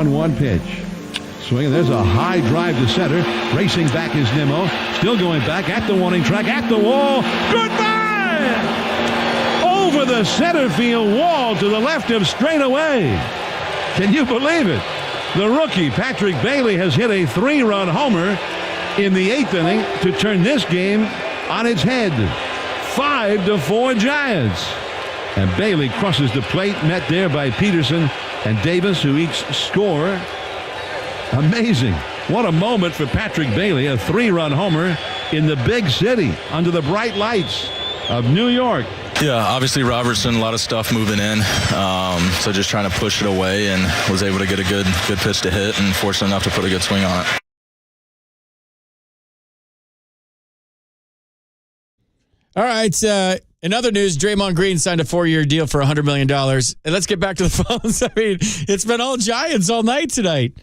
1-1 pitch. Swinging. There's a high drive to center. Racing back is Nimmo. Still going back at the warning track, at the wall. Goodbye! Over the center field wall to the left of straightaway. Can you believe it? The rookie, Patrick Bailey, has hit a 3-run homer in the 8th inning to turn this game on its head. 5-4 Giants. And Bailey crosses the plate, met there by Peterson and Davis, who each score. Amazing. What a moment for Patrick Bailey, a 3-run homer in the big city under the bright lights of New York. Yeah, obviously Robertson, a lot of stuff moving in. So just trying to push it away, and was able to get a good pitch to hit, and fortunate enough to put a good swing on it. All right. In other news, Draymond Green signed a 4-year deal for $100 million. And let's get back to the phones. I mean, it's been all Giants all night tonight.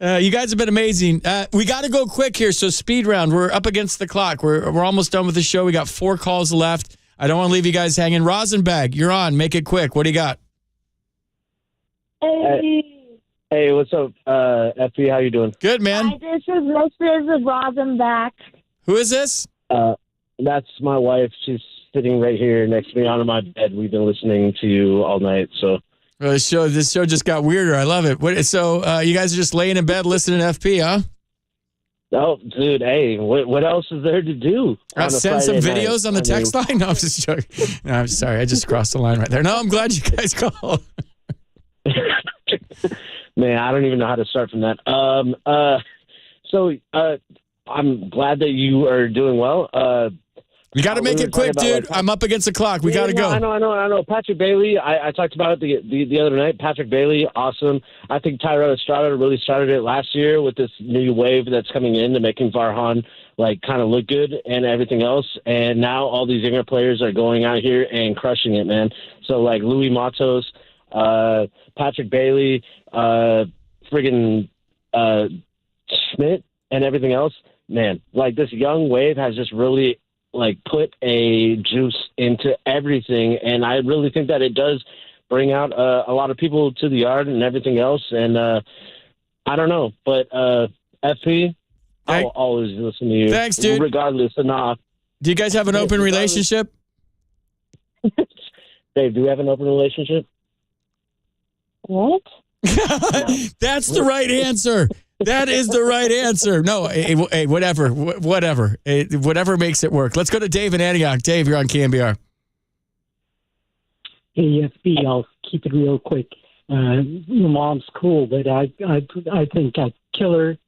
You guys have been amazing. We got to go quick here, so speed round. We're up against the clock. We're almost done with the show. We got 4 calls left. I don't want to leave you guys hanging. Rosenbag, you're on. Make it quick. What do you got? Hey, what's up, FP? How you doing? Good, man. Hi, this is Mr. Rosenbach. Who is this? That's my wife. She's sitting right here next to me on my bed. We've been listening to you all night, so... Well, this show just got weirder. I love it. So you guys are just laying in bed listening to FP, huh? Oh, dude, hey, what else is there to do? Send some videos on the text line? No, I'm just joking. No, I'm sorry. I just crossed the line right there. No, I'm glad you guys called. Man, I don't even know how to start from that. So I'm glad that you are doing well. You got to make it quick, dude. I'm up against the clock. We got to go. I know. Patrick Bailey, I talked about it the other night. Patrick Bailey, awesome. I think Tyrell Estrada really started it last year with this new wave that's coming in to making Farhan kind of look good and everything else. And now all these younger players are going out here and crushing it, man. So Louis Matos, Patrick Bailey, friggin' Schmidt, and everything else, man. This young wave has just really put a juice into everything, and I really think that it does bring out a lot of people to the yard and everything else. And I don't know, but FP, I will always listen to you. Thanks, dude. Regardless of not. Do you guys have an open relationship? Dave, do we have an open relationship? What? That's the right answer. That is the right answer. No, hey, whatever. Whatever makes it work. Let's go to Dave in Antioch. Dave, you're on KNBR. Hey, FB, I'll keep it real quick. Your mom's cool, but I think killer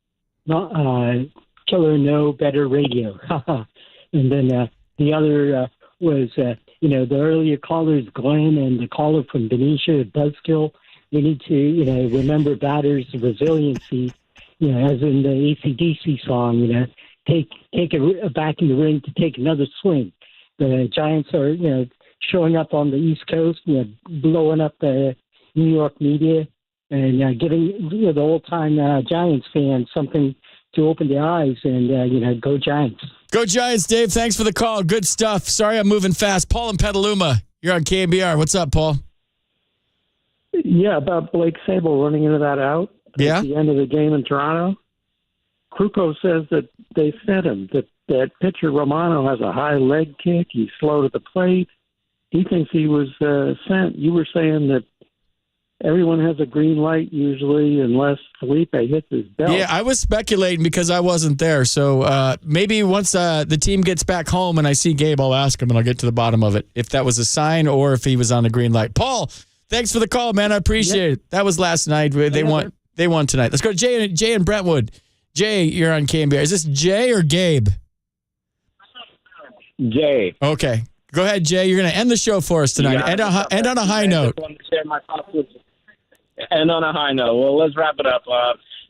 no better radio. And then the other was the earlier callers, Glenn and the caller from Benicia at Buzzkill. We need to remember batters' resiliency. As in the AC/DC song, take it back in the ring to take another swing. The Giants are, showing up on the East Coast, blowing up the New York media and giving the old-time Giants fans something to open their eyes and, go Giants. Go Giants, Dave. Thanks for the call. Good stuff. Sorry I'm moving fast. Paul in Petaluma, you're on KNBR. What's up, Paul? Yeah, about Blake Sable running into that out. Yeah. At the end of the game in Toronto, Kruko says that they fed him, that pitcher Romano has a high leg kick. He's slow to the plate. He thinks he was sent. You were saying that everyone has a green light usually unless Felipe hits his belt. Yeah, I was speculating because I wasn't there. So maybe once the team gets back home and I see Gabe, I'll ask him and I'll get to the bottom of it, if that was a sign or if he was on the green light. Paul, thanks for the call, man. I appreciate it. That was last night. They won tonight. Let's go to Jay in Brentwood. Jay, you're on KNBR. Is this Jay or Gabe? Jay. Okay. Go ahead, Jay. You're going to end the show for us tonight. End on a high note. I just wanted to share my thoughts with you. End on a high note. Well, let's wrap it up.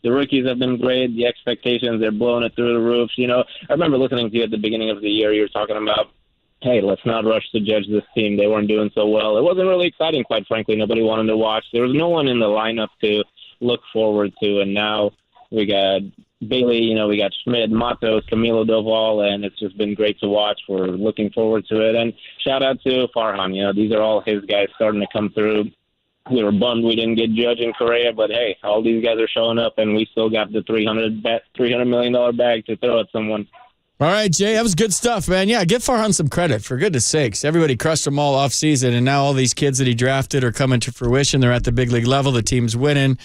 The rookies have been great. The expectations, they're blowing it through the roof. I remember listening to you at the beginning of the year. You were talking about, hey, let's not rush to judge this team. They weren't doing so well. It wasn't really exciting, quite frankly. Nobody wanted to watch. There was no one in the lineup to look forward to, and now we got Bailey, we got Schmidt, Matos, Camilo Doval, and it's just been great to watch. We're looking forward to it, and shout out to Farhan. These are all his guys starting to come through. We were bummed we didn't get Judge and Correa, but hey, all these guys are showing up, and we still got the $300 million bag to throw at someone. All right, Jay, that was good stuff, man. Yeah, give Farhan some credit, for goodness sakes. Everybody crushed them all off season, and now all these kids that he drafted are coming to fruition. They're at the big league level. The team's winning.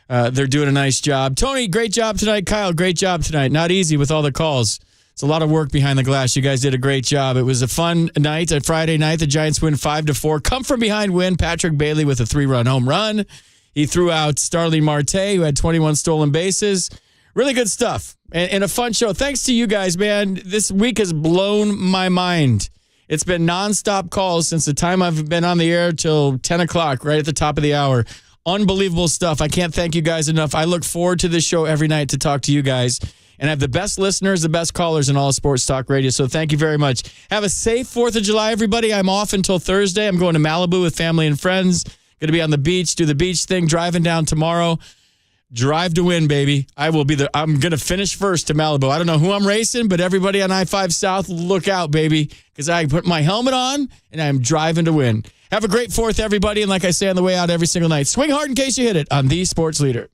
They're doing a nice job. Tony, great job tonight. Kyle, great job tonight. Not easy with all the calls. It's a lot of work behind the glass. You guys did a great job. It was a fun night. A Friday night, the Giants win 5-4. Come from behind win. Patrick Bailey with a 3-run home run. He threw out Starling Marte, who had 21 stolen bases. Really good stuff and a fun show. Thanks to you guys, man. This week has blown my mind. It's been nonstop calls since the time I've been on the air till 10 o'clock, right at the top of the hour. Unbelievable stuff. I can't thank you guys enough. I look forward to this show every night to talk to you guys. And I have the best listeners, the best callers in all of sports talk radio. So thank you very much. Have a safe 4th of July, everybody. I'm off until Thursday. I'm going to Malibu with family and friends. Going to be on the beach, do the beach thing, driving down tomorrow. Drive to win, baby. I'm going to finish first to Malibu. I don't know who I'm racing, but everybody on I-5 South, look out, baby, because I put my helmet on and I'm driving to win. Have a great 4th, everybody. And like I say on the way out every single night, swing hard in case you hit it on the Sports Leader.